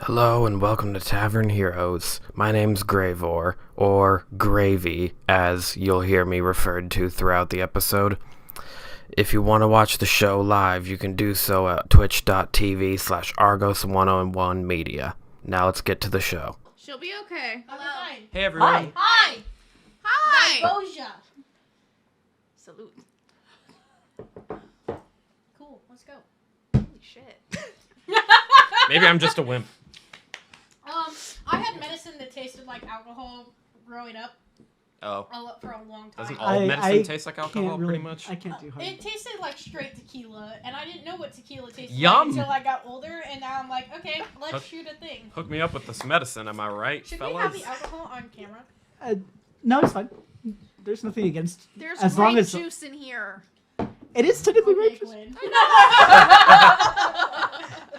Hello and welcome to Tavern Heroes. My name's Gravor, or Gravy, as you'll hear me referred to throughout the episode. If you want to watch the show live, you can do so at twitch.tv/Argos101media. Now let's get to the show. She'll be okay. Hello. Hey everyone. Hi. Hi. Boja. Salute. Cool. Let's go. Holy shit. Maybe I'm just a wimp. I had medicine that tasted like alcohol growing up Oh. for a long time. Doesn't all medicine taste like alcohol really, pretty much? I can't do hard. It tasted like straight tequila, and I didn't know what tequila tasted Yum. like until I got older, and now I'm like, okay, let's shoot a thing. Hook me up with this medicine, am I right, Should fellas? we have the alcohol on camera? No, it's fine. There's nothing against. There's as long grape as juice in here. it is technically Okay, grape juice. Glenn.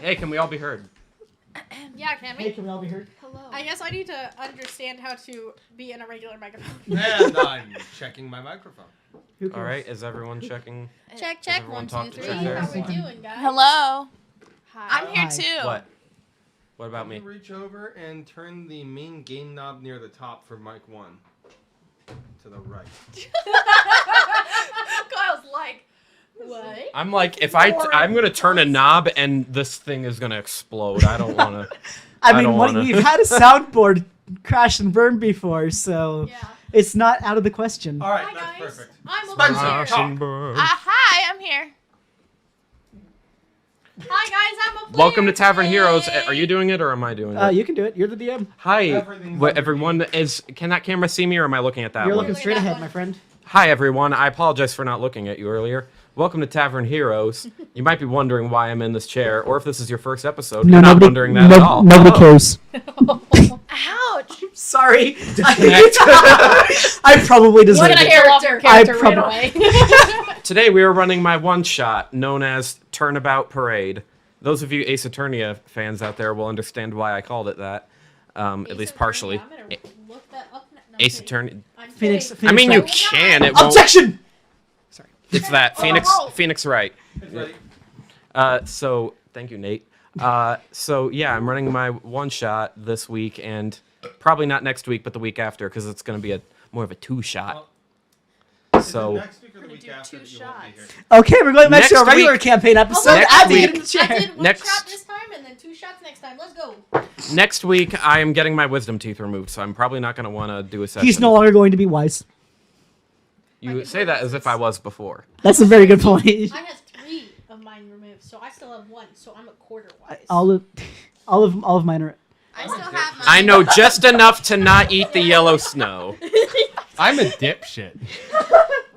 Hey, can we all be heard? Yeah, can we? Hey, can we all be heard? Hello. I guess I need to understand how to be in a regular microphone. And I'm checking my microphone. Who cares? All right, is everyone checking? Check, Does check. everyone 1, talk 2, to 3. each other? How we doing, guys? Hello. Hi. I'm here Hi. too. What? What about me? Reach over and turn the main gain knob near the top for mic 1. To the right. Kyle's like, What? I'm like, if I'm gonna turn a knob and this thing is gonna explode. I don't wanna. I don't mean, wanna. we've had a soundboard crash and burn before, so Yeah. it's not out of the question. All right, Hi, that's guys. perfect. I'm Spencer, over here. talk. hi, I'm here. Hi, guys. I'm a player Welcome to Tavern today. Heroes. Are you doing it or am I doing it? You can do it. You're the DM. Hi, Everything's what, under everyone is. Can that camera see me or am I looking at that You're one? looking straight that ahead, one. my friend. Hi everyone. I apologize for not looking at you earlier. Welcome to Tavern Heroes. You might be wondering why I'm in this chair, or if this is your first episode. You're not wondering that at all. Nobody Hello. cares. Ouch. Sorry. I probably deserve What a it. character right prob- away. Today we are running my one-shot, known as Turnabout Parade. Those of you Ace Attorney fans out there will understand why I called it that, at least partially. I'm gonna look that up now. No, Ace kidding. Attorney. I'm Phoenix. kidding. I mean, you Wright. can. It won't. Objection. Sorry. It's that Phoenix. Oh. Phoenix Wright. It's ready. So thank you, Nate. So yeah, I'm running my one shot this week, and probably not next week, but the week after, because it's going to be more of a two shot. Is it So next week or the We're gonna week do after two that you won't be shots. here? Okay, we're going back to Next our regular week- campaign episode. Next Abby, week- get in the I chair. did one Next- shot this time and then 2 shots next time. Let's go. next week I am getting my wisdom teeth removed, so I'm probably not going to want to do a session. He's no longer going to be wise. You say that as if I was before. That's a very good point. I have 3 of mine removed, so I still have 1, so I'm a quarter wise. all of mine are. I still have mine. I know just enough to not eat the yellow snow. I'm a dipshit.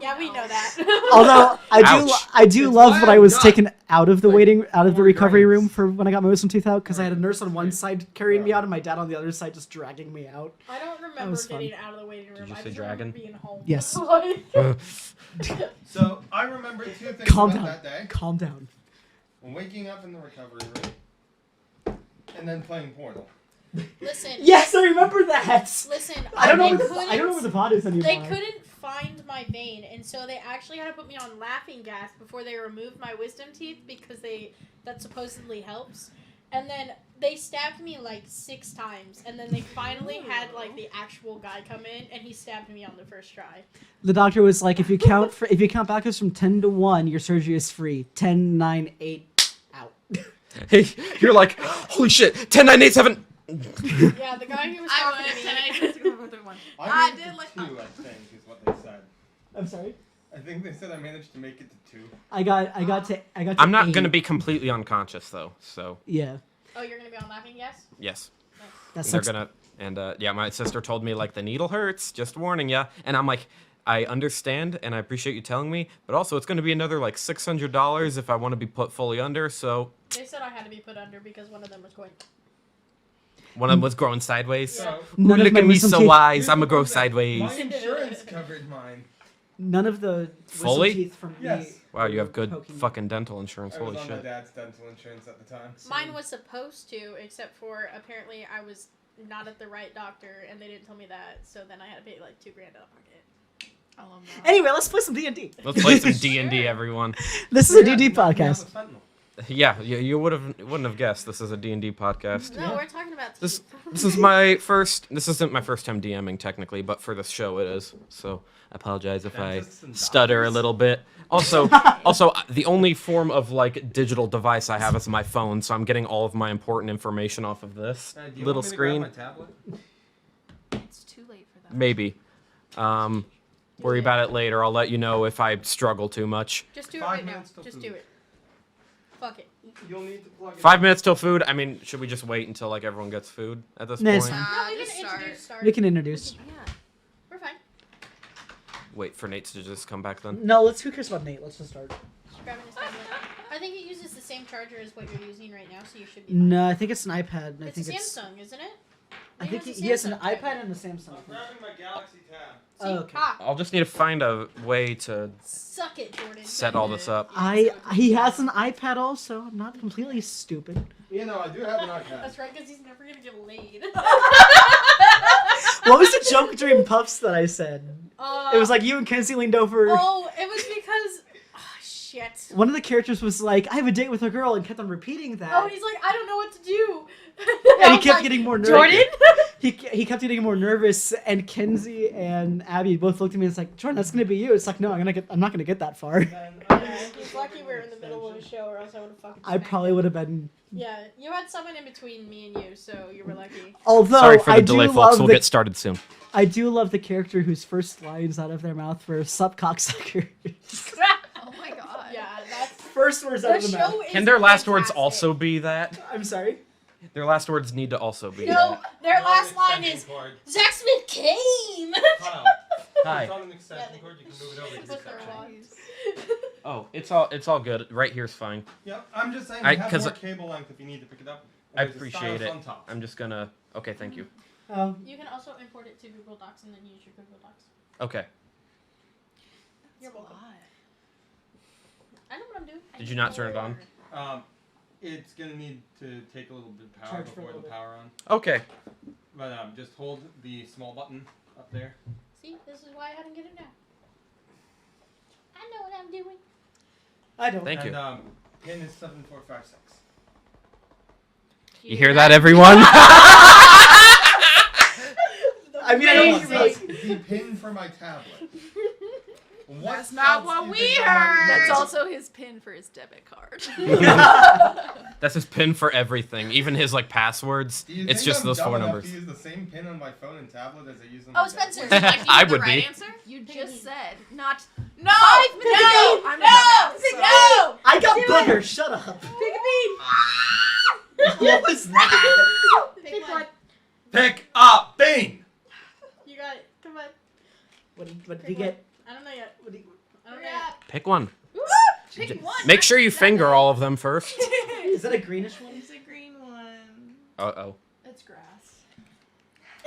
Yeah, we know that. Although I Ouch. do It's love why that I I'm was not, taken out of the like, more recovery grains. room for when I got my wisdom tooth out because I had a nurse on one side carrying me out and my dad on the other side just dragging me out. I don't remember was fun. getting out of the waiting room. you I say just dragon? remember being home. Yes. So I remember 2 things Calm about down. that day. Calm down. Waking up in the recovery room. And then playing Portal. Listen. Yes, I remember that. Listen. I don't know. they I don't know where the pod is anymore. They couldn't find my vein, and so they actually had to put me on laughing gas before they removed my wisdom teeth because that supposedly helps. And then they stabbed me like 6 times, and then they finally had like the actual guy come in, and he stabbed me on the first try. The doctor was like, if you count backwards from 10 to 1, your surgery is free. 10, 9, 8, out. Hey, you're like, holy shit, 10, 9, 8, 7. Yeah, the guy who was I talking would. to me. I made did it to like- 2, I think, is what they said. I'm sorry. I think they said I managed to make it to 2. I got to. I'm not 8. going to be completely unconscious though, so Yeah, Oh, you're gonna be on laughing gas? yes. that And sucks. they're gonna yeah, my sister told me like the needle hurts, just warning ya. And I'm like, I understand and I appreciate you telling me, but also it's gonna be another like $600 if I want to be put fully under. So They said I had to be put under because one of them was going. one of them was growing sideways. Yeah. Ooh, None of look my at me wisdom so teeth- wise. I'm gonna grow sideways. My insurance covered mine. None of the wisdom Fully? teeth from Yes. me. Wow, you have good Poking. fucking dental insurance. I was Holy on my shit. dad's dental insurance at the time. Mine was supposed to, except for apparently I was not at the right doctor, and they didn't tell me that. So then I had to pay like $2,000 out of pocket. I love that. Anyway, let's play some D&D. Let's play some D&D, everyone. This is a D&D podcast. Yeah, you wouldn't have guessed. This is a D&D podcast. No, we're talking about This teeth. this is my first. This isn't my first time DMing technically, but for this show it is. So I apologize if I Dentists and stutter a doctors? little bit. Also, the only form of like digital device I have is my phone, so I'm getting all of my important information off of this Do you little want me to grab screen. my tablet? It's too late for that. Maybe. Worry about it later. I'll let you know if I struggle too much. Just do it 5 right now. minutes till Just food. do it. Fuck it. You'll need to plug it 5 minutes till food. I mean, should we just wait until like everyone gets food at this No, it's point? fine. No, we Just can start. introduce. We can introduce. Yeah. We're fine. Wait for Nate to just come back then. No, who cares about Nate? Let's just start. Just grabbing his tablet. I think it uses the same charger as what you're using right now, so you should be fine. No, I think it's an iPad. And I It's think a it's. Samsung, isn't it? I think Nate he has an Samsung tablet. iPad and a Samsung. I'm grabbing my Galaxy tab. See? Oh, okay. Ah, I'll just need to find a way to suck it, Jordan. set all this up. He has an iPad also. I'm not completely stupid. You know, I do have an iPad. That's right, because he's never gonna get laid. What was the joke during Puffs that I said? It was like you and Kenzie leaned over. Oh, it was because. Oh, shit. One of the characters was like, "I have a date with a girl," and kept on repeating that. Oh, he's like, I don't know what to do. and he kept getting more nervous. Jordan? He kept getting more nervous, and Kenzie and Abby both looked at me and it's like, "Jordan, that's gonna be you." It's like, no, I'm not gonna get that far. He's lucky we were in the middle of a show, or else I would have fucking. I probably would have been. Yeah, you had someone in between me and you, so you were lucky. Although Sorry for the I delay, do folks. love We'll the get started soon. I do love the character whose first lines out of their mouth were "sup cocksucker." Oh my god. Yeah, that's. First words out The of the mouth. show is Can their last words fantastic. also be that? I'm sorry. Their last words need to also be No, that. their last It's line on an is extension cord. Zach Smith came. Kyle, Hi. it's on an extension Yeah, cord. You can move it over to the Put their section. on. Oh, it's all good. Right here's fine. Yep, I'm just saying I- we have 'cause more cable length if you need to pick it up. I And there's a appreciate stylus it. on top. I'm just gonna. Okay, thank you. You can also import it to Google Docs and then use your Google Docs. Okay. You're welcome. I know what I'm doing. Did you not turn it on? It's gonna need to take a little bit of power Charge for a before little the bit. power on. Okay. But just hold the small button up there. See, this is why I had to get it now. I know what I'm doing. I don't. Thank and, you. Pin is 7456. You hear that, everyone? I mean, I Amazing. don't really. That's the pin for my tablet. That's not what we heard. That's also his pin for his debit card. That's his pin for everything, even his like passwords. Do you It's think just I'm those dumb four enough numbers. to use the same pin on my phone and tablet as I use on Oh, my Spencer. Would you like to I use would the right be. answer? You Pick just me. said not. No, No, no, I'm no, not. no. I got Do it. booger. Shut up. Pick a bean. What was that? Pick one. Pick up bean! You got it. Come on. What did you get? I don't know yet. What did you, I don't know yet. Pick one. Pick one. Make sure you finger all of them first. is that a greenish one? It's a green one. Uh-oh. It's grass.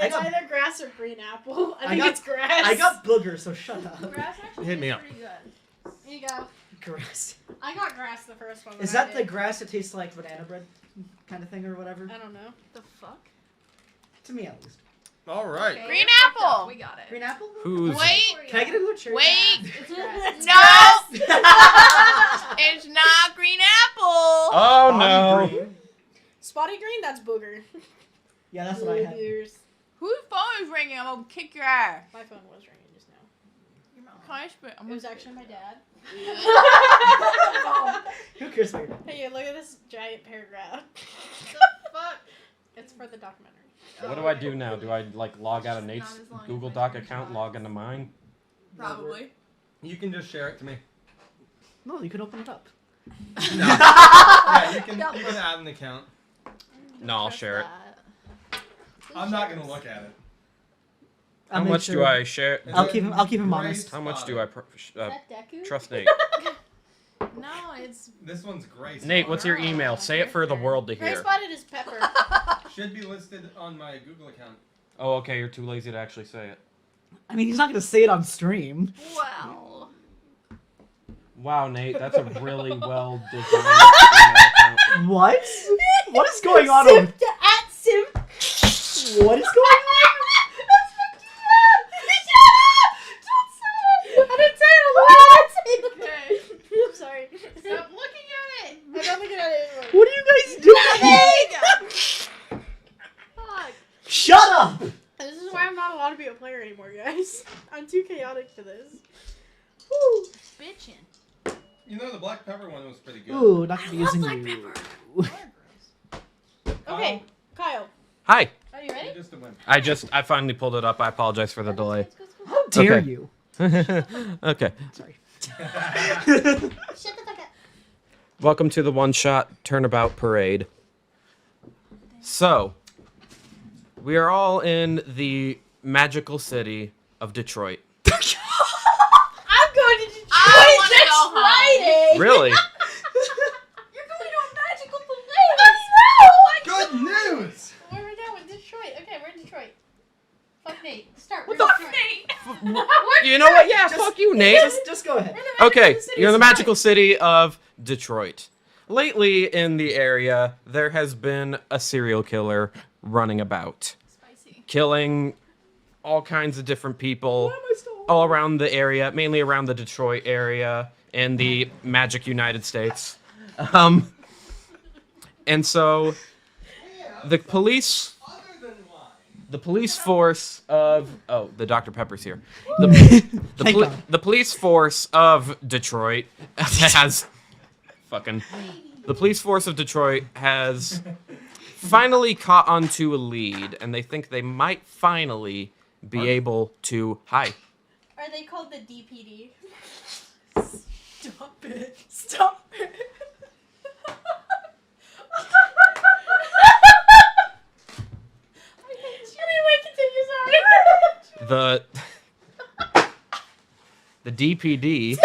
I It's got- either grass or green apple. I I think got- it's grass. I got booger, so shut up. Grass actually Hit me tastes up. pretty good. Here you go. Grass. I got grass the first one. Is but I that the did. grass that tastes like banana bread kind of thing or whatever? I don't know. The fuck? To me, at least. Alright. Okay, Green we're fucked up. apple. We got it. Green apple? Who's Wait, Can I get another cherry? wait. It's grass. No, it's not green apple. Oh no. Green. Spotty green? That's booger. Yeah, that's what I had. Boogers. Whose phone is ringing? I'm gonna kick your ass. My phone was ringing just now. Your mom. Can I spit? I'm It was gonna actually my dad. Who cares about your Hey, look at this giant paragraph. Fuck. It's for the documentary. What do I do now? Do I like log out of Not Nate's as long as Google my Doc screenshots. account, log into mine? Probably. You can just share it to me. No, you can open it up. No. Yeah, you can add an account. No, I'll Press share it. that. I'm not gonna look at it. How I'll make much sure- do I share? I'll keep him Gray honest. How much do I Is that Deku? trust Nate? No, it's. This one's gray. Nate, what's your Girl. email? Say it for the world to Gray hear. spotted is pepper. Should be listed on my Google account. Oh, okay. You're too lazy to actually say it. I mean, he's not gonna say it on stream. Wow. Wow, Nate, that's a really well designed email account. What? What is going on over? Simp to at Simp. What is going on? I didn't say it. I'm sorry. Stop looking at it. I'm not looking at Shut up! This is why I'm not allowed to be a player anymore, guys. I'm too chaotic for this. Woo. Bitchin'. You know, the black pepper one was pretty good. Ooh, not gonna be using you. Okay, Kyle, Hi. are you ready? You're just a wimp. I finally pulled it up. I apologize for the delay. How dare Okay. you? Okay. Sorry. Shut the fuck up. Welcome to the one-shot Turnabout parade. So, we are all in the magical city of Detroit. I'm going to Detroit I wanna next go home. Friday. Really? You're going to a magical place. Good news! Where are we going? Detroit. Okay, we're in Detroit. Fuck Nate. Start. What We're the in Detroit. You know what? Yeah, fuck you, Nate. Just go ahead. Okay, you're in the magical city of Detroit. Lately in the area, there has been a serial killer running about, Spicy. killing all kinds of different people all around the area, mainly around the Detroit area and the Magic United States. And so the police force of the Dr. Pepper's here. Thank God. The police force of Detroit has the police force of Detroit has finally caught onto a lead, and they think they might finally be able to Are they called the DPD? Stop it. Stop it. the DPD,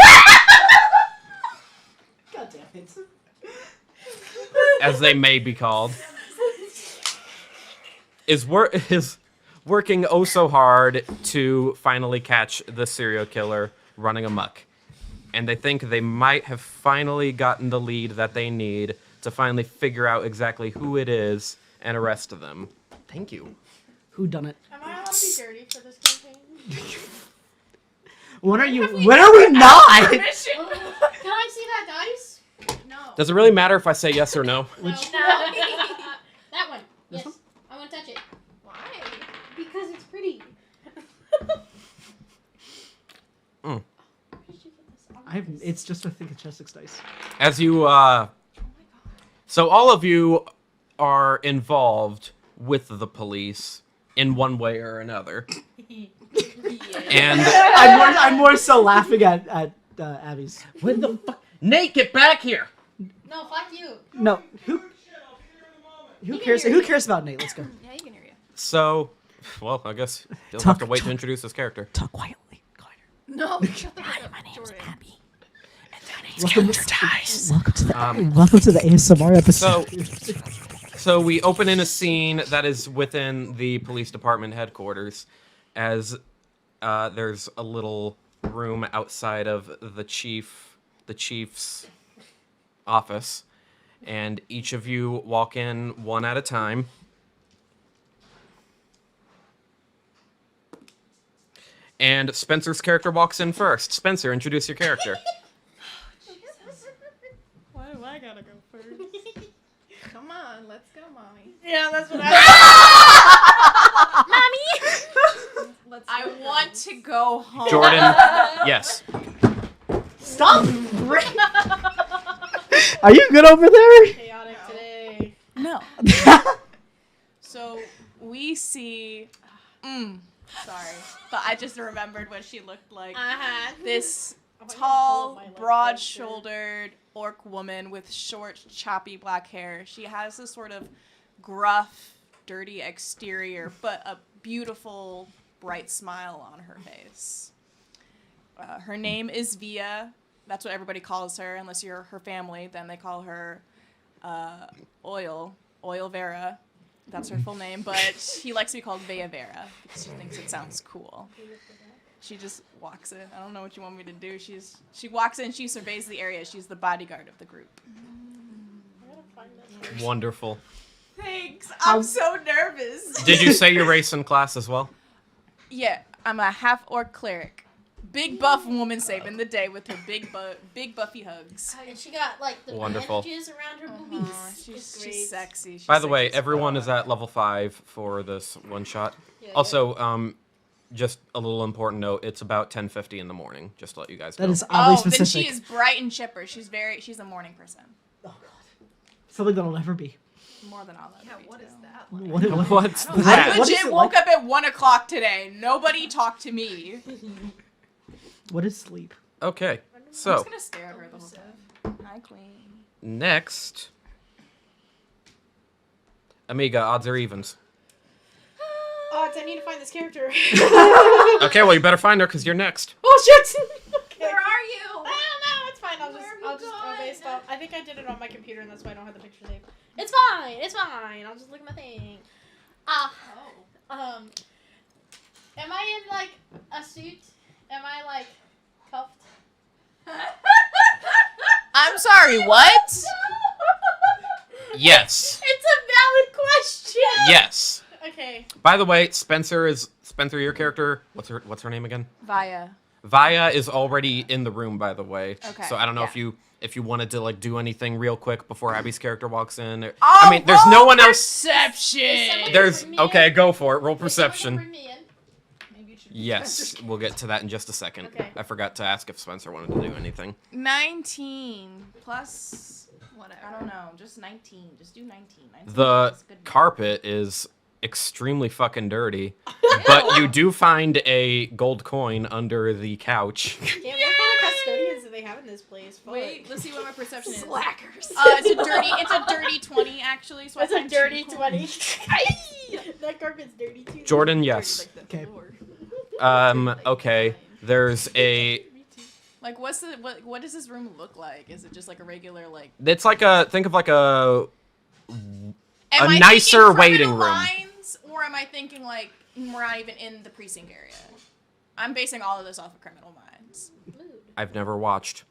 God damn it. as they may be called, is working oh so hard to finally catch the serial killer running amok. And they think they might have finally gotten the lead that they need to finally figure out exactly who it is and arrest them. Thank you. Who done it? Am I allowed to be dirty for this campaign? When are we not? Permission. Can I see that dice? No. Does it really matter if I say yes or no? No. No. That one. This Yes. one? I want to touch it. Why? Because it's pretty. Mm. Where did you get this? It's just I think it's just 6 dice. As you, so all of you are involved with the police in one way or another. And I'm more so laughing at Abby's. what the fuck? Nate, get back here! No, fuck you. No, who cares? Who cares about Nate? Let's go. Yeah, you can hear you. So, well, I guess you'll Talk- have to wait to talk- introduce this character. Talk quietly. No. Shut the fuck up. My name's Abby. Welcome to the ASMR episode. So we open in a scene that is within the police department headquarters, as there's a little room outside of the chief's office, and each of you walk in one at a time. And Spencer's character walks in first. Spencer, introduce your character. Why do I gotta go first? Come on, let's go, mommy. Yeah, that's what I want to go home. Jordan, yes. Stop! Are you good over there? chaotic today. No. So we see. Sorry, but I just remembered what she looked like. This tall, broad-shouldered orc woman with short, choppy black hair. She has this sort of gruff, dirty exterior, but a beautiful, bright smile on her face. Her name is Via. That's what everybody calls her, unless you're her family. Then they call her Oil Vera. That's her full name, but she likes to be called Vea Vera because she thinks it sounds cool. She just walks in. I don't know what you want me to do. She walks in. She surveys the area. She's the bodyguard of the group. Wonderful. Thanks. I'm so nervous. Did you say your race in class as well? Yeah, I'm a half orc cleric. Big buff woman saving the day with her big buffy hugs. And she got like the Wonderful. bandages around her boobies. She's sexy. She's By the way, sexy as everyone fuck. is at level 5 for this one shot. Yeah, Also, just a little important note, it's about 10:50 in the morning, just to let you guys know. That is oddly then specific. she is bright and chipper. She's a morning person. Oh god. Something that'll never be. More than I'll ever be. What is too. that? What's I that? What is legit it woke like? up at 1 o'clock today. Nobody talked to me. What is sleep? Okay, I'm so just gonna stare at her the whole time. Hi, queen. next, Amiga, odds or evens? Odds, I need to find this character. Okay, well you better find her because you're next. Oh shit! Okay. Where are I you? don't know. It's fine. I'll Where just have you based gone? off. I think I did it on my computer, and that's why I don't have the picture saved. It's fine. It's fine. I'll just look at my thing. Am I in like a suit? Am I like cuffed? I'm sorry, what? Yes. It's a valid question. Yes. Okay. By the way, Spencer, your character. What's her name again? Via. Vaya is already in the room, by the way. Okay, So I don't know yeah. if you wanted to like do anything real quick before Abby's character walks in. Oh, I mean, there's no one else. Perception. There's Bring me in. okay, go for it. Roll Is someone gonna perception. bring me in? Maybe you should. Yes, we'll get to that in just a second. Okay. I forgot to ask if Spencer wanted to do anything. 19 plus Whatever. I don't know, just 19. Just do 19. 19 The is good. carpet is extremely fucking dirty, but you do find a gold coin under the couch. Yeah, what kind of custodians do they have in this place? Fuck. Wait, let's see what my perception is. Slackers. It's a dirty 20 actually. So It's I a times dirty 2. 20. That carpet's dirty too. Jordan, yes. Okay. Okay. There's a. Like, what does this room look like? Is it just like a regular like? It's like think of like a Am I thinking nicer waiting criminal room. lines, or am I thinking like we're not even in the precinct area? I'm basing all of this off of Criminal Minds. I've never watched.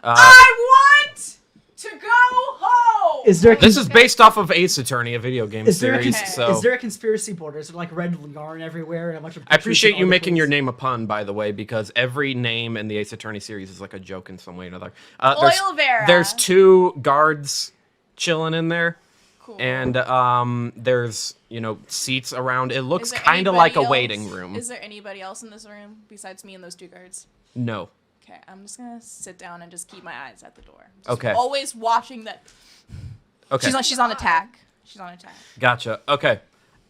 I want to go home. Is there a This is based off of Ace Attorney, a video game is there a series. Okay. So is there a conspiracy border? Is it like red yarn everywhere and a bunch of I pictures appreciate all you over the making your place? name a pun, by the way, because every name in the Ace Attorney series is like a joke in some way or another. Oil Vera. There's 2 guards chilling in there, Cool. and there's seats around. It looks Is there kind of like a anybody waiting else- room. Is there anybody else in this room besides me and those 2 guards? No. Okay, I'm just gonna sit down and just keep my eyes at the door. Just Okay. Always watching that. Okay. She's on attack. She's on attack. Gotcha. Okay.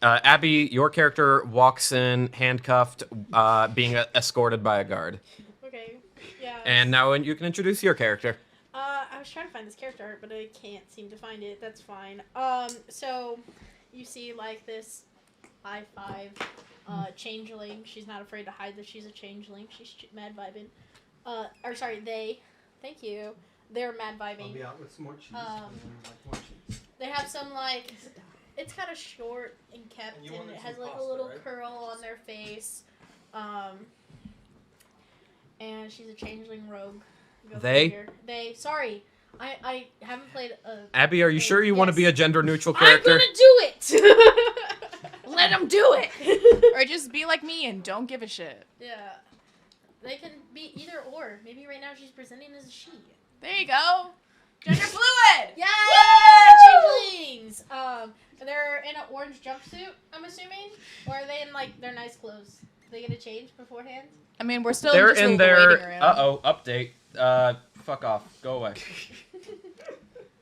Abby, your character walks in handcuffed, being escorted by a guard. Okay. Yeah. And now you can introduce your character. I was trying to find this character art, but I can't seem to find it. That's fine. So you see like this I-5 changeling. She's not afraid to hide that she's a changeling. She's mad vibing. They. Thank you. They're mad I'll vibing. be out with some more cheese. More cheese. They have some like, it's kind of short and kept, And you and wanted it has some like a pasta, little right? curl on their face. And she's a changeling rogue. Go They? figure. They. Sorry, I haven't played a. Abby, are you sure you want to be a Yes. gender neutral I'm character? gonna do it. Let him do it. Or just be like me and don't give a shit. Yeah, they can be either or. Maybe right now she's presenting as a she. There you go. Gender fluid. Yeah, changelings. They're in an orange jumpsuit. I'm assuming, or are they in like their nice clothes? They get a change beforehand. I mean, we're still They're just in the waiting their. room. Update. Fuck off. Go away.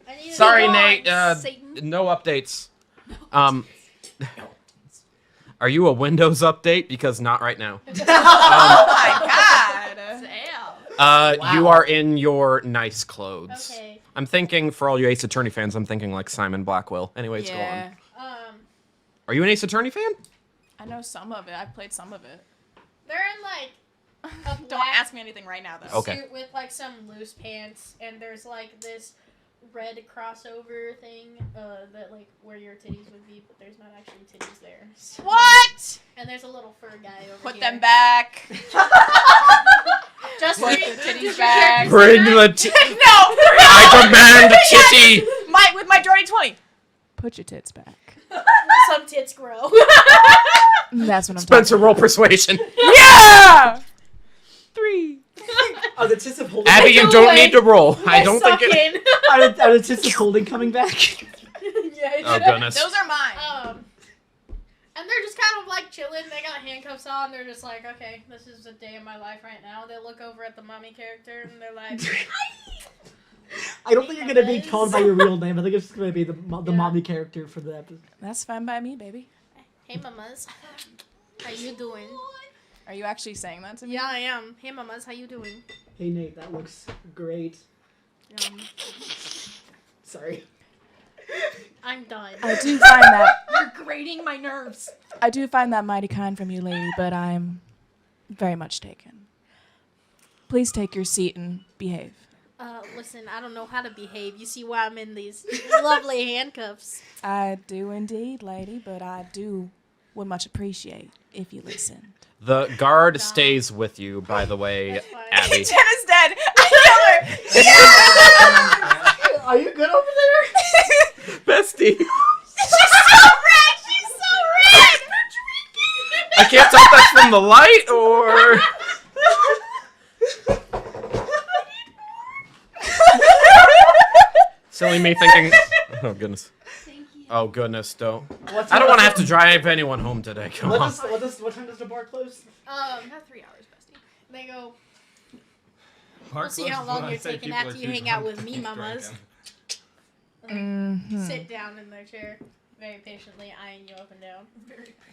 I need Sorry, a- Nate. Satan. No updates. Are you a Windows update? Because not right now. Oh my god. Damn. You are in your nice clothes. Okay. I'm thinking, for all you Ace Attorney fans, I'm thinking like Simon Blackwell. Anyways, Yeah. go on. Are you an Ace Attorney fan? I know some of it. I've played some of it. They're in like a Don't black ask me anything right now, though. Okay. suit with like some loose pants, and there's like this red crossover thing that like where your titties would be, but there's not actually titties there. So- What? And there's a little fur guy over Put here. them back. Just Put for the titties back. Bring the t- No. I demand a titty! With my dirty 20. Put your tits back. some tits grow. That's what I'm Spencer, roll persuasion. Yeah. 3. chance of holding. Abby, you don't need to roll. I don't think it. Out of chance of holding coming back. Yeah. Oh goodness. Those are mine. And they're just kind of like chilling. They got handcuffs on. They're just like, okay, this is a day in my life right now. They look over at the mommy character and they're like, I don't think you're gonna be called by your real name. I think it's just gonna be the mommy character for the episode. That's fine by me, baby. hey, mamas. How you doing? Are you actually saying that to me? Yeah, I am. Hey, mamas. How you doing? Hey Nate, that looks great. Sorry. I'm done. I do find that. You're grating my nerves. I do find that mighty kind from you, lady, but I'm very much taken. Please take your seat and behave. Listen, I don't know how to behave. You see why I'm in these lovely handcuffs. I do indeed, lady, but I would much appreciate if you listened. The guard stays with you, by the way, That's fine. Abby. Jenna's dead. I killed her. Are you good over there? Bestie. She's so red. She's so red. I can't tell if that's from the light or. Silly me thinking. Oh goodness. Oh goodness, don't. I don't want to have to drive anyone home today. Come on. What time does the bar close? Not 3 hours, bestie. They go, Park we'll see how closes when long I you're say taking people after are you too hang out drunk with me, to keep mamas. drinking. Sit down in their chair, very patiently eyeing you up and down.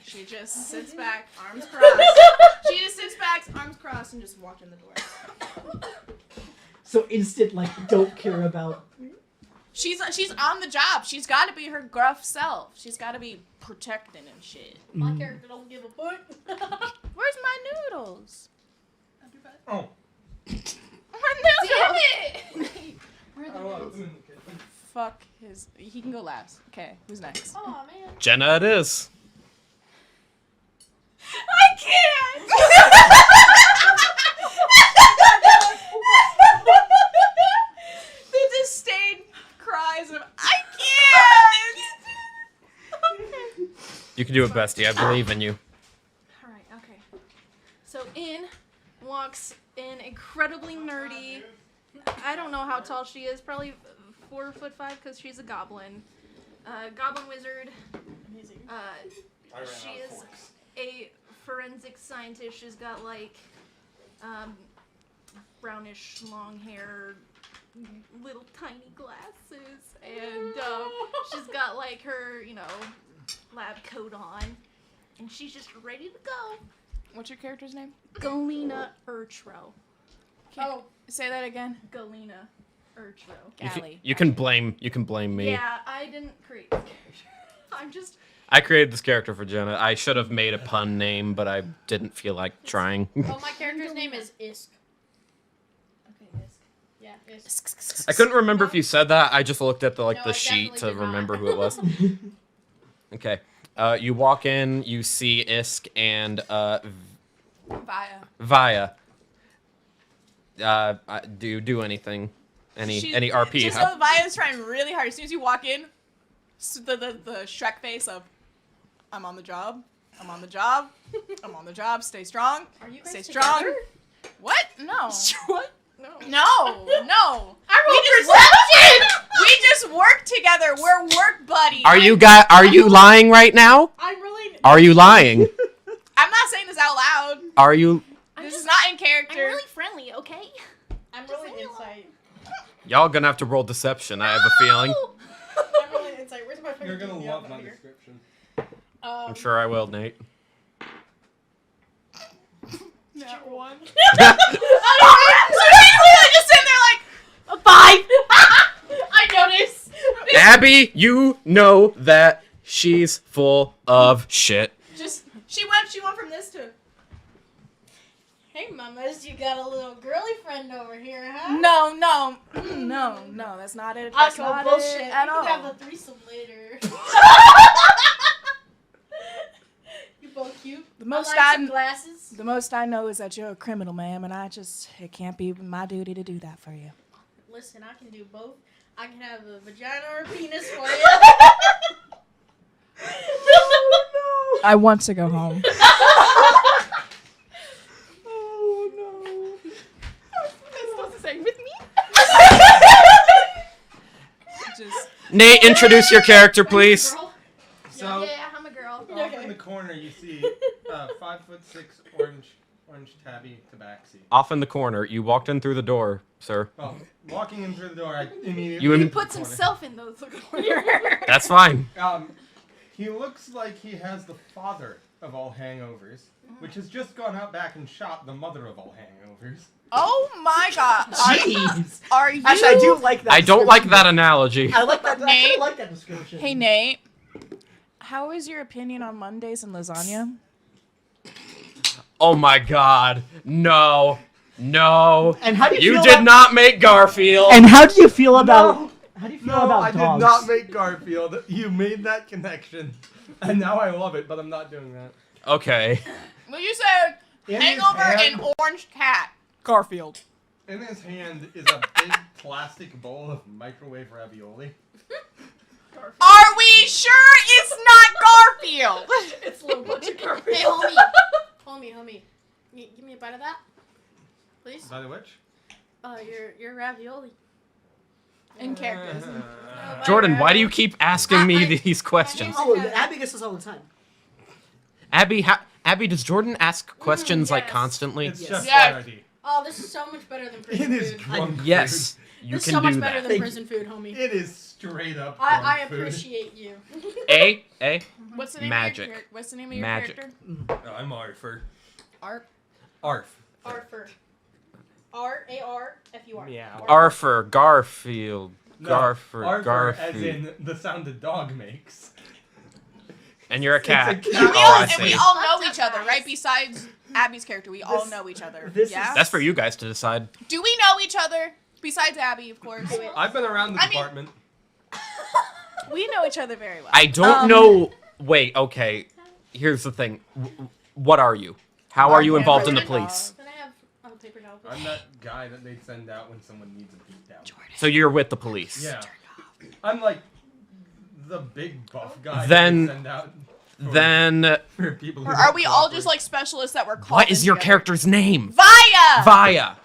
She just sits back, arms crossed. She just sits back, arms crossed, and just walked in the door. So instant, don't care about. She's on the job. She's got to be her gruff self. She's got to be protecting and shit. My character don't give a fuck. Where's my noodles? Oh. My noodles. Where are the Oh, noodles? it's in the kitchen. Fuck his. He can go last. Okay, who's next? Oh man. Jenna, it is. I can't. The disdain cries of I can't. You can do it, bestie. I believe in you. Alright, okay. So in walks an incredibly nerdy. I don't know how tall she is. Probably 4'5" because she's a goblin. Goblin wizard. Amazing. She is a forensic scientist. She's got brownish long hair, little tiny glasses, and she's got her, lab coat on, and she's just ready to go. What's your character's name? Galena Urchro. Oh. Say that again. Galena Urchro. Galley. You can blame me. Yeah, I didn't create this character. I'm just. I created this character for Jenna. I should have made a pun name, but I didn't feel like trying. Oh, my character's name is Isk. Okay, yes. Yeah, Isk. I couldn't remember if you said that. I just looked at the No, the I sheet to definitely did remember not. who it was. Okay. You walk in, you see Isk and Via. do you do anything? Any She's- RP? Just know Via's trying really hard. As soon as you walk in, the Shrek face of I'm on the job. I'm on the job. I'm on the job. Stay strong. Are you guys Stay together? strong. What? No. What? No. No. I rolled We just work together. We're work buddies. Are you lying right now? I'm really. Are you lying? I'm not saying this out loud. Are you? This is not in character. I'm really friendly, okay? I'm rolling insight. Y'all gonna have to roll deception. I have a feeling. I'm rolling insight. Where's my You're fucking gonna love my description. I'm sure I will, Nate. Not one. I'm just sitting there like a 5. I noticed. Abby, you know that she's full of shit. She went from this to Hey, mamas, you got a little girly friend over here, huh? no, that's not it. That's I'll not go bullshit. it at We all. can have a threesome later. You both cute. The most I like some I'm- glasses. The most I know is that you're a criminal, ma'am, and it can't be my duty to do that for you. Listen, I can do both. I can have a vagina or a penis for you. I want to go home. Oh no. Nate, introduce your character, please. Girl? So Yeah, I'm a girl. off in the corner, you see 5'6" orange tabby tabaxi. Off in the corner. You walked in through the door, sir. Well, walking in through the door, I immediately. You He im- puts corner. himself in those corner. That's fine. He looks like he has the father of all hangovers, which has just gone out back and shot the mother of all hangovers. Oh my god. Jeez. Are you? Actually, I do like that. I don't like that description. analogy. I like that. I Nate? kinda like that description. Hey Nate. How is your opinion on Mondays and lasagna? Oh my god. No. No. And how do you You feel did about- not make Garfield. And how do you feel about? How do you feel No, about I dogs? did not make Garfield. You made that connection, and now I love it, but I'm not doing that. Okay. Well, you said In his hangover hand- and orange cat. Garfield. In his hand is a big plastic bowl of microwave ravioli. Are we sure it's not Garfield? It's low budget Garfield. Hey, homie. Give me a bite of that, please. By the which? Your ravioli. In characters. Jordan, why do you keep asking me these questions? Oh, Abby gets this all the time. Abby, does Jordan ask questions like yes. constantly? It's Yes. just Yeah. parody. Oh, this is so much better than It prison is food. drunk Yes, you This is can so much do better that. than prison food, homie. food. It is straight up I drunk food. appreciate you. A. What's the name Magic. of your What's the name of your Magic. character? Oh, I'm Arthur. Arp. Arf. Arthur. R-A-R-F-U-R. Yeah. Arthur, Garfield, No, Garfield, Arthur, Garfield. as in the sound a dog makes. And you're a cat. It's a cat. Oh, I And we see. all know each other, right? Besides Abby's character, we all This- know each other. this yeah. That's for you guys to decide. Do we know each other? Besides Abby, of course. I've been around the I mean- department. We know each other very well. I don't know. Wait, okay. Here's the thing. What are you? How are you involved in the police? Can I have a paper towel, please? I'm that guy that they'd send out when someone needs a beat down. So you're with the police. Yeah. I'm like the big buff guy Then- that they send out Then for people who Or are don't we all cooperate. just like specialists that were called? what is in your together? character's name? Via. Via.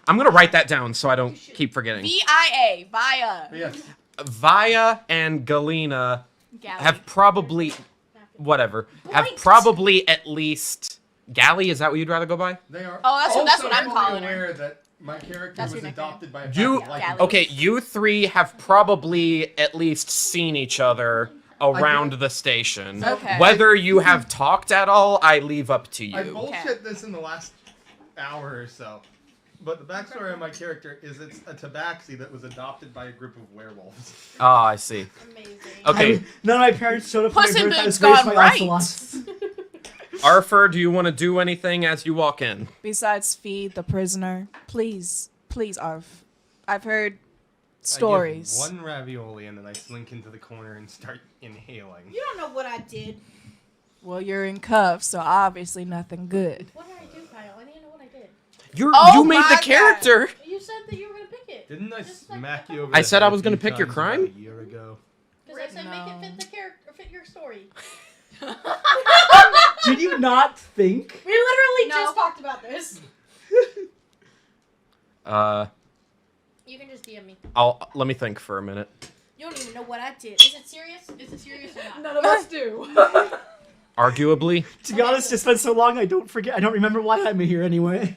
I'm gonna write that down so I don't keep forgetting. V-I-A. Via. Yes. Via and Galena Galley. have probably have Right. probably at least Galley. Is that what you'd rather go by? They are. Oh, that's what I'm also calling her. aware that my character That's was your nickname. adopted by a You pack of Galley. okay? You three have probably at least seen each other around the station. Okay. Whether you have talked at all, I leave up to I you. bullshit this in the last hour or so. But the backstory of my character is it's a tabaxi that was adopted by a group of werewolves. Ah, I see. Amazing. Okay, None of my parents showed up. Puss for in my birth. I Boots was raised gone by right. ocelots. Arthur, do you want to do anything as you walk in? Besides feed the prisoner, please, Arf. I've heard I stories. give one ravioli and then I slink into the corner and start inhaling. You don't know what I did. Well, you're in cuffs, so obviously nothing good. What did I do, Kyle? I didn't know what I did. Oh You made my the God. character. You said that you were gonna pick it. Didn't I Just like smack a you over I the said I head was a gonna few pick your times crime? about a year ago? Because I said No. make it fit the character, fit your story. Did you not think? We literally No. just talked about this. You can just DM me. Let me think for a minute. You don't even know what I did. Is it serious? Is it serious or not? None of us do. Arguably, To be honest, it's been so long. I don't forget. I don't remember why I'm here anyway.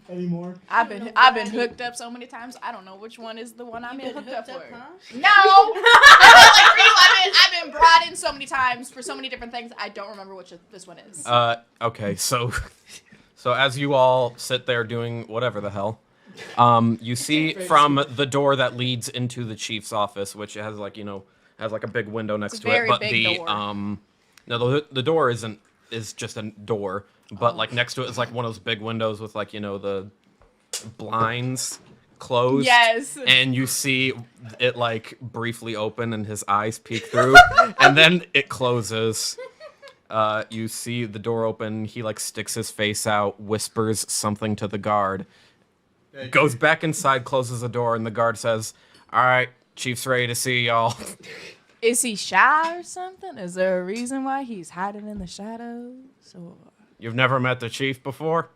Anymore. I've know been what I did. hooked up so many times. I don't know which one is the one I'm You've in been hooked up hooked for. huh? No, I mean, like for you, I've been brought in so many times for so many different things. I don't remember which this one is. okay, so as you all sit there doing whatever the hell, you see from the door that leads into the chief's office, which has like a big window next a to it, very but big the door. no, the door is just a door, but like next to it is like one of those big windows with like the blinds closed. Yes. And you see it like briefly open and his eyes peek through, and then it closes. You see the door open. He like sticks his face out, whispers something to the guard, goes back inside, closes the door, and the guard says, "All right, Chief's ready to see y'all." Is he shy or something? Is there a reason why he's hiding in the shadows? Or You've never met the chief before?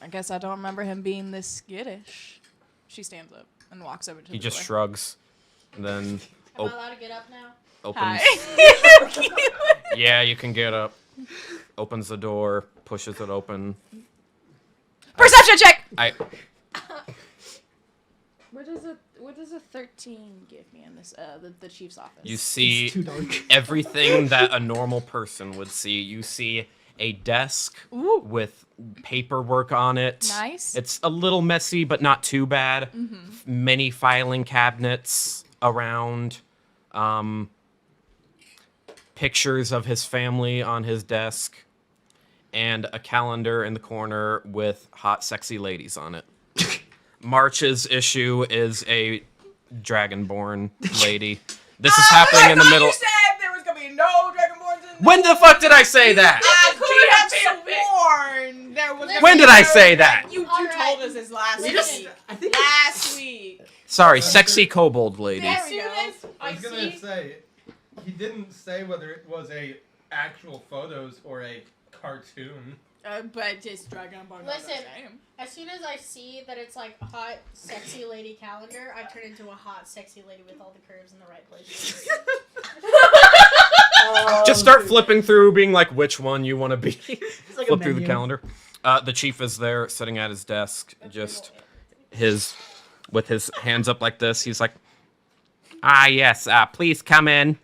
I guess I don't remember him being this skittish. She stands up and walks over to He the just door. shrugs, and then Am I allowed to get up now? Opens. Hi. Yeah, you can get up. Opens the door, pushes it open. Perception check. What does a 13 give me in this the chief's office? You see It's too dark. everything that a normal person would see. You see a desk Ooh. with paperwork on it. Nice. It's a little messy, but not too bad. Many filing cabinets around. Pictures of his family on his desk. And a calendar in the corner with hot, sexy ladies on it. March's issue is a dragonborn lady. This is happening in the middle. You said there was gonna be no dragonborns in When the fuck did I say that? I could have sworn there was. When did I say that? You told us this last week. I think Last week. Sorry, sexy kobold lady. As we soon go. as I I was gonna see, say, he didn't say whether it was a actual photos or a cartoon. But just dragonborn. Listen. As soon as I see that it's like a hot, sexy lady calendar, I turn into a hot, sexy lady with all the curves in the right places. Just start flipping through, being like, which one you want to be. It's like a Flip through the menu. calendar. The chief is there, sitting at his desk, just with his hands up like this. He's like, yes, please come in.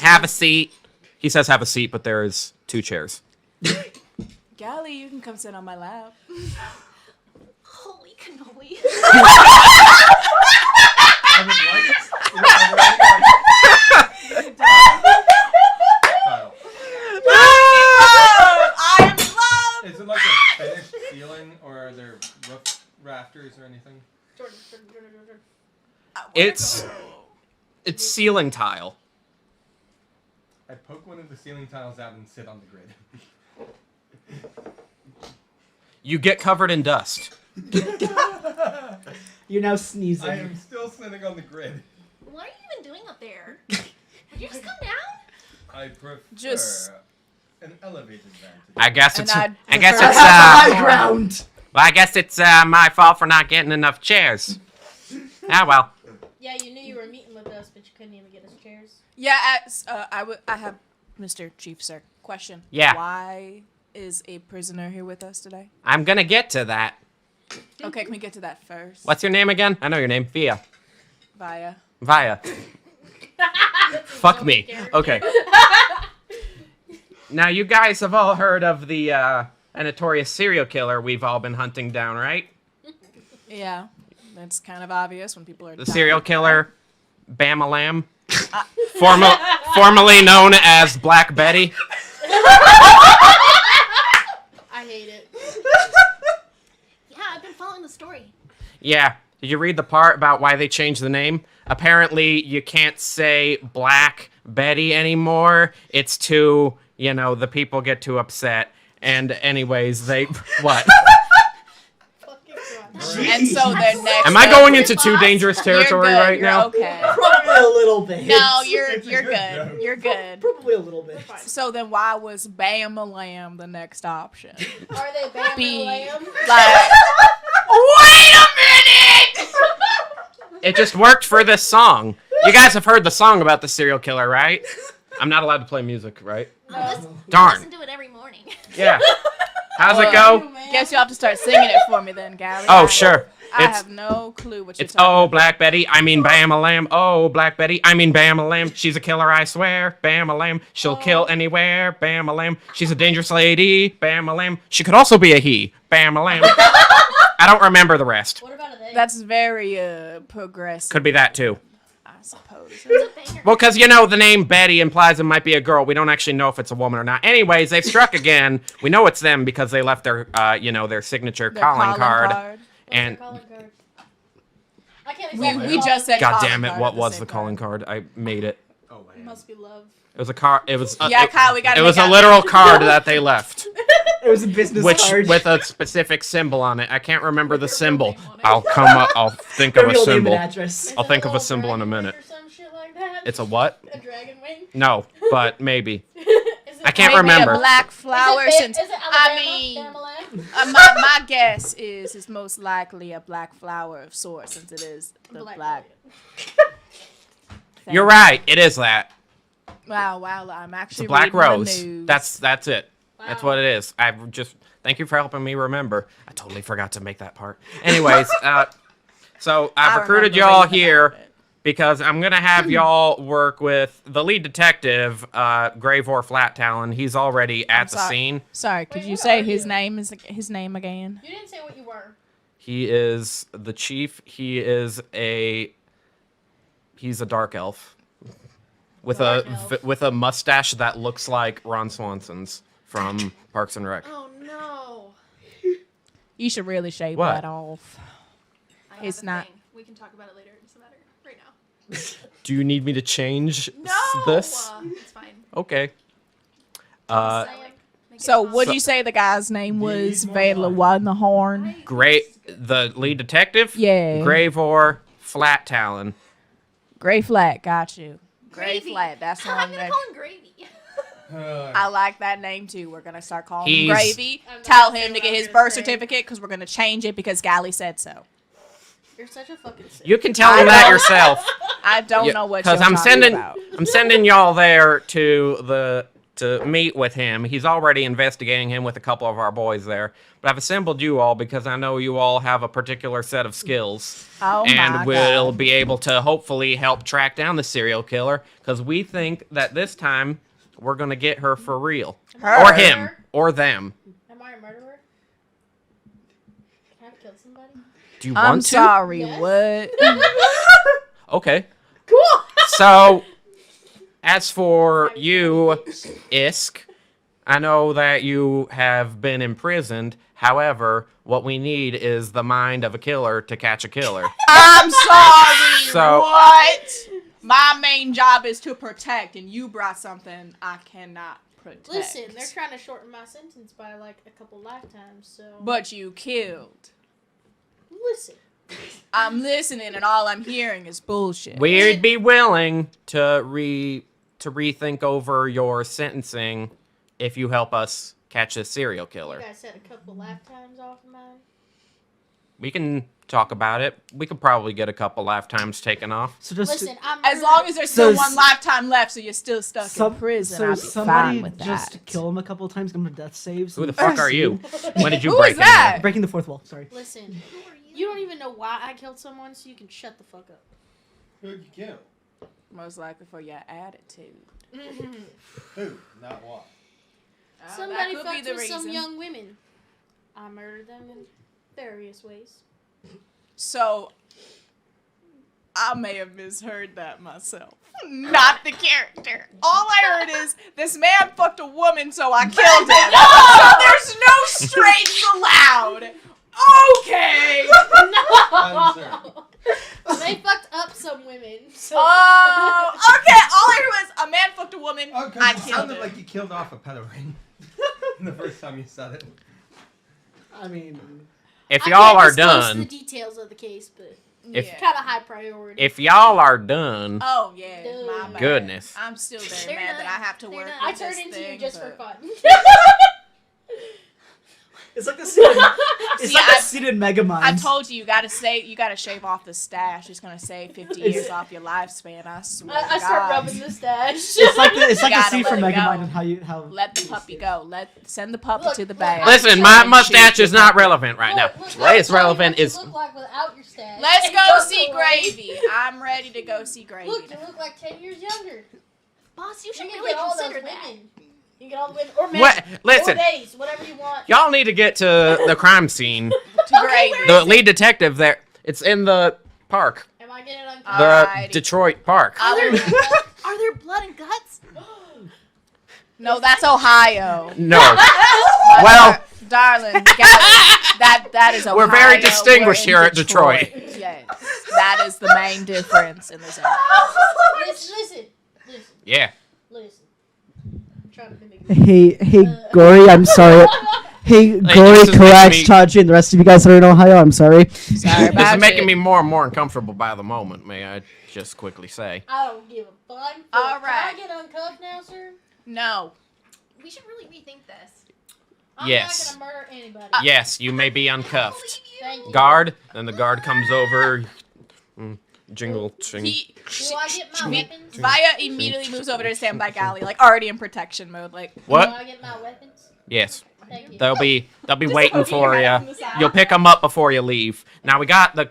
Have a seat. He says have a seat, but there is 2 chairs. Gally, you can come sit on my lap. Holy cannoli. I would like Kyle, I am love. is it like a finished ceiling, or are there roof rafters or anything? Jordan. It's ceiling tile. I poke one of the ceiling tiles out and sit on the grid. You get covered in dust. You're now sneezing. I am still sitting on the grid. What are you even doing up there? Would you just come down? I prefer Just- an elevated vantage. I guess And it's. I'd I guess prefer it's. to have High ground. Well, I guess it's my fault for not getting enough chairs. Ah well. Yeah, you knew you were meeting with us, but you couldn't even get us chairs. Yeah, I have Mr. Chief, sir. Question. Yeah. Why is a prisoner here with us today? I'm gonna get to that. Okay, can we get to that first? What's your name again? I know your name. Via. Via. Fuck me. Okay. Now you guys have all heard of the a notorious serial killer we've all been hunting down, right? Yeah, that's kind of obvious when people are. The serial killer, Bam-a-Lam, formerly known as Black Betty. I hate it. Yeah, I've been following the story. Yeah. Did you read the part about why they changed the name? Apparently, you can't say Black Betty anymore. It's too, the people get too upset. And anyways, they what? Fucking God. And so their next. Am I going into too dangerous territory You're good, right you're now? Okay. Probably a little bit. No, you're It's a you're good good. joke. You're good. Probably a little bit. So then, why was Bam-a-Lam the next option? Are they Bam B. and Lamb? Like, wait a minute! It just worked for this song. You guys have heard the song about the serial killer, right? I'm not allowed to play music, right? I Darn. listen to it every morning. Yeah. How's it go? Guess you'll have to start singing it for me then, Gally. Oh, sure. I It's have no clue what you're it's talking oh Black Betty, I mean Bam-a-Lam. Oh Black Betty, I mean Bam-a-Lam. She's a killer, I swear. Bam-a-Lam. She'll kill anywhere. Bam-a-Lam. She's a dangerous lady. Bam-a-Lam. She could also be a he. Bam-a-Lam. I don't remember the rest. What about a they? That's very progressive, Could be that too. I suppose. It's a banger. Well, because the name Betty implies it might be a girl. We don't actually know if it's a woman or not. Anyways, they've struck again. We know it's them because they left their, their signature Their calling card. What's And their calling card? I can't exactly We just said. God calling damn it, card what at was same the calling time. card? I made it. Oh, It man. must be love. It was a car. It was. Yeah, Kyle, we gotta It was make a out- literal card that they left, It was a business which card. with a specific symbol on it. I can't remember the symbol. name on it. I'll come up. I'll think Their of a real name and symbol. address. Is I'll it think of a little symbol in a dragon minute. wing or some shit like that? It's a what? A dragon wing? No, but maybe. Is it I can't Maybe remember. a black flower. Is it, Since is it I Alabama? mean, Bamalam? my guess is it's most likely a black flower of sorts, since it is the black. You're right. It is that. Wow, I'm It's actually a black reading the rose. news. That's it. That's Wow. what it is. I just thank you for helping me remember. I totally forgot to make that part. Anyways, so I've I recruited remember y'all reading here about it. because I'm gonna have y'all work with the lead detective, Gravor Flat Talon. He's already at the scene. Sorry, could Wait, you what say are his you? name is his name again? You didn't say what you were. He is the chief. He's a dark elf with Dark a elf. with a mustache that looks like Ron Swanson's from Parks and Rec. Oh no. You should really shave What? that off. I have It's a not- thing. We can talk about it later. It doesn't matter. Right now. Do you need me to change No. this? It's fine. Okay. Make it So, fun. would you say the guy's name was Vela Wadnahorn? Great. The lead detective? Yeah. Gravor Flat Talon. Gray Flat, got you. Gray Gravy. Flat, that's the I'm one gonna that. call him Gravy. I like that name too. We're gonna start calling him He's- Gravy. I'm not Tell gonna say him to what get I was his gonna birth say. certificate because we're gonna change it because Gally said so. You're such a fucking sick. You can tell him that yourself. I don't know what you're Because talking about. I'm sending y'all there to meet with him. He's already investigating him with a couple of our boys there. But I've assembled you all because I know you all have a particular set of skills. Oh And my we'll God. be able to hopefully help track down the serial killer. Because we think that this time we're going to get her for real. Her. Or him. Or them. Am I a murderer? Can I kill somebody? Do you I'm want to? sorry, Yes. what? Okay. Cool. So, as for you, Isk, I know that you have been imprisoned. However, what we need is the mind of a killer to catch a killer. I'm sorry. So- What? My main job is to protect, and you brought something I cannot protect. Listen, they're trying to shorten my sentence by like a couple lifetimes, so. But you killed. Listen. I'm listening, and all I'm hearing is bullshit. We'd be willing to rethink over your sentencing if you help us catch a serial You killer. guys said a couple lifetimes off of mine. We can talk about it. We could probably get a couple lifetimes taken off. So just Listen, I'm. As long as there's still So one lifetime left, so you're still stuck some, in prison, so I'll be somebody fine with just that. kill him a couple of times, give him death saves. Who the and fuck are see. you? When did you Who break is in that? here? Breaking the fourth wall. Sorry. Listen, you don't even know why I killed someone, so you can shut the fuck up. Who'd you kill? Most likely for your attitude. Who? Not what? Somebody that could be fucked the with some reason. young women. I murdered them in various ways. So, I may have misheard that myself. Not the character. All I heard is, this man fucked a woman, so I killed him. So there's no straights allowed. Okay. Uncertain. They fucked up some women. So Oh, okay. All I heard was, a man fucked a woman, Oh, 'cause I it killed sounded him. like you killed off a pedo ring. The first time you said it. I mean, If I y'all can't are disclose done, the details of the case, but if- Yeah. kind of high priority. if y'all are done, Oh, yeah. My bad. Goodness. I'm still very They're mad that not- I have to they're work not. with I turned this into thing, you just for but- fun. it's like the scene. It's See, like I- the scene in Megamind. I told you, you gotta shave off the stash. It's gonna save 50 years off your lifespan. I swear. I to start God. rubbing the stash. It's like the You scene gotta from let it Megamind go. and how Let the puppy go. Send the puppy Look, to the look, bag. listen, my mustache is not relevant right now. Look, What is I'll tell you relevant what you is look like without your stash. Let's It go goes see away. Gravy. I'm ready to go see Gravy. Look, you look like 10 years younger. Boss, you should You can really get all those consider that. women. You can get all the women or men what? Listen, or days, whatever you want. y'all need to get to the crime scene. to Gravy. The lead detective there. It's in the park, Am I getting the uncomfortable? Alrighty. Detroit park. I will- Are there blood and guts? no, that's Ohio. No. Well, Darling, that is Ohio. we're very distinguished We're in here at Detroit. Yes, that is the main difference in this area. Listen. Yeah. I'm trying to mimic Hey, Gory, I'm sorry. Hey, Gory, this is making Corax, me- Taji, and the rest of you guys that are in Ohio, I'm sorry. Sorry This about is making it. me more and more uncomfortable by the moment, may I just quickly say. I don't give a flying fuck. All right. Can I get uncuffed now, sir? No. We should really rethink this. I'm Yes. not gonna murder anybody. Yes, you may be uncuffed. Thank you. Guard, then the guard comes over. jingle, jingle. Do I get my weapons? Vaya immediately moves over to stand by Gally, like already in protection mode. Like, What? Do I get my weapons? Yes. Thank you. They'll be Just waiting poking for your head you. on the side. You'll pick them up before you leave. Now we got the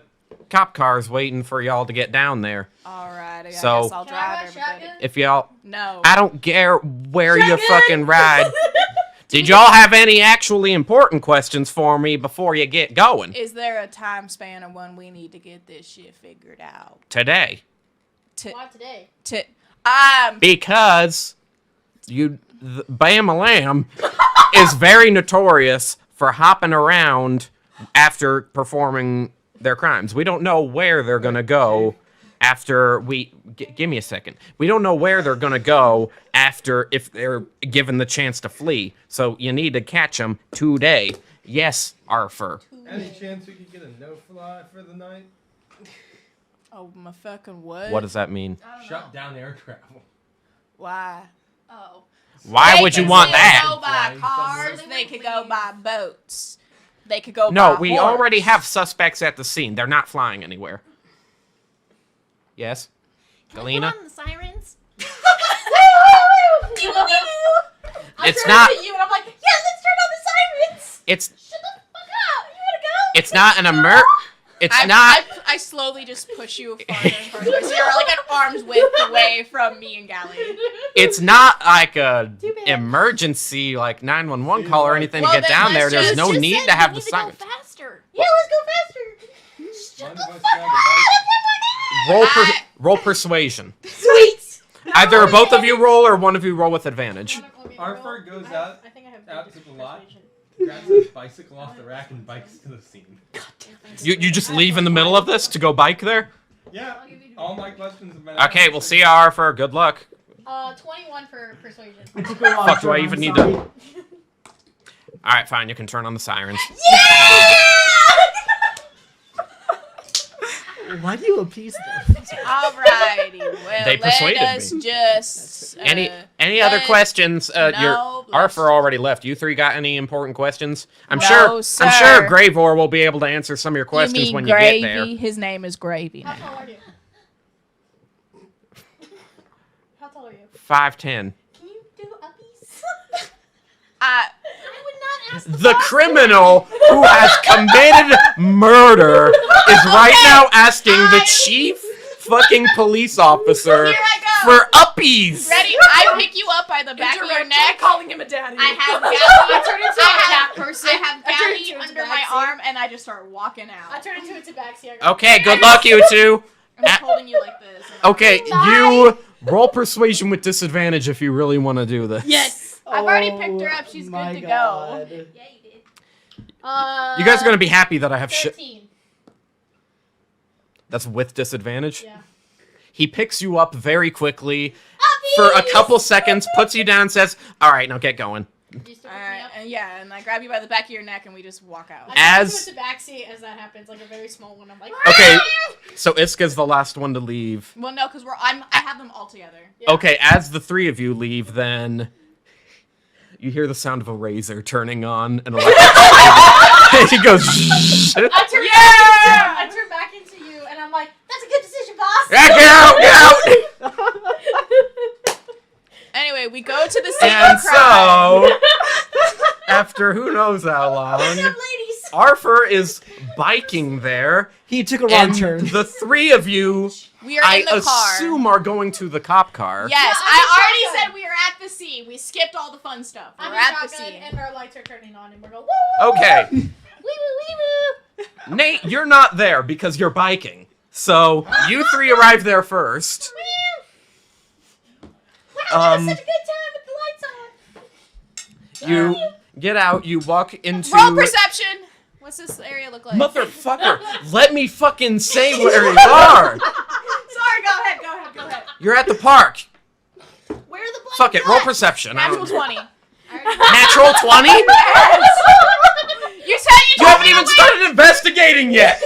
cop cars waiting for y'all to get down there. alright, I So- guess I'll Can I drive ride everybody. shotgun? If y'all, No. I don't care where you fucking ride. Did y'all have any actually important questions for me before you get going Is there a time span of when we need to get this shit figured out? today? Why today? Because Bam-A-Lam is very notorious for hopping around after performing their crimes. We don't know where they're gonna go after give me a second. We don't know where they're gonna go after if they're given the chance to flee. So you need to catch them today. Yes, Arthur. Any chance we could get a no-fly for the night? Oh my fucking what? What does that mean? Shut down air travel. Why? Oh. Why would you want They that? could go by Flying cars. somewhere. They could go by boats. They could go No, by we horse. already have suspects at the scene. They're not flying anywhere. Yes? Galena? the sirens. It's not. You and I'm like, yeah, let's turn on the sirens. It's Shut the fuck up. You wanna go? it's not an It's I, not. I slowly just push you farther and farther. So you're like an arm's width away from me and Gally. It's not like a Too bad. emergency like 911 call or anything Well, to get then down there. let's There's just- no just need said to have we the need to go sirens. faster. Yeah, let's go faster. Shut One the of us fuck grab a up. Roll persuasion. Sweet. Either both of you roll or one of you roll with advantage. Arthur goes out- I think I have out good to the lot. persuasion. grabs his bicycle off the rack and bikes to the scene. You just leave in the middle of this to go bike there? Yeah, all my questions have been Okay, we'll answered. see you, Arthur. Good luck. 21 for persuasion. Fuck, do I even need to- Alright, fine. You can turn on the sirens. Why do you appease them? Alrighty, well, They persuaded let us me. just... Any other let- questions? no, Arthur already left. You three got any important questions? I'm No, sure sir. I'm sure Gravor will be able to answer some of your questions you mean when Gravy? you get there. His name is Gravy How now. tall are you? How tall are you? 5'10". Can you do uppies? I would not ask The criminal who has committed murder is right now asking the chief fucking police officer Here I go. for uppies. Ready? I pick you up by the back of your neck. calling him a daddy. I have Gally. I turn into a cat person. I have I turn Gally into a under my tabaxi. arm, and I just start walking I out. turn into a tabaxi. I go, Okay, good luck, you two. I'm just holding you like this. and I'm Okay, you roll persuasion with disadvantage if you really want to do this. Yes. I've already picked her up. She's my good to go. God. Yeah, you did. You guys are gonna be happy that I have shit. 13. That's with disadvantage. Yeah. He picks you up very quickly for a couple seconds, puts you down, says, "All right, now get going." You still pick me Alright, up? and yeah, and I grab you by the back of your neck, and we just walk out. I As- turn into a tabaxi as that happens, like a very small one. I'm like, Okay, so Iska's the last one to leave. Well, no, because I have them all together. Yeah. Okay, as the three of you leave, then you hear the sound of a razor turning on an electric. He goes, "Shh." I turn back into you, and I'm like, that's a good decision, boss. Yeah, get out, get out! Anyway, we go to the scene And of crime. so, after who knows how long, Ladies. Arthur is biking there, He took a wrong and turn. the three of you, We are I in the car. assume, are going to the cop car. Yes, Yeah, I I'm already shotgun. said we are at the scene. We skipped all the fun stuff. I'm We're in at the shotgun, scene. and our lights are turning on, and we're going, woo! Okay, Wee woo, wee woo! Nate, you're not there because you're biking. So, you three arrive there first. Wow, Um, that was such a good time with the lights on. You get out, you walk into... Roll perception. What's this area look like? Motherfucker, let me fucking say where you are. Sorry, go ahead. You're at the park. Where are the black Fuck it, roll dots? perception. Natural 20. Natural 20? You said You haven't even started investigating yet.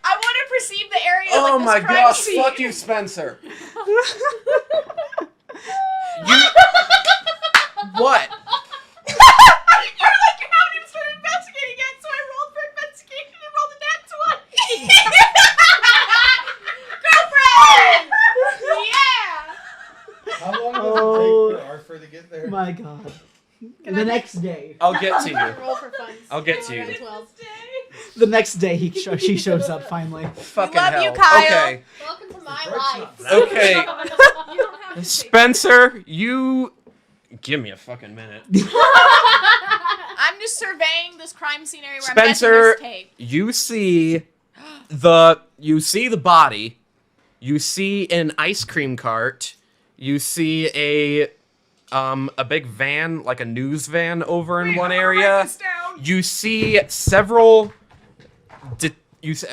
I want to perceive the area Oh like my this crime gosh, scene. fuck you, Spencer. You... What? You're like, you haven't even started investigating yet, so I rolled for investigation and rolled a nat 20. Go for god. The next day. I'll get to you. Roll for fun. I'll get to you. 12. The next day, she shows up finally. Fucking love hell. you, Kyle. Okay. Welcome to my life. Okay. You don't have to take Spencer, you give me a fucking minute. I'm just surveying this crime scene area where I'm guessing Spencer, there's tape. you see the body. You see an ice cream cart. You see a big van, like a news van, over in one area. You see several.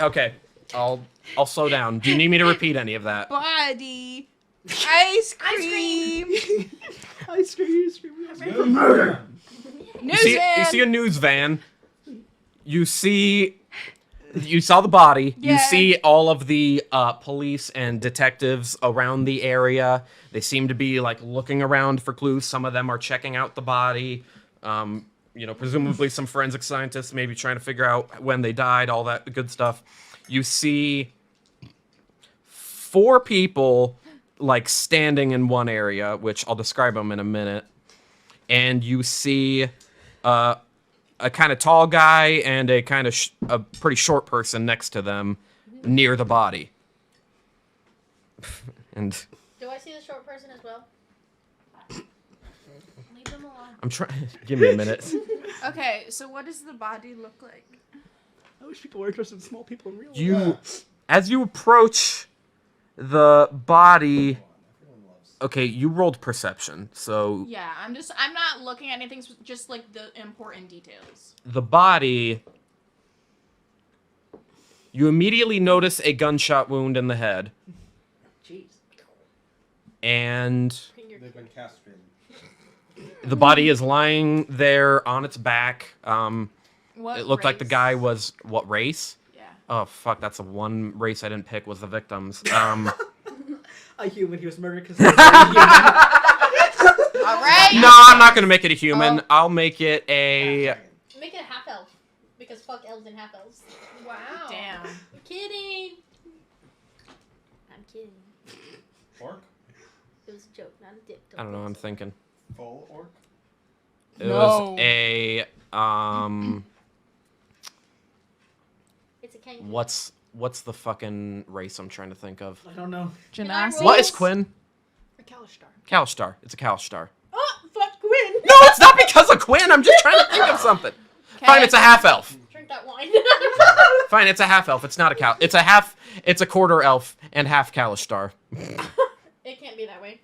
Okay, I'll slow down. Do you need me to repeat any of that? Body. Ice cream. Ice cream. Murder. You see a news van. You saw the body. Yeah. You see all of the police and detectives around the area. They seem to be like looking around for clues. Some of them are checking out the body. Presumably some forensic scientists maybe trying to figure out when they died, all that good stuff. You see 4 people like standing in one area, which I'll describe them in a minute. And you see a kind of tall guy and a kind of a pretty short person next to them near the body. And Do I see the short person as well? Leave them alone. I'm trying. Give me a minute. Okay, so what does the body look like? I wish people were interested in small people in real life. As you approach the body. Okay, you rolled perception, so Yeah, I'm not looking at anything, just like the important details. the body. You immediately notice a gunshot wound in the head, Jeez. and They've been castrated. the body is lying there on its back. What It looked like the race? guy was what race? Yeah. Oh fuck, that's the one race I didn't pick was the victims. A human. He was murdered because. All right. No, I'm not gonna make it a human. I'll make it a. Make it a half elf. Because fuck elves and half elves. Wow. Damn. I'm kidding. I'm kidding. Orc? It was a joke, not a dick. I don't know. I'm thinking. Full orc? It No. was a It's a kangaroo. What's the fucking race I'm trying to think of? I don't know. Gymnastics. What is Quinn? A Kalistar. Kalistar. It's a Kalistar. Oh, fuck Gwyn. No, it's not because of Quinn. I'm just trying to think of something. Fine, it's a half elf. Drink that wine. Fine, it's a half elf. It's not a cal. It's a half. It's a quarter elf and half Kalistar. It can't be that way.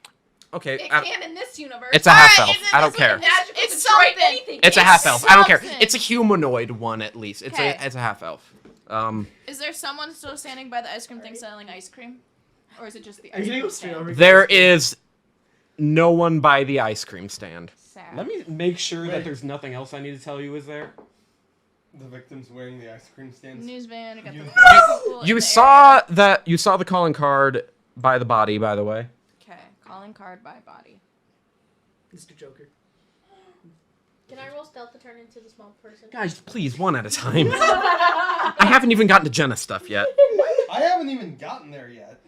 Okay. It can in this universe. It's a half Alright, elf. is it I don't this one? care. Magical It's destroy something. anything. It's a half elf. I don't care. something. It's a humanoid one at least. It's Okay. a half elf. Is there someone still standing by the ice cream thing selling ice cream? Or is it just the Are you ice gonna cream go straight stand? over? There is no one by the ice cream stand. Sad. Let me make sure Wait. that there's nothing else I need to tell you is there. The victims wearing the ice cream stands. News van. I got the You- people in You the saw that. You saw the calling card by the body, by the way. area. Okay, calling card by body. Mr. Joker. Can I roll stealth to turn into the small person? Guys, please, one at a time. I haven't even gotten to Jenna stuff yet. I haven't even gotten there yet.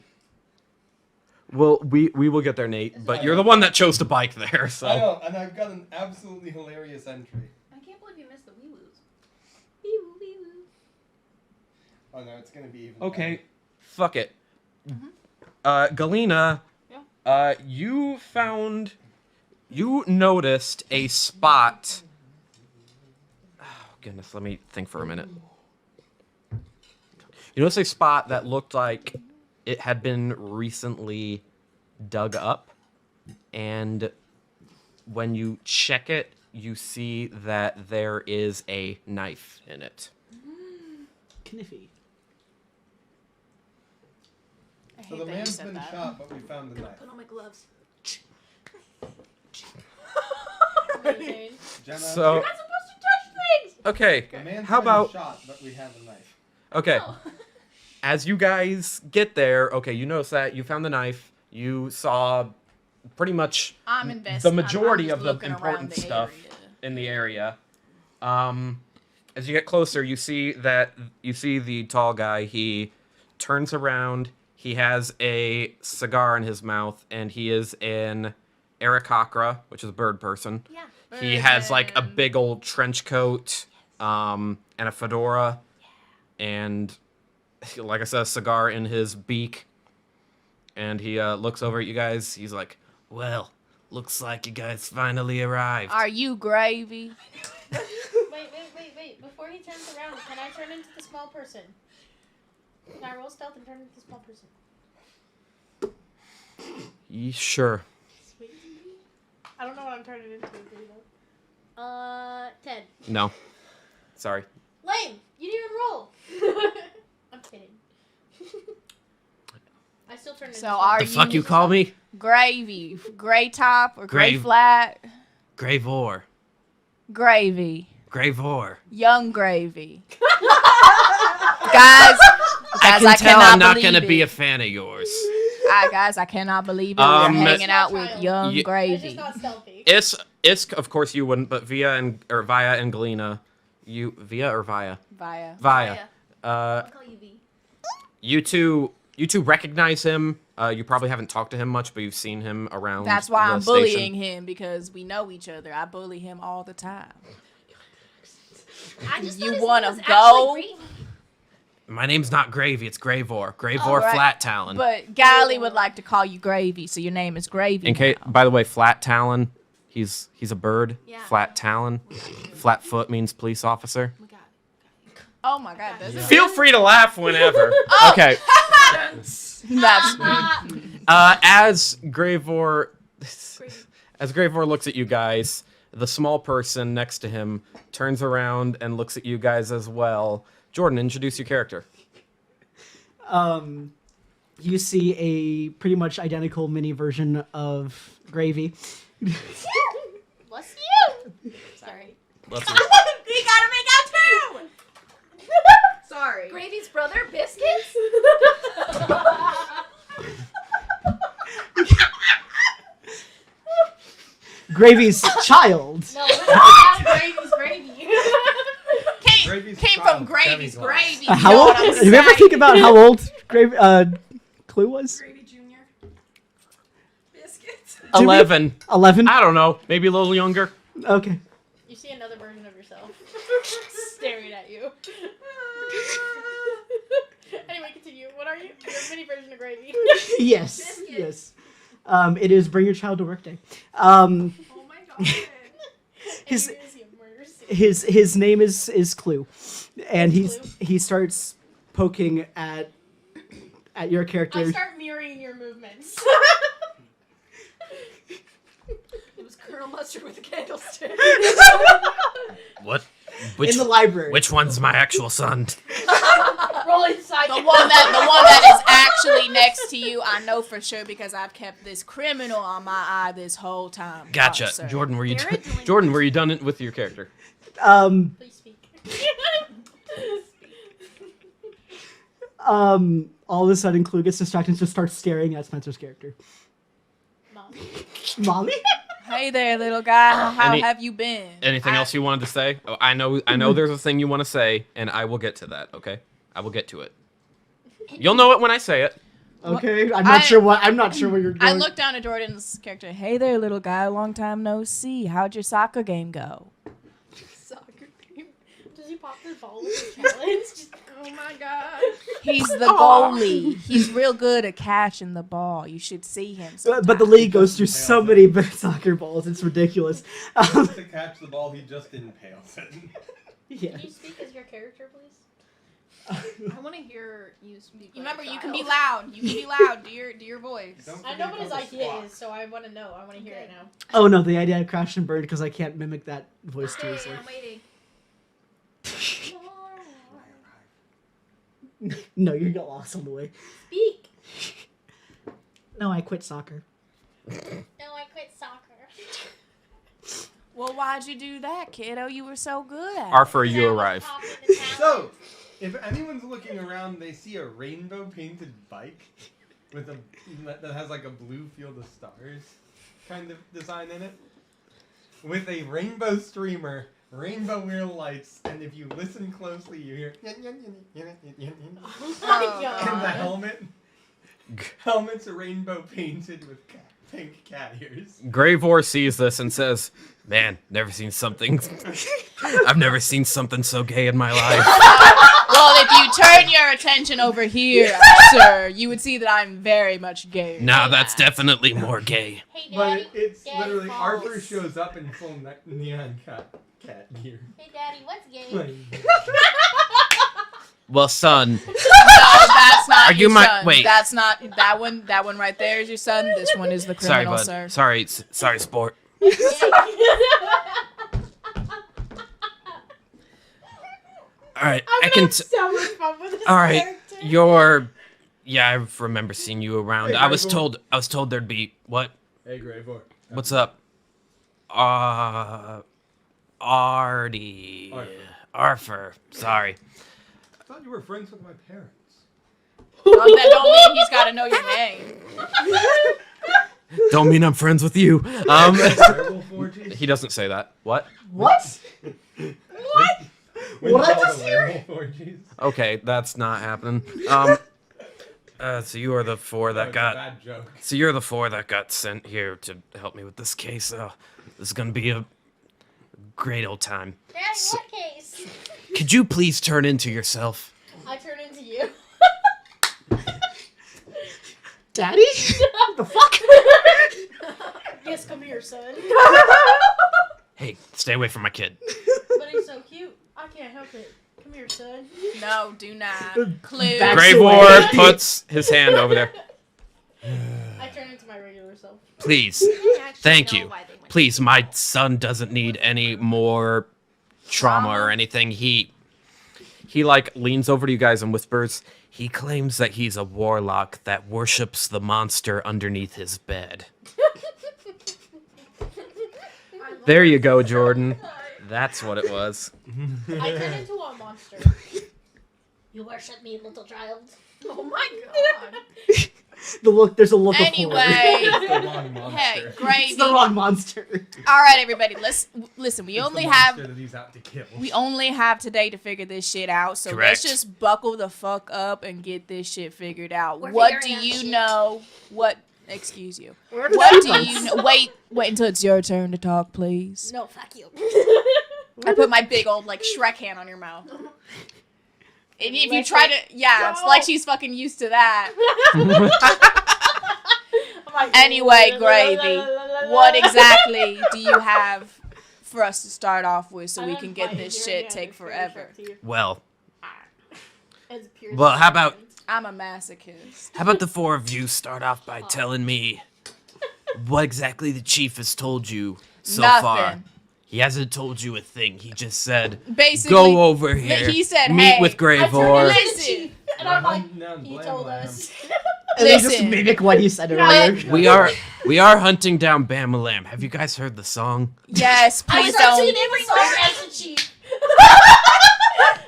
Well, we will get there, Nate. But you're the one that chose to bike there, I so. know, and I've got an absolutely hilarious entry. I can't believe you missed the wee woos. Wee-woo, wee-woo. Oh no, it's gonna be even. Okay, fuck it. Galena, you noticed a spot. Oh, goodness, let me think for a minute. You noticed a spot that looked like it had been recently dug up, and when you check it, you see that there is a knife in it. Kniffy. I So hate the that you man's said been that. shot, but we found the knife. Put on my gloves. Amazing. Jenna, So, You're not supposed to touch things. okay, the man's how been about shot, but we have a knife. okay? Oh. As you guys get there, okay, you notice that you found the knife. You saw pretty much I'm invested. the majority I'm of the looking around important the stuff area. in the area. As you get closer, you see the tall guy. He turns around. He has a cigar in his mouth, and he is in Aarakocra, which is a bird person. Yeah. He has like a big old trench coat, and a fedora, and like I said, a cigar in his beak. And he looks over at you guys. He's like, "Well, looks like you guys finally arrived." Are you Gravy? Wait. Before he turns around, can I turn into the small person? Can I roll stealth and turn into the small person? Sure. Sweet. I don't know what I'm turning into. 10. No. Sorry. Lame! You didn't even roll! I'm kidding. I still turn into So are The you fuck you call me? Gravy? Gray top or gray Grave. flat? Gravor. Gravy. Gravor. Young Gravy. Guys, I can tell cannot I'm not believe gonna be it. a fan of yours. Guys, I cannot believe it. Um, We're hanging out Child. with Young Ye- It's just Gravy. not stealthy. It's of course you wouldn't, but Via and Galena, Via or Via? Via. Via. I'll call you V. You two recognize him. You probably haven't talked to him much, but you've seen him around. That's why the I'm station. bullying him, because we know each other. I bully him all the time. I just You thought his wanna name was go? actually Gravy. My name's not Gravy, it's Gravor. Gravor Alright, Flat Talon. But Gally would like to call you Gravy, so your name is Gravy. In case, now. by the way, Flat Talon, he's a bird. Yeah. Flat Talon. Flat Foot means police officer. We got it. Oh my God, this is Feel free to laugh whenever. Oh. Okay. that's As Gravor looks at you guys, the small person next to him turns around and looks at you guys as well. Jordan, introduce your character. You see a pretty much identical mini version of Gravy. Bless you! Sorry. Let's we gotta make out too. Sorry. Gravy's brother, Biscuits? Gravy's child. No, it's not Gravy's gravy. Gravy's Came child, from Gravy's demigod. gravy. How you know old? what I'm Did you ever saying? think about how old Clue was? Gravy Jr. Biscuits. 11. 11. I don't know. Maybe a little younger. Okay. You see another version of yourself staring at you. Anyway, continue. What are you? You're a mini version of Gravy. Yes. Biscuits. Yes. It is Bring Your Child to Work Day. Oh my god. His Museum murders. his name is Clue, and Clue? he starts poking at your character. I start mirroring your movements. It was Colonel Mustard with a candlestick. What? in the library. Which one's my actual son? Roll inside. The one that is actually next to you, I know for sure because I've kept this criminal on my eye this whole time. Gotcha. officer. Jordan, were you They're a delinquent. Jordan, were you done it with your character? Please speak. All of a sudden, Clue gets distracted and just starts staring at Spencer's character. Mom. Mommy? Hey there, little guy. How Any- have you been? Anything else you wanted to say? Oh, I know there's a thing you want to say, and I will get to that, okay? I will get to it. You'll know it when I say it. Okay, I'm not sure what you're doing. I looked down at Jordan's character. Hey there, little guy. Long time no see. How'd your soccer game go? Soccer game. Does he pop the ball with the challenge? Oh my god. He's the goalie. He's real good at catching the ball. You should see him. But the sometime. league goes through so many soccer balls. It's ridiculous. To catch the ball, he just impales it. Yeah. Can you speak as your character, please? I want to hear you speak. Remember, like a you can be child. loud. You can be loud. Do your voice. Don't I forget know what his about the idea squawk. is, so I want to know. I want to hear it now. Oh no, the idea I crashed and burned because I can't mimic that voice too Okay, easily. I'm waiting. No, you got lost on the way. Speak. No, I quit soccer. No, I quit soccer. Well, why'd you do that, kiddo? You were so good at it. Arthur, you arrive. So, if anyone's looking around, they see a rainbow painted bike with that has like a blue field of stars kind of design in it, with a rainbow streamer, rainbow wheel lights, and if you listen closely, you hear Oh Oh, my god. and the helmet's a rainbow painted with cats. pink cat ears. Gravor sees this and says, "Man, never seen something. I've never seen something so gay in my life." Well, if you turn your attention over here, sir, you would see that I'm very much gay. Nah, that's definitely more gay. Hey, But Daddy. it's Daddy literally falls. Arthur shows up in full neon cat gear. Hey, Daddy, what's gay? Well, son, No, that's not Are your you my- son. wait. That's not that one. That one right there is your son. This one is the sorry, criminal, bud. sir. Sorry, sport. All right, I can. so much fun with this All right, character. Yeah, I remember seeing you around. Hey, I was Gravor. told there'd be what? Hey, Gravor. What's up? Artie. Arthur. Sorry. I thought you were friends with my parents. That don't mean he's got to know your name. Don't mean I'm friends with you. Werewolf orgies? He doesn't say that. What? What? When What I called just a hear? werewolf orgies? Okay, that's not happening. So you are the four That that was a got. bad joke. So you're the four that got sent here to help me with this case. This is gonna be a great old time. Daddy, what case? Could you please turn into yourself? I turn into you. Daddy? The fuck? Yes, come here, son. Hey, stay away from my kid. But he's so cute. I can't help it. Come here, son. No, do not. Clue. Back- Gravor puts his hand over there. I turn into my regular self. Please, thank you. Please, my son doesn't need any more trauma or anything. He like leans over to you guys and whispers. He claims that he's a warlock that worships the monster underneath his bed. There you go, Jordan. That's what it was. I turn into a monster. You worship me, little child. Oh my god. There's a look of horror. Anyway, The wrong monster. hey, It's gravy. the wrong monster. All right, everybody. Listen. We It's only the have monster that he's out to kill. we only have today to figure this shit out. So Correct. let's just buckle the fuck up and get this shit figured out. We're What do figuring out you shit. know? What? Excuse you. We're What do you know? Wait until it's your turn to talk, please. No, fuck you. I put my big old like Shrek hand on your mouth. And if you try to, yeah, it's like she's fucking used to that. Anyway, Gravy, what exactly do you have for us to start off with so we can get this shit take forever? Well, how about I'm a masochist. the four of you start off by telling me what exactly the chief has told you so far? Nothing. He hasn't told you a thing. He just said, Basically, "Go over here. he said, meet hey, with I turned Gravor." into Listen. And I'm like, Now he Blam told Blam. us. And they just Listen. mimic what he said earlier. We are hunting down Bamalam. Have you guys heard the song? Yes, I please was actually don't. never song as the chief.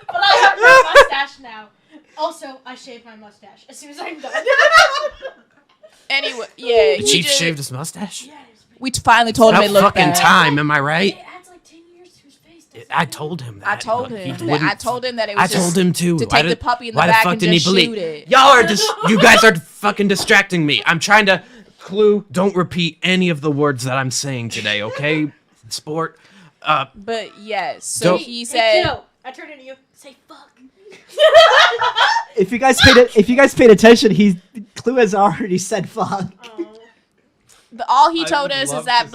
But I have my mustache now. Also, I shaved my mustache as soon as I'm done. Anyway, yeah, The he chief just- shaved his mustache. We finally told him it About looked fucking bad. time, am I right? It adds like 10 years to his face. I told him that. I told but him. he wouldn't- I told him that it was I just told him too. to Why take the did- puppy in the why back fuck and didn't just he believe? shoot it. Y'all are you guys are fucking distracting me. I'm trying to clue. Don't repeat any of the words that I'm saying today, okay? Sport. But yes, so Don't- he Hey, said, kiddo, I turn into you. Say fuck. If you guys paid attention, Clue has already said fuck. Oh. all he I told would us is love that to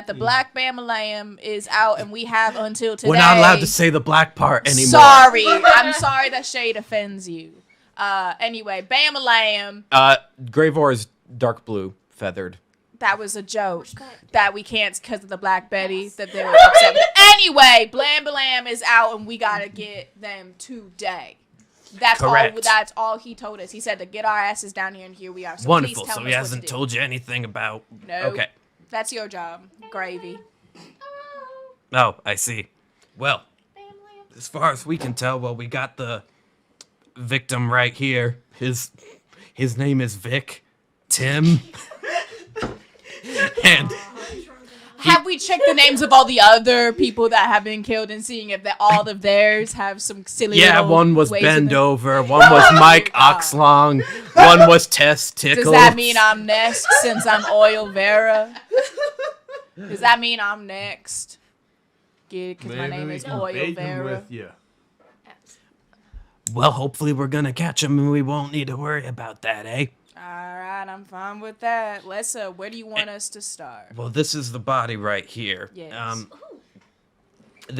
the black Bamalam is out and we have until today. We're not allowed to say the black part anymore. Sorry, I'm sorry that shade offends you. Anyway, Bamalam, Gravor is dark blue, feathered. that was a joke that we can't because of the Black Betty that they were upset with. Anyway, Blam Blam is out and we gotta get them today. Correct. That's all he told us. He said to get our asses down here and here we are. So Wonderful. Please tell So us he what hasn't to do. told you anything about. No. Okay. That's your job, Gravy. Oh, I see. Well, as far as we can tell, we got the victim right here. His name is Vic. Tim. And Have we we check the names of all the other people that have been killed and seeing if all of theirs have some silly little one was ways in Bend them? Over, one was Mike Oxlong, one was Testicle. Does that mean I'm next since I'm Oil Vera? Does that mean I'm next? Get it? Because my name is Oil Vera. with you. Well, hopefully we're gonna catch him and we won't need to worry about that, eh? Alright, I'm fine with that. Lessa, where do you want us to start? Well, this is the body right here. Yes.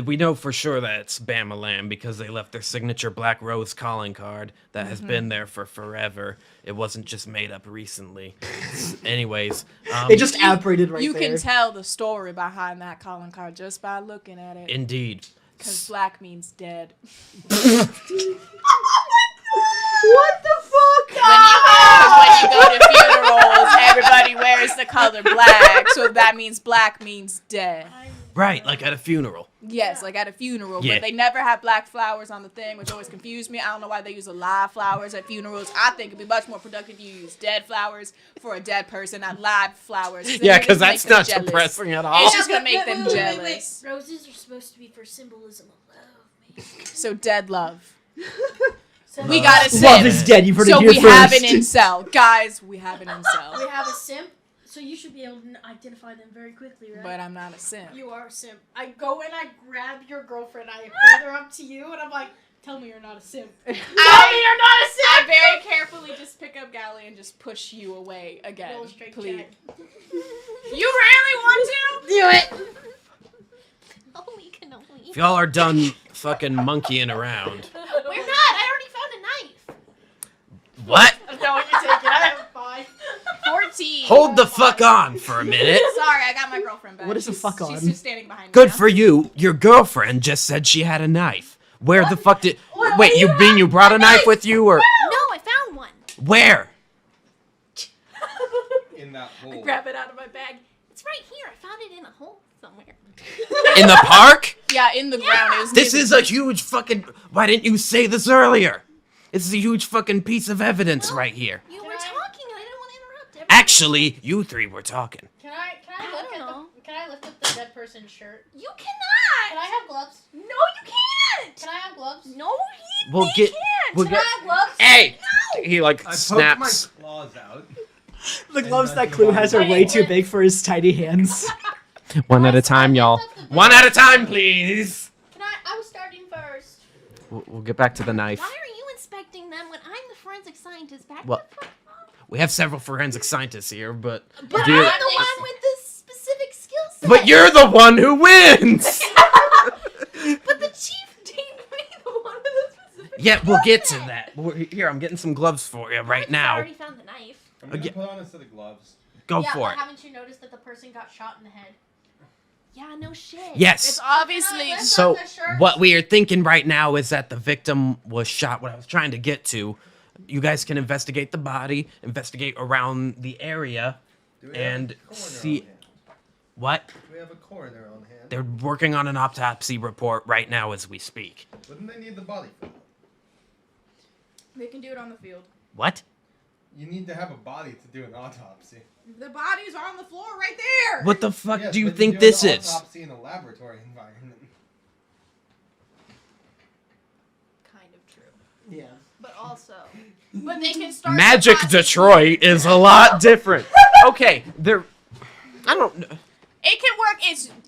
We know for sure that it's Bama Lamb because they left their signature Black Rose calling card that has been there for forever. It wasn't just made up recently. Anyways, It just apparated right You there. can tell the story behind that calling card just by looking at it. indeed. Because black means dead. What the fuck? When you go to funerals, everybody wears the color black, so that means black means dead. Right, like at a funeral. Yes, like at a funeral, Yeah. but they never have black flowers on the thing, which always confused me. I don't know why they use live flowers at funerals. I think it'd be much more productive if you use dead flowers for a dead person, not live flowers. Yeah, because gonna that's make them not jealous. depressing at all. It's just gonna make them jealous. Roses are supposed to be for symbolism of love. So dead love. So We got a simp. Love is dead. You've heard So it we here have first. an incel. Guys, we have an we incel. have a simp, so you should be able to identify them very quickly, right? But I'm not a simp. You are a simp. I go and I grab your girlfriend, I hold her up to you, and I'm like, tell me you're not a simp. Tell me you're not a I simp! very carefully just pick up Gally and just push you away again. Roll straight Please. check. You really want to? Do it! Holy cannoli. If y'all are done fucking monkeying around. We're not. I already found a knife. What? No, you take it. I have 5. 14. Hold the fuck on for a minute. Sorry, I got my girlfriend back. What is the She's- fuck on? She's just standing behind me. Good now. for you. Your girlfriend just said she had a knife. Where the fuck did... Wait, you brought a knife with you or... No, I found one. Where? In that hole. Grab it out of my bag. It's right here. I found it in a hole somewhere. In the park? Yeah, in the ground. It was This near is the- a huge fucking... Why didn't you say this earlier? This is a huge fucking piece of evidence right here. You Can were I- talking. I didn't want to interrupt. Everybody- Actually, you three were talking. Can I I look don't at know. can I lift up the dead person's shirt? You Can cannot. I have gloves? No, you can't. Can I have gloves? No, We'll they get- can't. we'll Can get- I have gloves? Hey! No. He like I poked snaps. my claws out. The gloves that Clue has are way too big for his tiny hands. One at a time, y'all. One at a time, please. I was starting first. We'll get back to the knife. Why are you inspecting them when I'm the forensic scientist? Back Well, the fuck up. We have several forensic scientists here, but... But Do I'm you- the one with the specific skill set. But you're the one who wins! But the chief deemed me the one with the specific Yeah, we'll skill get to set. that. Here, I'm getting some gloves for you right I now. already found the knife. I'm gonna Yeah. put on a set of gloves. Go yeah, for but it. haven't you noticed that the person got shot in the head? Yeah, no shit. Yes. It's obviously. Can I lift So, up the shirt? what we are thinking right now is that the victim was shot. What I was trying to get to, you guys can investigate the body, investigate around the area, Do we and have a coroner see... on hand? What? Do we have a coroner on hand? They're working on an autopsy report right now as we speak. Wouldn't they need the body for that? They can do it on the field. What? You need to have a body to do an autopsy. The body's on the floor right there. What the fuck Yes, do you but think do this an is? Autopsy in a laboratory environment. Kind of true. Yeah. But also, But they can start. Magic the process- Detroit is a lot different. Okay, they're... I don't know. It can work.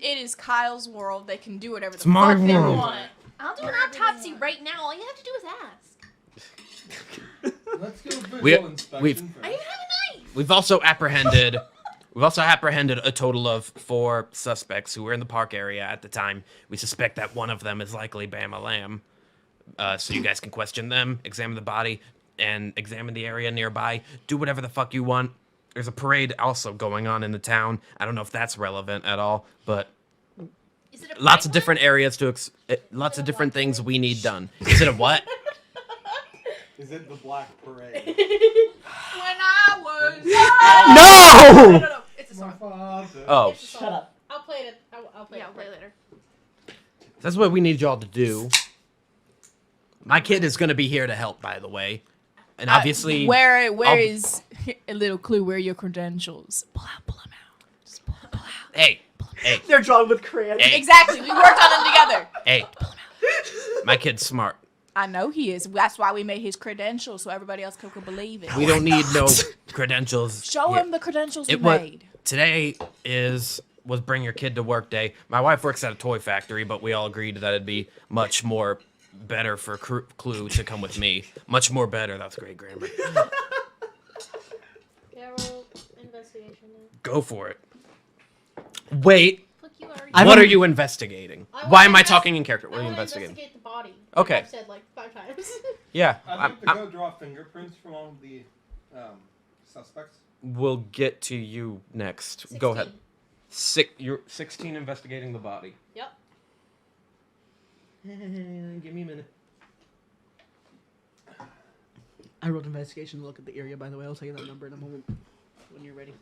It is Kyle's world. They can do whatever the It's my fuck they world. want. I'll do an Wherever they autopsy want. right now. All you have to do is ask. Let's go visual We- inspection we've- first. I even have a knife. We've also apprehended a total of 4 suspects who were in the park area at the time. We suspect that one of them is likely Bama Lamb. So you guys can question them, examine the body, and examine the area nearby. Do whatever the fuck you want. There's a parade also going on in the town. I don't know if that's relevant at all, but Is it a lots of pride different areas to lots of different things we need done. Is it a what? Is it the Black Parade? When I was. No! No, it's a My song. father. Oh, Shut up. I'll play it. I'll play Yeah, it. I'll play later. that's what we need y'all to do. My kid is gonna be here to help, by the way, and obviously. Where I'll- is a little clue? Where are your credentials? Pull them out. Just pull out. Hey, Hey. They're drawn with crayons. Hey. Exactly. We worked on them together. Hey, my kid's smart. I know he is. That's why we made his credentials so everybody else could believe it. We don't need no credentials. Show here. him the credentials we was made. today was bring your kid to work day. My wife works at a toy factory, but we all agreed that it'd be much more better for Clue to come with me. Much more better. That's great grammar. Yeah, roll investigation. Go for it. Wait, Look, you already. what are you investigating? Why am I talking in character? What are you I want to investigating? investigate the body. Okay. Like I've said like 5 times. Yeah, I'd like to go draw fingerprints from all of the suspects. we'll get to you next. Go ahead. You're 16 investigating the body. Yep. Give me a minute. I rolled investigation to look at the area, by the way. I'll tell you that number in a moment when you're ready.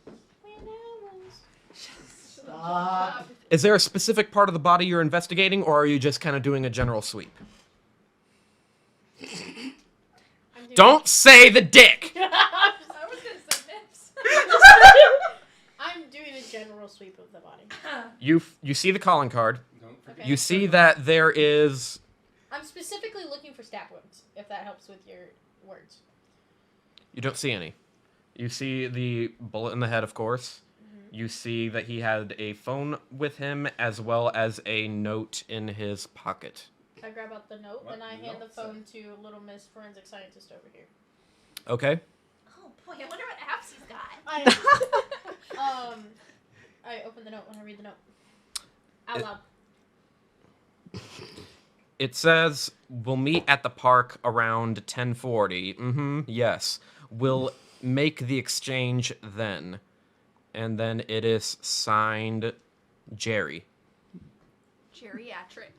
Stop. Is there a specific part of the body you're investigating, or are you just kind of doing a general sweep? Don't say the dick! I was gonna say nips. I'm doing a general sweep of the body. You see the calling card. Don't forget. Okay. You see that there is... I'm specifically looking for stab wounds, if that helps with your words. You don't see any. You see the bullet in the head, of course. You see that he had a phone with him, as well as a note in his pocket. I grab out the note What and I hand the note phone to little Miss Forensic Scientist over here. Okay? Oh boy, I wonder what apps he's got. I open the note when I read the note. Out loud. It says, we'll meet at the park around 10:40. Mm-hmm, yes. We'll make the exchange then. And then it is signed Jerry. Geriatric.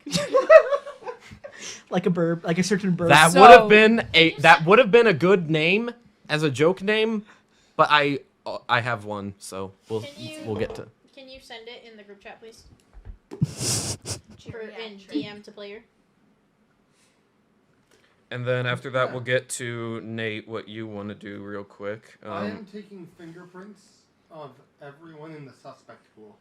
Like a burb, like a certain burb. That So- would have been a good name as a joke name, but I have one, so we'll get to. Can you send it in the group chat, please? For in Geriatric. DM to player. And then after that, we'll get to Nate. What you want to do, real quick? I am taking fingerprints of everyone in the suspect pool.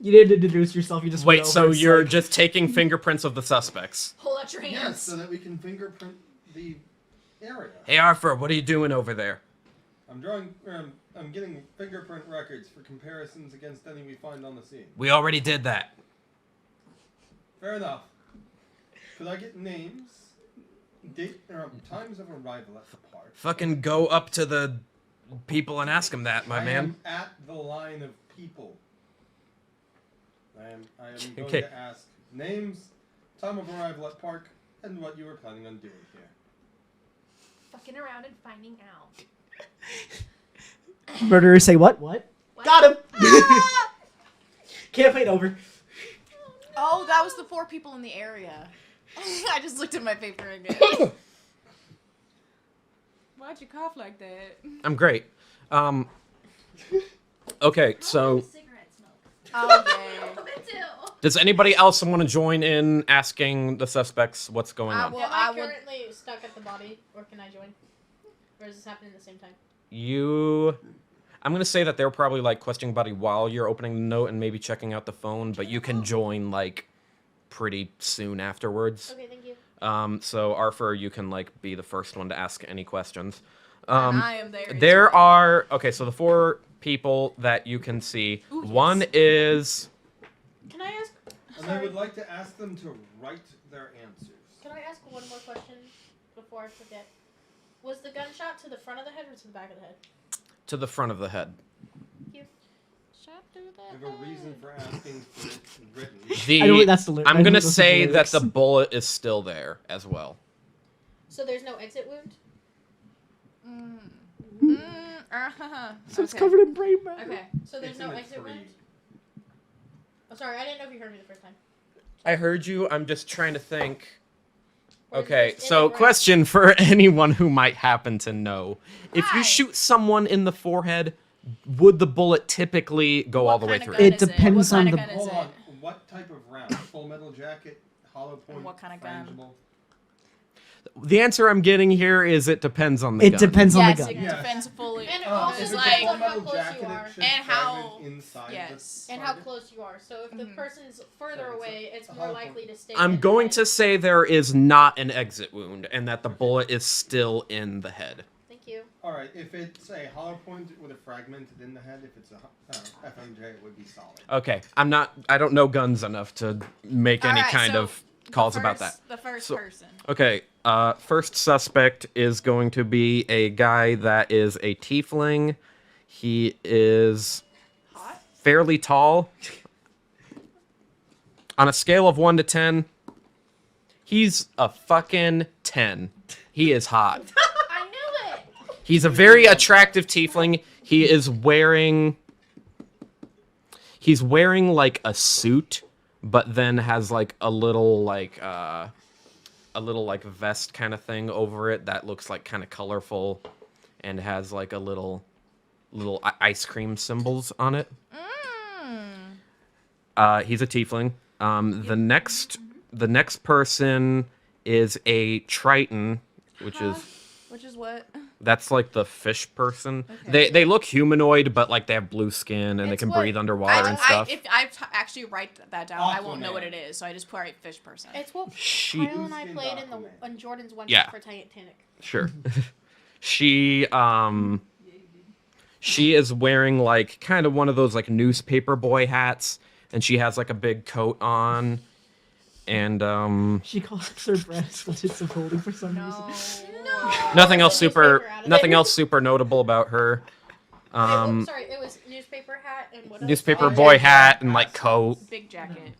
You didn't introduce yourself. You just Wait, went so over, it's you're like- just taking fingerprints of the suspects? Pull out your Yes, hands. so that we can fingerprint the area. Hey, Arthur, what are you doing over there? I'm drawing. I'm getting fingerprint records for comparisons against any we find on the scene. We already did that. Fair enough. Could I get names, date, times of arrival at the park? Fucking go up to the people and ask them that, my I man. am at the line of people. I am going Okay. to ask names, time of arrival at park, and what you were planning on doing here. Fucking around and finding out. Murderers say what? What? What? Got him. Campaign over. Oh, that was the 4 people in the area. I just looked at my paper again. Why'd you cough like that? I'm great. Okay, so Cigarette smoke. Oh, yeah. Me too. does anybody else want to join in asking the suspects what's going on? Well, Am I I would- currently stuck at the body, or can I join? Or does this happen at the same time? I'm gonna say that they're probably like questioning body while you're opening the note and maybe checking out the phone, but you can join like pretty soon afterwards. Okay, thank you. So Arthur, you can like be the first one to ask any questions. I am there. There are so the 4 people that you can see. Ooh, yes. One is Can I ask? And I Sorry. would like to ask them to write their answers. Can I ask one more question before I forget? Was the gunshot to the front of the head or to the back of the head? to the front of the head. Shot through I the have a reason for asking for it written. I know that's the. I'm I know gonna those are the say that lyrics. the bullet is still there as well. So there's no exit wound? So it's Okay. covered in brain matter. Okay. So there's It's no in a exit 3. wound? Oh, sorry, I didn't know if you heard me the first time. I heard you. I'm just trying to think. Or is it Okay, just in so the brain? question for anyone who might happen to know. If you Hi. shoot someone in the forehead, would the bullet typically go all the way kind of through? gun It is depends What on kind the- of gun is Hold it? on. What type of round? Full metal jacket, hollow point, what kind of gun? frangible? The answer I'm getting here is it depends on the It gun. depends on the Yes, gun. it Yes. depends fully. And it Oh, also if it's it's a like- full depends on how metal close jacket, you it are. should And how- fragment inside the yes. And how target. close you are. So if the Mhm. person's further So it's away, it's a more hollow likely to stay. I'm in the going head. to say there is not an exit wound and that the bullet is still in the head. Thank you. All right, if it's a hollow point with a fragmented in the head, if it's a FMJ, it would be solid. Okay, I don't know guns enough to make any Alright, kind so of calls about that. The first So- person. Okay, first suspect is going to be a guy that is a tiefling. He is Hot? fairly tall. On a scale of 1 to 10, he's a fucking 10. He is hot. I knew it. He's a very attractive tiefling. He's wearing like a suit, but then has like a little like vest kind of thing over it that looks like kind of colorful and has like a little ice cream symbols on it. He's a tiefling. The next person is a Triton, which is what? that's like the fish person. Okay. They look humanoid, but like they have blue skin and they It's can what- breathe underwater and stuff. If actually write that down, I won't know what it is. So I just put right fish person. It's what She- Kyle and I played in Jordan's one Yeah. shot for Titanic. Sure. she is wearing like kind of one of those like newspaper boy hats, and she has like a big coat on, and She calls her breast but it's holding for some No. reason. nothing else Newspaper super out of nothing it. else super notable about her. Sorry, it was newspaper hat and what else? Newspaper Oh, boy yeah. hat and like coat. Big jacket.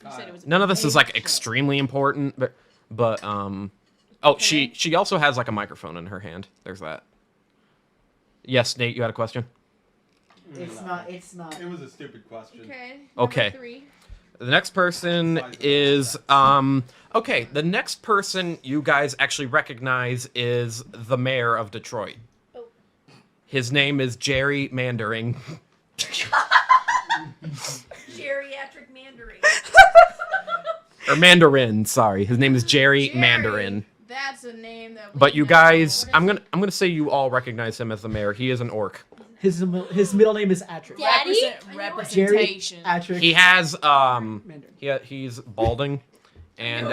You said it was. None of this is like extremely important, but oh, she also has like a microphone in her hand. There's that. Yes, Nate, you had a question? It's not. It's not. It was a stupid question. Okay. Okay. Number 3. The next person is okay, the next person you guys actually recognize is the mayor of Detroit. Oh. His name is Jerry Mandering. Geriatric Mandarin. Or Mandarin, sorry. His name is Jerry Mandarin. That's a name that. We But you know. guys, I'm gonna say you all recognize him as the mayor. He is an orc. His middle name is Atric. Daddy? Jerry Representation. Atric. He has Mandarin. he's balding, and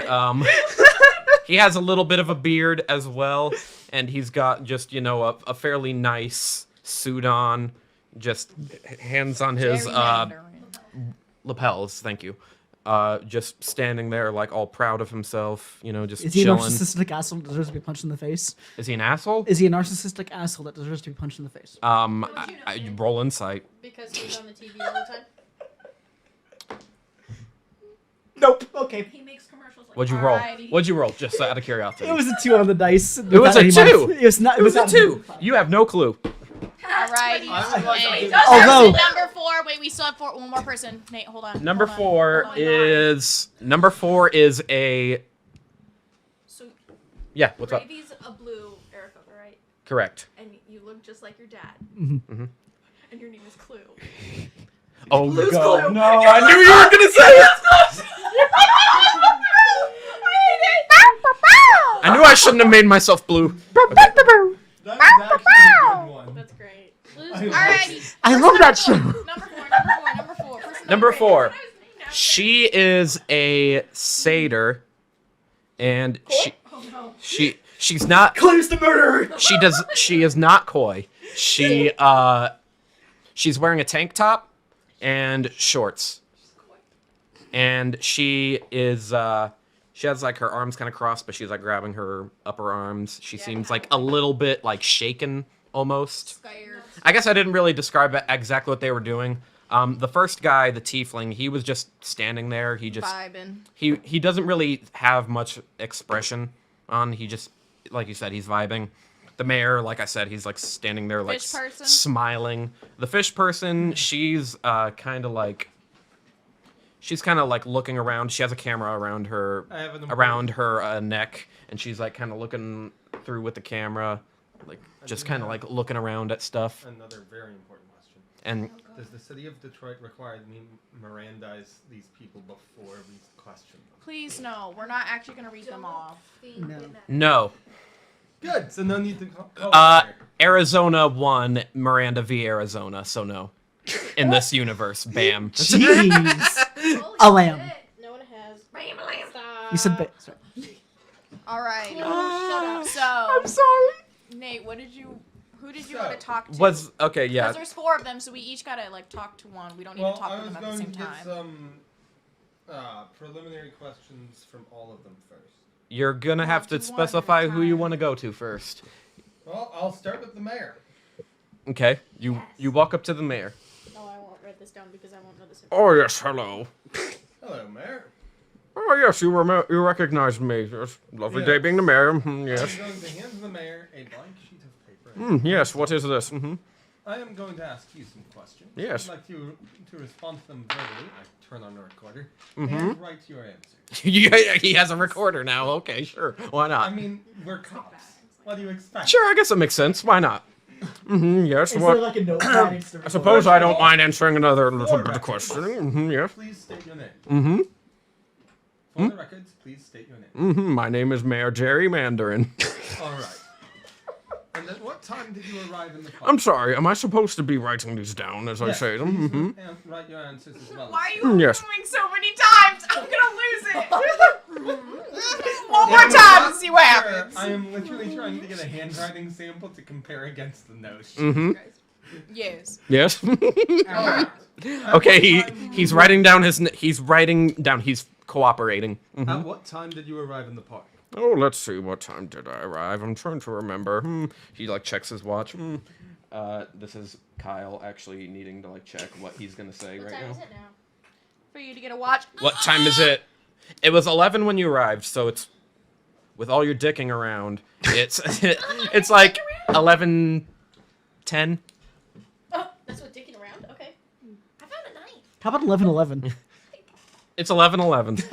he has a little bit of a beard as well, and he's got just a fairly nice suit on, just hands on his Jerry Mandarin. lapels. Thank you. Just standing there like all proud of himself, just Is he a chilling. narcissistic asshole that deserves to be punched in the face? Is he an asshole? Is he a narcissistic asshole that deserves to be punched in the face? I roll insight. Because he's on the TV all the time. Nope. Okay. He makes commercials like. What'd you roll? Alrighty. What'd you roll? Just out of curiosity. It was a 2 on the dice. It was a 2. It was not. It was a not- 2. You have no clue. Alrighty. I was like, Hey, Although- person number 4. Wait, we still have one more person. Nate, hold on. Number hold on, 4 hold on. is a So yeah. What's up? Gravy's a blue Aarakocra, right? Correct. And you look just like your dad. Mhm. And your name is Clue. Oh god, no! I knew you were gonna say it. I knew I shouldn't have made myself blue. That is actually a good one. That's great. Alrighty. I love that show. Number 4. Person Number 4. She. She is a satyr, and Oh no. she's not. Clue's the murderer. She is not coy. She's wearing a tank top and shorts. And she has like her arms kind of crossed, but she's like grabbing her upper arms. She seems like a little bit like shaken almost. Scared. I guess I didn't really describe exactly what they were doing. The first guy, the tiefling, he was just standing there. He just Vibing. he doesn't really have much expression on. He just, like you said, he's vibing. The mayor, like I said, he's like standing there like Fish person? smiling. The fish person, she's kind of like looking around. She has a camera around her I have an neck, and she's like kind of looking through with the camera, like just kind of like looking around at stuff. Another very important question. And Does the city of Detroit require me Mirandize these people before we question them? Please, no. We're not actually going to read them all. No. no. Good. So no need to call. Arizona won Miranda v. Arizona, so no. In this universe, bam. Jeez. A lamb. No one has. You said ba- sorry. All right. Shut up. So, I'm sorry. Nate, who did you want to talk to? Was okay, yeah. Because there's 4 of them, so we each gotta like talk to one. We don't need to talk I to was them at the going same to get time. some preliminary questions from all of them first. You're gonna have to do one at a specify who you time. want to go to first. Well, I'll start with the mayor. Okay, you walk up to the mayor. Oh, I won't write this down because I won't know this. Oh yes, hello. Hello, mayor. Oh yes, you recognized me. Yes, lovely day Yes. being the mayor. I'm Yes. going to hand the mayor a blank sheet of paper. Yes. What is this? I am going to ask you some questions. Yes. I'd like you to respond to them verbally. I turn on the recorder and write your answers. He has a recorder now. Okay, sure. Why I not? mean, we're cops. What do you expect? Sure, I guess it makes sense. Why not? Yes. Is What? there like a notepad next to I suppose I don't mind answering another little bit of questioning. Yes. Please state your name. For the records, please state your name. My name is Mayor Jerry Mandarin. All right. And at what time did you arrive in the car? I'm sorry. Am I supposed to be writing these down as I say them? Please write your answers as well. Why are you Yes. moving so many times? I'm gonna lose it. One more time and see what happens. I am literally trying to get a handwriting sample to compare against the notes. Yes. Yes. Alright. Okay. He's writing down He's cooperating. At what time did you arrive in the park? Oh, let's see. What time did I arrive? I'm trying to remember. He like checks his watch. This is Kyle actually needing to like check what he's gonna say What right time now. is it now? For you to get a watch. What time is it? It was 11 when you arrived, so it's with all your dicking around. It's it's like 11:10. Oh, that's what dicking around? Okay. I found a 9. How about 11:11? It's 11:11.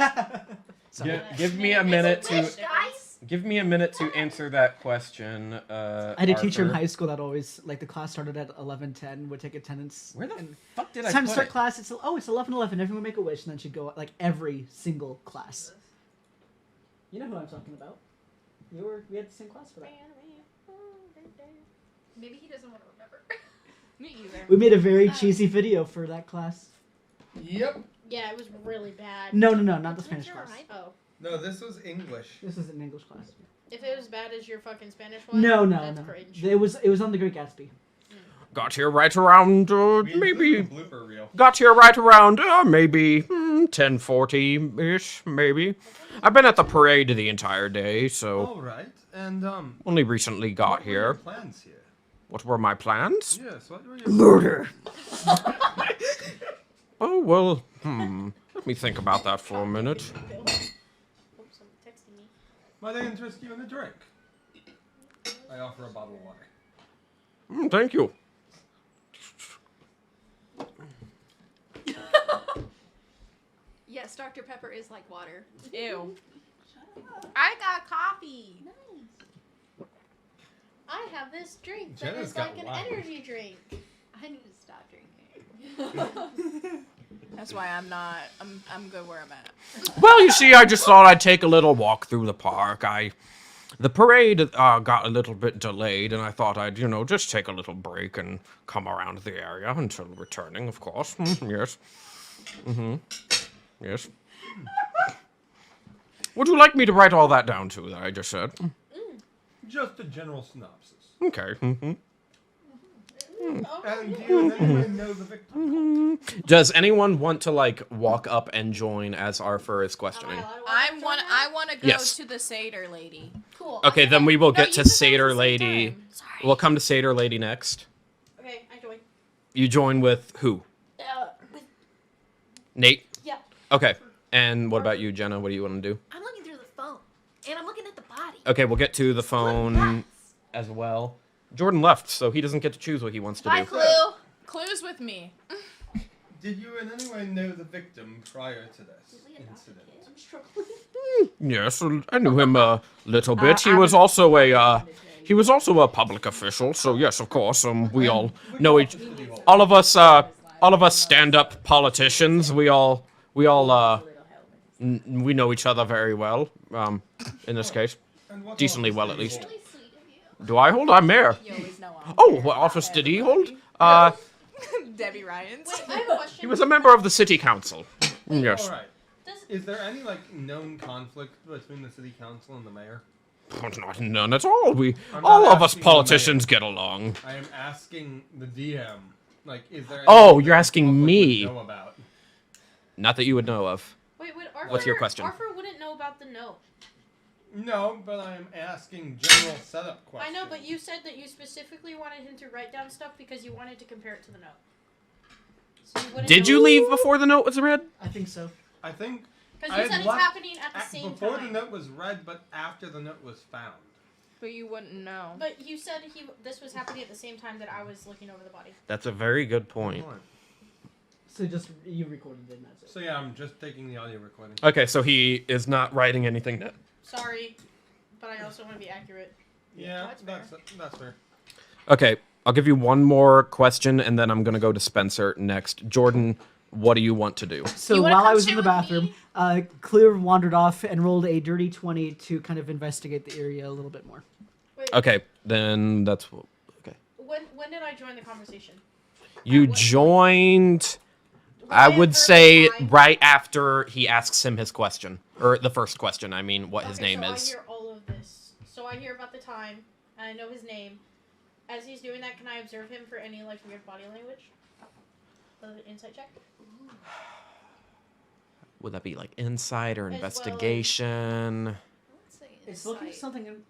Sorry. Give me a minute to Guys? give me a minute to answer that question. I had a teacher in Arthur. high school that always like the class started at 11:10, would take attendance. Where the and fuck did I it's time to put start it? class. It's 11:11. Everyone make a wish, and then she'd go like every single class. You know who I'm talking about. We had the same class for that. Maybe he doesn't want to remember. Me either. We made a very cheesy video for that class. Yep. Yeah, it was really bad. No, not the Spanish class. Oh. No, this was English. This is an English class. If it was bad as your fucking Spanish one, No. that's cringe. It was on The Great Gatsby. Got here right around We maybe included a blooper reel. got here right around maybe 10:40-ish maybe. I've been at the parade the entire day, so All right. And only recently got what were your here. plans here? What were my plans? Yes. What were your Murder. Oh well. Let me think about that for a minute. Oops, someone's texting me. Might I interest you in a drink? I offer a bottle of water. Thank you. Yes, Dr. Pepper is like water. Ew. I got coffee. I have this drink that Jenna's is got like an wine. energy drink. I need to stop drinking. That's why I'm good where I'm at. Well, you see, I just thought I'd take a little walk through the park. The parade got a little bit delayed, and I thought I'd, just take a little break and come around the area until returning, of course. Yes. Yes. Would you like me to write all that down, too, that I just said? Just a general synopsis. Okay. And do you and anyone know the victim? Does anyone want to, walk up and join as Arthur is questioning? I want to go Yes. to the Seder lady. Cool. Okay, then we will No, get you to can go at Seder the same Lady. time. Sorry. We'll come to Seder Lady next. Okay, I joined. You join with who? With, Nate? yeah. Okay. And what about you, Jenna? What do you want to do? I'm looking through the phone, and I'm looking at the body. Okay, we'll get to the phone as well. Jordan left, so he doesn't get to choose what he wants to Bye, do. Clue. Clue's with me. Did you in any way know the victim prior to this incident? I'm struggling. Yes, I knew him a little bit. He was also He was also a public official, so yes, of course. We all know each. All of us stand-up politicians. We we know each other very well. In this case, decently well at least. Really sweet of you. Do I hold? I'm mayor. You always know. Oh, what office did he hold? Debbie Ryan's. Wait, I have a question. He was a member of the city council. Yes. All right. Does, Is there any like known conflict between the city council and the mayor? Not none at all. I'm All not of us asking the politicians get along. I am asking the DM. Like, is there? Oh, anything you're that asking the public me. would know about? Not that you would know of. wait, would Arthur? What's your question? Arthur wouldn't know about the note. No, but I am asking general setup questions. I know, but you said that you specifically wanted him to write down stuff because you wanted to compare it to the note. So you wouldn't Did know- you leave before the note was read? I think so. I think Because I you said had it's left happening at the same before time. the note was read, but after the note was found. But you wouldn't know. But you said this was happening at the same time that I was looking over the body. That's a very good point. So just you recorded it and that's it. So yeah, I'm just taking the audio recording. Okay, so he is not writing anything down. Sorry, but I also want to be accurate. Yeah, That's that's fair. Okay, I'll give you one more question, and then I'm gonna go to Spencer next. Jordan, what do you want to do? So You wanna while I come was stay in the with bathroom, me? Clear wandered off and rolled a dirty 20 to kind of investigate the area a little bit more. Wait, Okay, then that's okay. when did I join the conversation? You what- joined. I Right would after say the time? right after he asks him his question, or the first question. I mean, what his name so is. I hear all of this. So I hear about the time, and I know his name. As he's doing that, can I observe him for any like weird body language? Insight check. Would that be like insight or As well as- investigation? Let's say It's looking for insight, something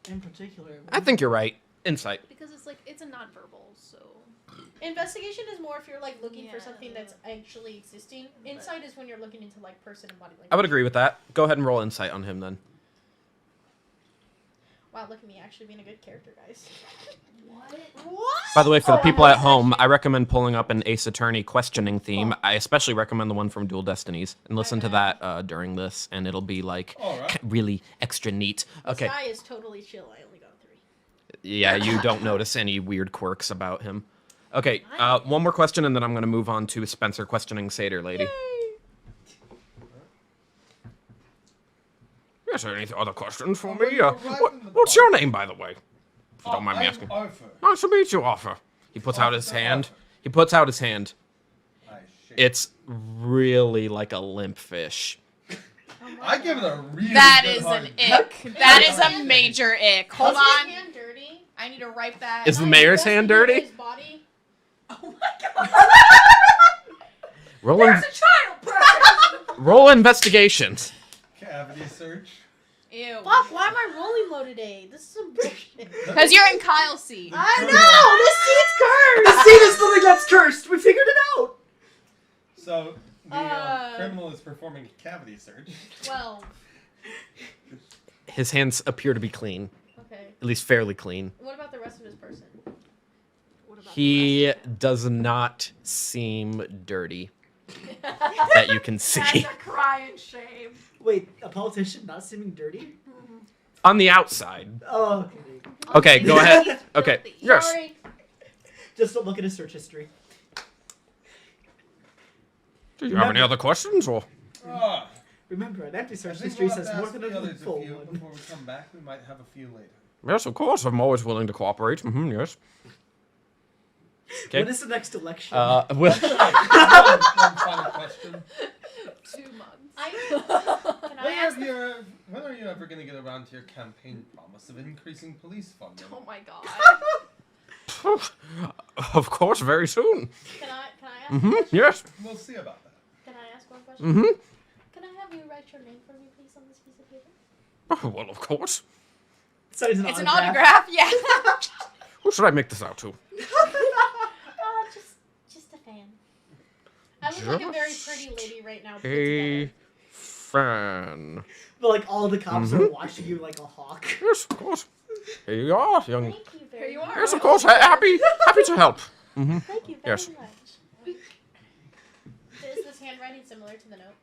in particular. I think you're right. Insight. because it's like it's a nonverbal, so Investigation is more if you're like looking for Yeah. something that's actually existing. Insight is when you're looking into like person and body language. I would agree with that. Go ahead and roll insight on him then. Wow, look at me actually being a good character, guys. what? By the way, for the Oh, people at that's home, actually- I recommend pulling up an Ace Attorney questioning theme. I especially recommend the one from Dual Destinies, and listen to Okay. that during this, and it'll be like All right. really extra neat. This Okay, guy is totally chill. I only got a 3. yeah, you don't notice any weird quirks about him. Okay, one more question, and then I'm gonna move on to Spencer questioning Satyr Lady. Yes, any other questions for me? What's your name, by the way? If you don't mind me asking. Arthur. Nice to meet you, Arthur. He puts out his Officer hand. Arthur. He puts out his hand. I shake. It's really like a limp fish. I give it a really That good is hard an ick. That is a major ick. Hold Is his on. hand dirty? I need to write that. Is the Can I mayor's hand investigate dirty? His body? Oh my god. Roll, in- child present. roll investigations. cavity search. Ew. Fuck, why am I rolling low today? This is some bullshit. Because you're in Kyle's seat. I know! This seat's cursed! The scene is literally gets cursed. We figured it out. So the Uh, criminal is performing a cavity search. 12. His hands appear to be clean, Okay. at least fairly clean. What about the rest of his person? What about He does not seem dirty that you can see. crying shame. Wait, a politician not seeming dirty? On the outside. Oh, okay. Okay, go ahead. Okay, Filthy. yes. Sorry. Just don't look at his search history. Do you have any other questions, or? Ah, Remember, an empty I search think history we'll have says to more ask than the a others full a few one. before we come back. We might have a few later. Yes, of course. I'm always willing to cooperate. Yes. Okay. When is the next election? Well, one final question. 2 months. Can I ask When are you ever going to get around to your campaign promise of increasing police funding? Oh my god. of course, very soon. Can I ask one question? Yes. We'll see about that. Can I ask one question? Mm-hmm. Can I have you write your name for me, please, on this piece of paper? Well, of course. So it's It's an autograph, yeah. Who should I make this out to? Just a fan. I look like a very pretty lady right now. Put A together. fan. But like all the cops are watching you like a hawk. Yes, of course. Here you are, young. Thank you Here very you much. are. Yes, of course. Happy to help. Mm-hmm. Thank you very Yes. much. Is this handwriting similar to the note?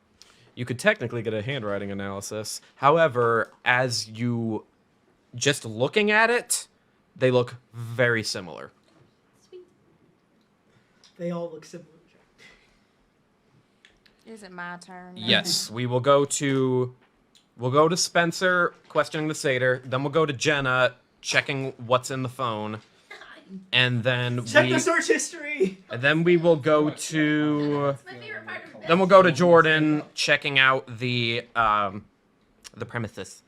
You could technically get a handwriting analysis. However, as you just looking at it, They look very similar. They all look similar. Is it my turn now? Yes, we'll go to Spencer questioning the satyr, then we'll go to Jenna checking what's in the phone, and then Check the search history. and then we will go to My favorite part of then we'll go to Jordan checking out the premises.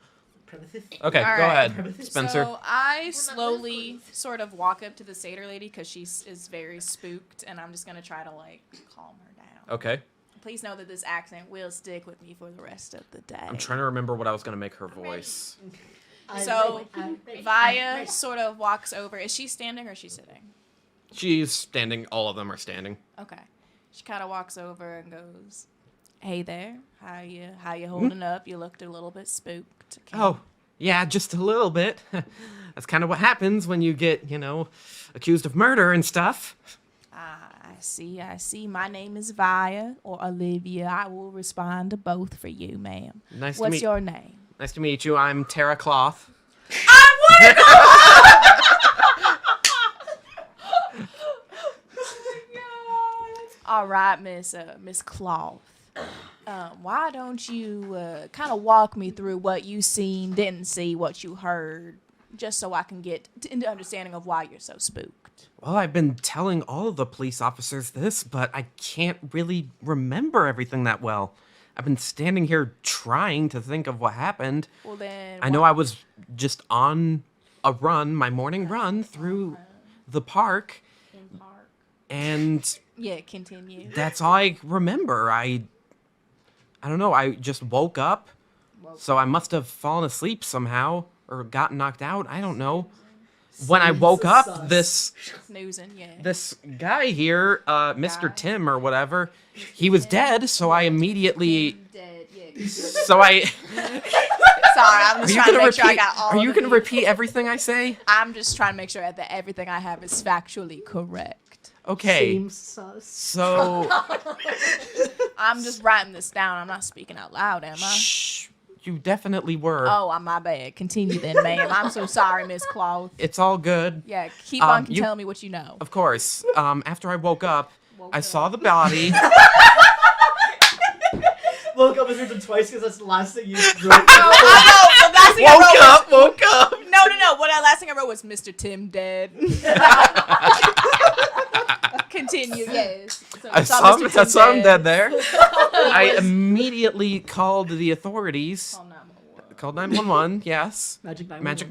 Okay, All go right. ahead, Spencer. So I slowly sort of walk up to the satyr lady because she is very spooked, and I'm just gonna try to like calm her down. Okay. Please know that this accent will stick with me for the rest of the day. I'm trying to remember what I was gonna make her voice. So Vaya sort of walks over. Is she standing or is she sitting? She's standing. All of them are standing. Okay. She kind of walks over and goes, "Hey there, how you holding up? You looked a little bit spooked." Okay. Oh, yeah, just a little bit. That's kind of what happens when you get, accused of murder and stuff. I see. My name is Vaya or Olivia. I will respond to both for you, ma'am. Nice to What's meet. your name? Nice to meet you. I'm Tara Cloth. All right, Miss Cloth. Why don't you kind of walk me through what you seen, didn't see, what you heard, just so I can get into understanding of why you're so spooked. Well, I've been telling all of the police officers this, but I can't really remember everything that well. I've been standing here trying to think of what happened. Well, then I know I was just on a run, my morning run through the park, and yeah, continue. that's all I remember. I don't know. I just woke up, so I must have fallen asleep somehow or gotten knocked out. I don't know. When I woke up, this Snoozing, yeah. this guy here, Mr. Tim or whatever, he was dead. So I immediately, Dead, yeah. so I. Sorry, I'm just trying to make sure I got all Are you of gonna it. repeat everything I say? I'm just trying to make sure that everything I have is factually correct. Okay. Seems sus. So. I'm just writing this down. I'm not speaking out loud, am I? Shh. You definitely were. Oh, my bad. Continue then, ma'am. I'm so sorry, Miss Cloth. It's all good. Yeah, keep on you- telling me what you know. Of course. After I woke up, I saw the body. Woke up and heard them twice because that's the last thing you wrote. I know. The last thing I wrote was, Woke up. No. What last thing I wrote was Mr. Tim dead. Continue, yes. So I saw him dead there. I immediately called the authorities. Called 911, yes. Magic 911. Magic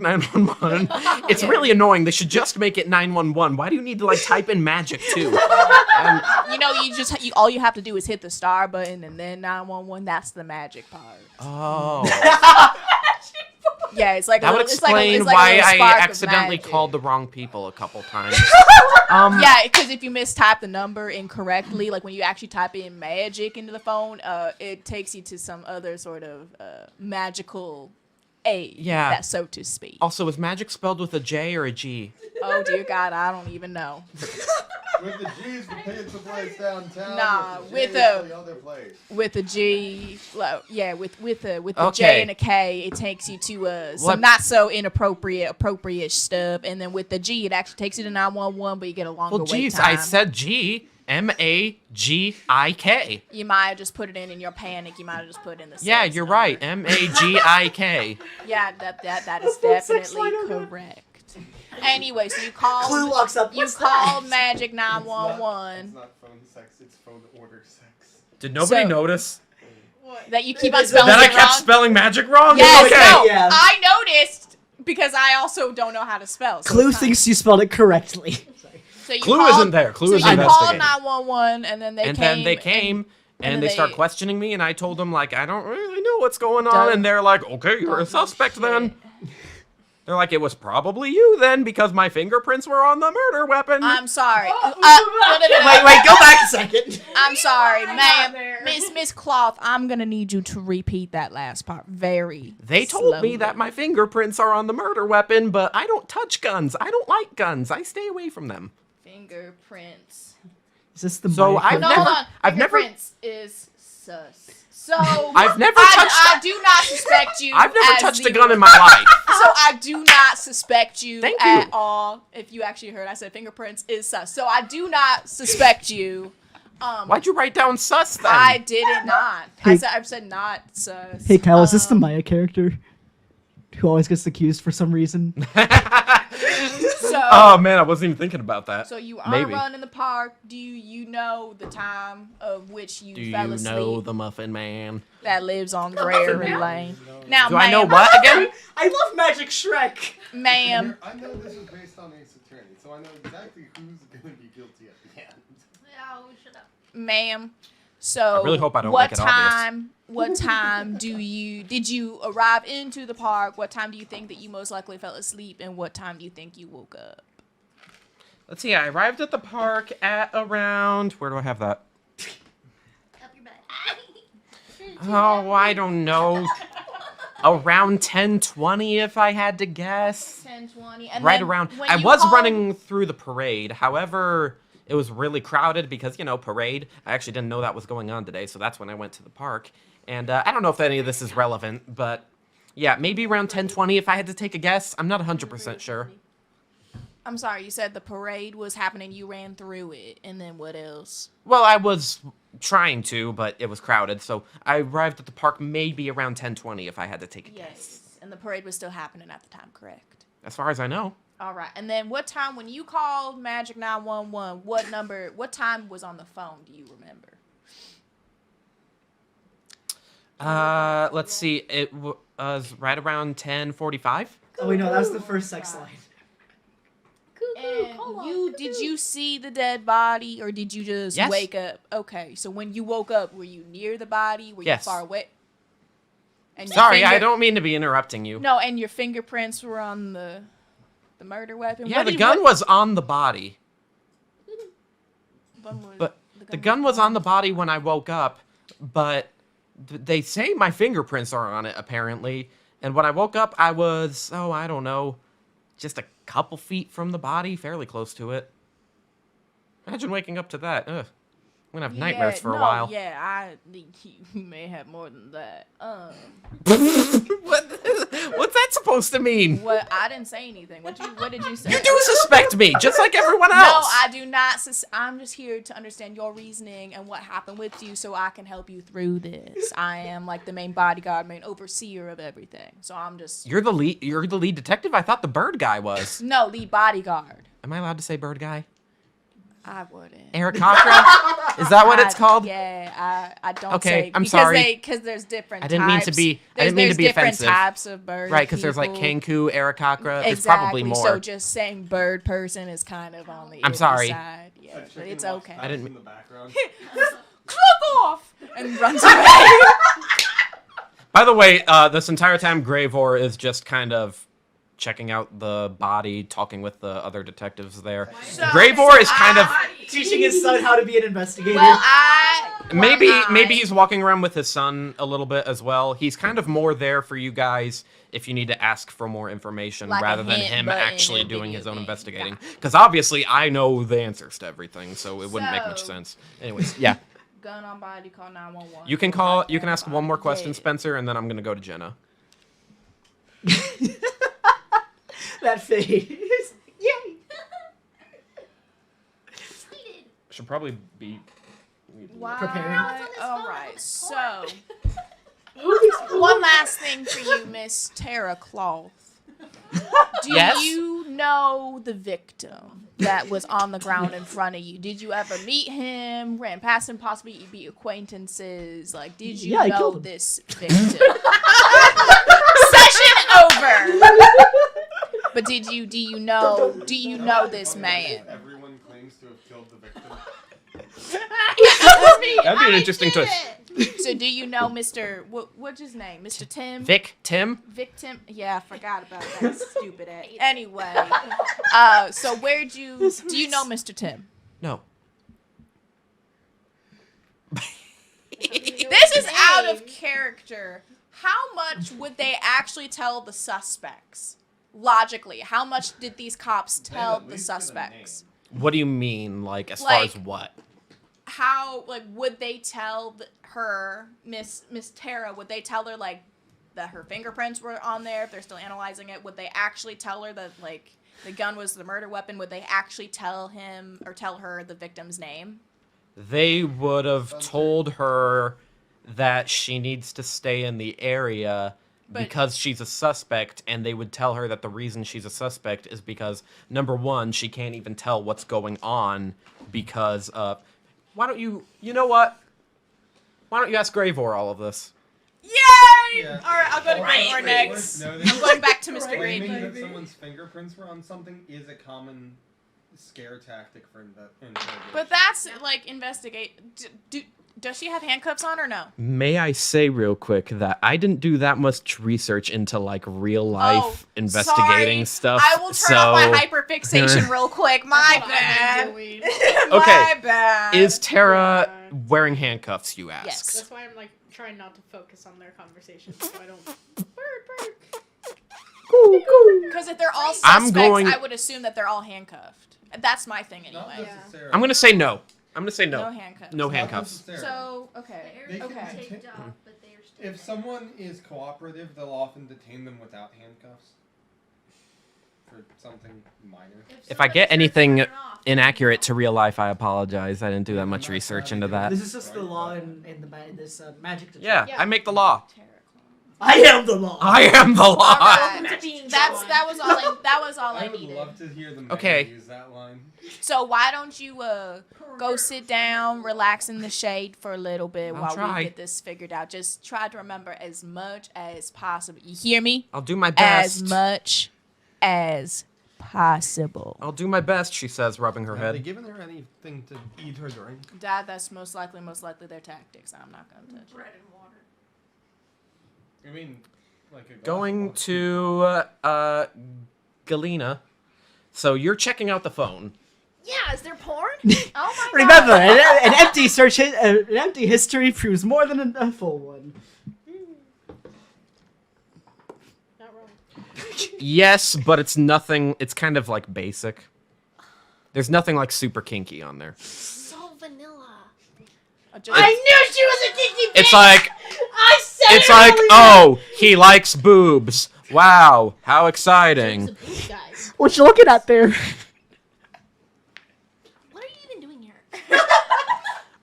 911. It's really annoying. They should just make it 911. Why do you need to type in magic too? All you have to do is hit the star button and then 911. That's the magic part. Oh. Yeah, it's like That would it's like explain it's like a why little I spark of accidentally magic. called the wrong people a couple times. Yeah, because if you mistype the number incorrectly, like when you actually type in magic into the phone, it takes you to some other sort of magical aid. Yeah. That's so to speak. Also, is magic spelled with a J or a G? Oh dear God, I don't even know. With the G's for tickets to place downtown. Nah, with with the J's a- for the other place. With a G, well, yeah, with the Okay. J and a K, it takes you to some What- not so appropriate stuff, and then with the G, it actually takes you to 911, but you get a longer Well, wait geez, time. I said G. Magik. You might have just put it in your panic. You might have just put it in the. Yeah, sex you're number. right. Magik. Yeah, that is Sex definitely line, okay. correct. Anyway, so you called. Clue walks up. You What's called that? Magic It's not 911 phone sex, it's phone order sex. Did nobody So- notice? that you keep on spelling That I it kept wrong. spelling magic wrong? Yes, Okay. no, Yeah. I noticed because I also don't know how to spell. So Clue it's fine. thinks you spelled it correctly. Sorry. So you Clue called, isn't there. Clue so is you called investigating. 911 and then they And came. then they came, and then they start they- questioning me, and I told them, I don't really know what's going on. Don't- And they're like, okay, you're a Don't know suspect then. shit. They're like, it was probably you then, because my fingerprints were on the murder weapon. I'm sorry. No. Wait, go back a second. I'm sorry, got ma'am. there. Miss Cloth, I'm gonna need you to repeat that last part very They told slowly. me that my fingerprints are on the murder weapon, but I don't touch guns. I don't like guns. I stay away from them. Fingerprints. Is this the So mic? I've No, never- hold on. I've never- Fingerprints is sus. So I've never touched. I do not suspect you. I've never as touched the a gun in orphan. my life. So I do not suspect you Thank at you. all. If you actually heard, I said fingerprints is sus. So I do not suspect you. Why'd you write down sus then? I did it not. Hey. I've said not sus. Hey, Kyle, is this the Maya character who always gets accused for some reason? So, Oh man, I wasn't even thinking about that. so you are Maybe. running the park. Do you know the time of which you Do fell you asleep know the Muffin Man? that lives on Gregory Lane? Now, Do I know ma'am, what again? I love Magic Shrek. ma'am? I know this is based on Ace Attorney, so I know exactly who's going to be guilty at the end. Oh, shut up. Ma'am. So I really hope I don't what make it obvious. time? What time did you arrive into the park? What time do you think that you most likely fell asleep, and what time do you think you woke up? Let's see. I arrived at the park at around. Where do I have that? Up your butt. Oh, I don't know. Around 10:20, if I had to guess. 10:20. And Right then around. when I you was called- running through the parade. However, it was really crowded because, parade. I actually didn't know that was going on today, so that's when I went to the park. And I don't know if any of this is relevant, but yeah, maybe around 10:20 if I had to take a guess. I'm not 100% sure. I'm sorry, you said the parade was happening, you ran through it, and then what else? Well, I was trying to, but it was crowded, so I arrived at the park maybe around 10:20 if I had to take a guess. Yes. And the parade was still happening at the time, correct? As far as I know. All right. And then what time, when you called Magic 911, what time was on the phone, do you remember? Let's see. It was right around 10:45. Oh wait, no, that was the first sex line. And did you see the dead body, or did you just Yes. wake up? Okay, so when you woke up, were you near the body? Were Yes. you far away? And your Sorry, I finger- don't mean to be interrupting you. No, and your fingerprints were on the murder weapon. Yeah, What the did- gun what- was on the body. gun was- But the gun was on the body when I woke up, but they say my fingerprints are on it, apparently. And when I woke up, I was, I don't know, just a couple feet from the body, fairly close to it. Imagine waking up to that. Ugh. I'm gonna have nightmares for a while. Yeah, I think you may have more than that. What's that supposed to mean? What? I didn't say anything. What did you say? You do suspect me, just like everyone No, else. I do not. I'm just here to understand your reasoning and what happened with you, so I can help you through this. I am like the main bodyguard, main overseer of everything. So I'm just You're the lead detective? I thought the bird guy was. no lead bodyguard. Am I allowed to say bird guy? I wouldn't. Aarakocra? Is that what it's called? Yeah, I don't Okay, say I'm because sorry. because there's different I didn't mean to types. be- I didn't mean to be there's different offensive. types of bird Right, because there's like people. Kanku, Aarakocra. There's Exactly. probably more. So just saying bird person is kind of on the I'm iffy sorry. side. Yeah, A but chicken it's walks okay. past I didn't- in the background. Cluck off and runs away. By the way, this entire time Gravor is just kind of checking out the body, talking with the other detectives there. Gravor is kind of Teaching his son how to be an investigator. maybe he's walking around with his son a little bit as well. He's kind of more there for you guys if you need to ask for more information Like a rather than hint him button actually in a doing video his own game. investigating. Because obviously I know the answers to everything, so it wouldn't make much So- sense. Anyways, yeah. Gun on body, call 911. You can ask one more question, Spencer, and then I'm gonna go to Jenna. That face. Yay. Should probably be Preparing. All right, so one last thing for you, Miss Tara Cloth. Do Yes? you know the victim that was on the ground in front of you? Did you ever meet him? Ran past him? Possibly you be acquaintances? Like, did you Yeah, I know killed him. this victim? Session over. But do you know this man? Everyone claims to have killed the victim. That'd be an interesting twist. So do you know Mr. What's his name? Mr. Tim? Tim? Victim? Yeah, I forgot about that stupid ass. Anyway, so do you know Mr. Tim? No. This is out of character. How much would they actually tell the suspects? Logically, how much did these cops tell at the least get a suspects? What do you mean, like, as far as Like- what? how like would they tell her Miss Tara? Would they tell her like that her fingerprints were on there? If they're still analyzing it, would they actually tell her that like the gun was the murder weapon? Would they actually tell him or tell her the victim's name? They would have told her that she needs to stay in the area because she's a suspect, and they would tell her that the reason she's a suspect is because, number one, she can't even tell what's going on because of... Why don't you... You know what? Why don't you ask Gravor all of this? Yay! Yeah. All right, I'll go to Gravor next. No, I'm going back to Mr. claiming Gravy. that someone's fingerprints were on something is a common scare tactic for interrogation. But that's like investigate. Does she have handcuffs on or no? May I say real quick that I didn't do that much research into like real life investigating stuff. I will turn off my hyperfixation real quick. My bad. Okay. My bad. Is Tara wearing handcuffs, you ask? Yes. That's why I'm like trying not to focus on their conversation so I don't. Bird. Because if they're all I'm suspects, going- I would assume that they're all handcuffed. That's my thing Not anyway. necessarily. I'm going to say no. I'm going to say no. No handcuffs. No Not handcuffs. necessarily. So okay. They can Okay. take- Taped off, but they are still If someone is cooperative, they'll often detain them without handcuffs for something minor. If I get anything inaccurate to real life, I apologize. I didn't do that much research into that. This is just the law in this magic. Yeah, Yeah. I make the law. I am the law. I am the law. Alright. Welcome to being That was all I I would needed. love to hear them Okay. use that line. So why don't you go sit down, relax in the shade for a little bit I'll while try. we get this figured out. Just try to remember as much as possible. You hear me? I'll do my best. As much as possible. I'll do my best, she says, rubbing her Have they head. given her anything to eat or drink? Dad, that's most likely their tactics. I'm not gonna touch it. bread and water. I mean, like a glass Going of to Galena. So you're checking out the phone. Yeah, is there porn? Oh my Remember, god. an empty an empty history proves more than a full one. Not wrong. Yes, but it's nothing. It's kind of like basic. There's nothing like super kinky on there. So vanilla. I knew she was a kinky bitch. It's like I said it's it like earlier. oh, he likes boobs. Wow, how exciting. She's a boob guy. What you looking at there? What are you even doing here?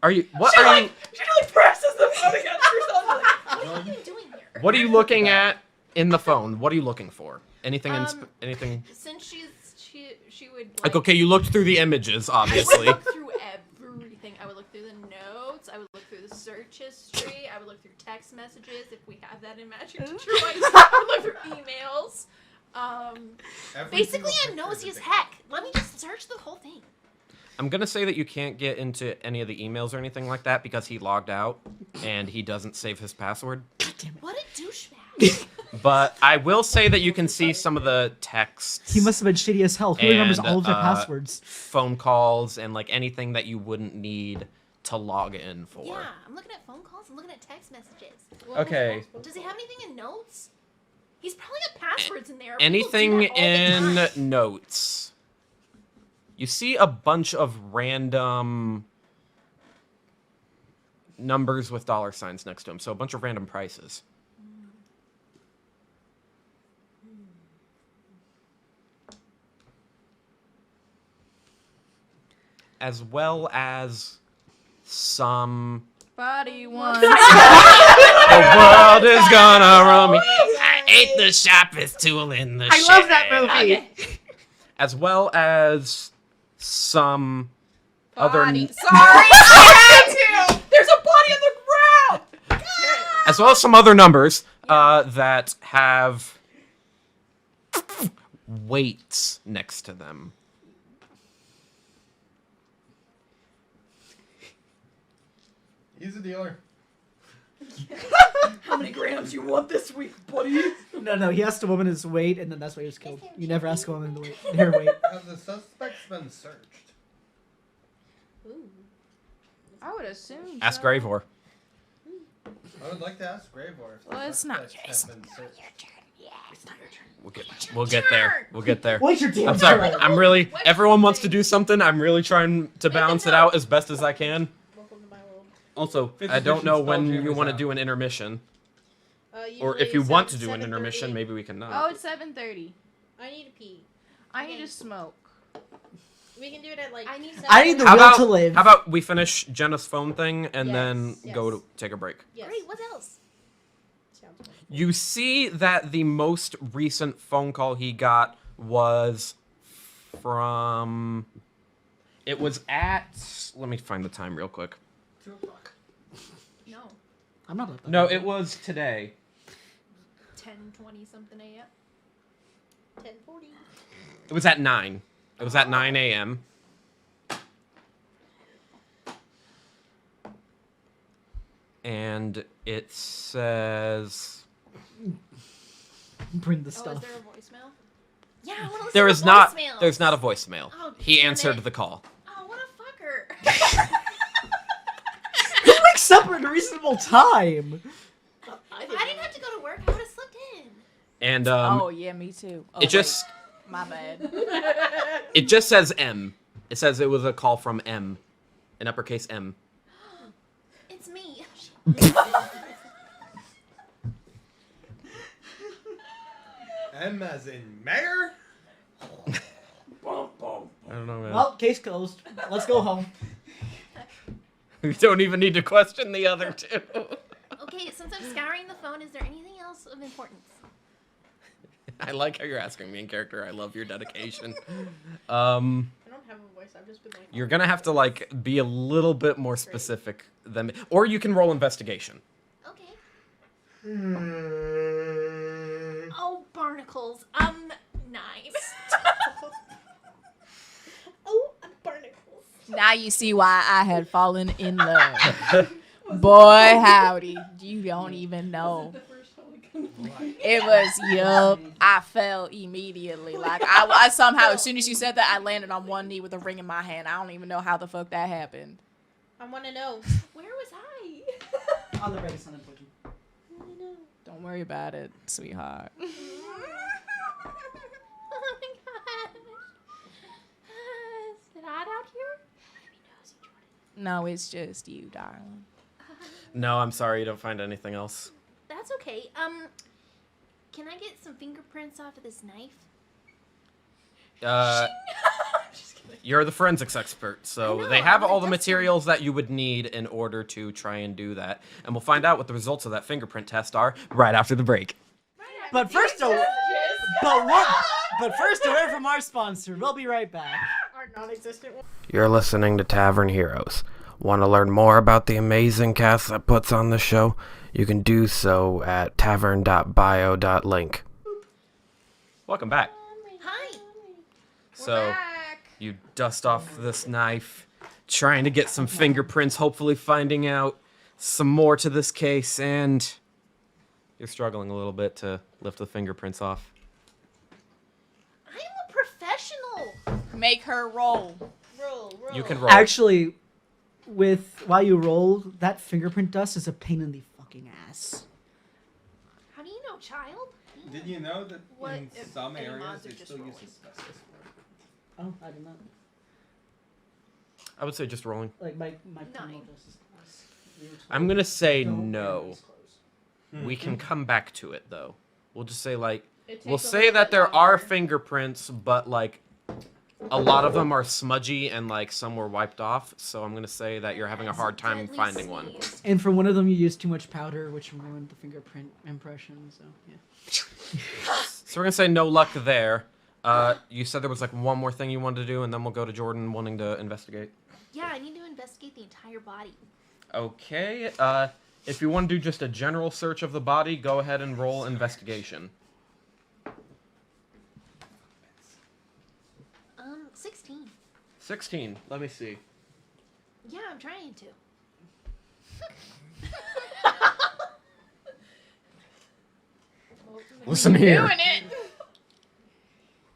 Are you what are you She like presses the phone against herself. What are you doing here? what are you looking at in the phone? What are you looking for? Anything anything Since she would like okay, you looked through the images I would obviously. look through everything. I would look through the notes. I would look through the search history. I would look through text messages if we have that in Magic Detroit. I would look through emails. Every Basically, single I'm picture nosy is as a heck. Let me just search the whole thing. I'm gonna say that you can't get into any of the emails or anything like that because he logged out and he doesn't save his password. What a douchebag. But I will say that you can see some of the texts. He must have been shitty as hell. Who remembers And, all of their uh, passwords? phone calls and like anything that you wouldn't need to log in for. Yeah, I'm looking at phone calls. I'm looking at text messages. Okay. Does he have anything in notes? He's probably got passwords in there. People do Anything that all the in time. notes. You see a bunch of random numbers with dollar signs next to them, so a bunch of random prices. As well as some Body one. the world is gonna run me. I ate the sharpest tool in the I love that movie. As well as some other Sorry, I had to. There's a body on the ground. as well as some other numbers that have weights next to them. He's a dealer. How many grams you want this week, buddy? No, he asked a woman his weight, and then that's why he was killed. You never ask a woman their weight. Have the suspects been searched? I would assume. Ask Gravor. I would like to ask Gravor if the Well, it's not- suspects have been searched. We'll get there. We'll get there. What's your deal? I'm sorry. I'm really. Everyone wants to do something. I'm really trying to balance it out as best as I can. Also, Fifth I don't edition know when Spelljammer's you want to out. do an intermission. Or Usually if you it's want to at do an intermission, 7:30. maybe we can Oh, not. it's 7:30. I need to pee. I need Okay. to smoke. We can do it at like. I need to- I need the How will about, to live. how about we finish Jenna's phone thing and then Yes, go yes. to take a break? Yes. Great. What else? Sounds good. You see that the most recent phone call he got was from... It was at... Let me find the time real quick. 2 o'clock. No. I'm not up. No, it was today. 10:20 something a.m. 10:40. It was at 9. It was at 9 a.m. And it says... Bring the Oh, stuff. is there a voicemail? Yeah, I want to listen There to is not. voicemails. There's not a voicemail. Oh, He damn answered it. the call. Oh, what a fucker. Who wakes up at a reasonable time? I didn't have to go to work. I would have slept in. And Oh, yeah, me too. Oh, it just wait, my bad. it just says M. It says it was a call from M, in uppercase M. It's me. M as in mayor? I don't know, man. Well, case closed. Let's go home. We don't even need to question the other two. Okay, since I'm scouring the phone, is there anything else of importance? I like how you're asking me in character. I love your dedication. I don't have a voice. I've just been like. You're gonna have to like be a little bit more specific than me, or you can roll investigation. Okay. Oh, barnacles. Nice. Oh, barnacles. Now you see why I had fallen in love. Boy, howdy. You don't even know. It was, yup. I fell immediately. Like, I somehow, as soon as you said that, I landed on one knee with a ring in my hand. I don't even know how the fuck that happened. I want to know. Where was I? On the ready, son, unfortunately. I want to know. Don't worry about it, sweetheart. Oh my gosh. Is it odd out here? No, it's just you, darling. No, I'm sorry. You don't find anything else. That's okay. Can I get some fingerprints off of this knife? You're the forensics expert, so I know, they have I'm all the gonna materials that you would need in order to try and do that. And we'll find out what the results of that fingerprint test are right after the break. But first, but first, a word from our sponsor. We'll be right back. Our non-existent one. You're listening to Tavern Heroes. Want to learn more about the amazing cast that puts on the show? You can do so at tavern.bio.link. Welcome back. Hi. So Back. you dust off this knife, trying to get some fingerprints, hopefully finding out some more to this case, and you're struggling a little bit to lift the fingerprints off. I'm a professional. Make her roll. Roll. You can roll. Actually, while you roll, that fingerprint dust is a pain in the fucking ass. How do you know, child? Did you know that What in if some any areas mods are they just still use rolling? asbestos for it? Oh, I did not. I would say just rolling. Like my criminal 9. justice class. I'm gonna say Don't wear no. these clothes. We can come back to it though. We'll just say like It we'll takes a say little that bit there are longer. fingerprints, but like a lot of them are smudgy and like some were wiped off. So I'm gonna say that you're having a hard time Deadly finding one. sneeze. And for one of them, you used too much powder, which ruined the fingerprint impression. So yeah. So we're gonna say no luck there. You said there was like one more thing you wanted to do, and then we'll go to Jordan wanting to investigate. Yeah, I need to investigate the entire body. Okay. If you want to do just a general search of the body, go ahead and roll investigation. 16. 16. Let me see. Yeah, I'm trying to. Listen here. Doing it.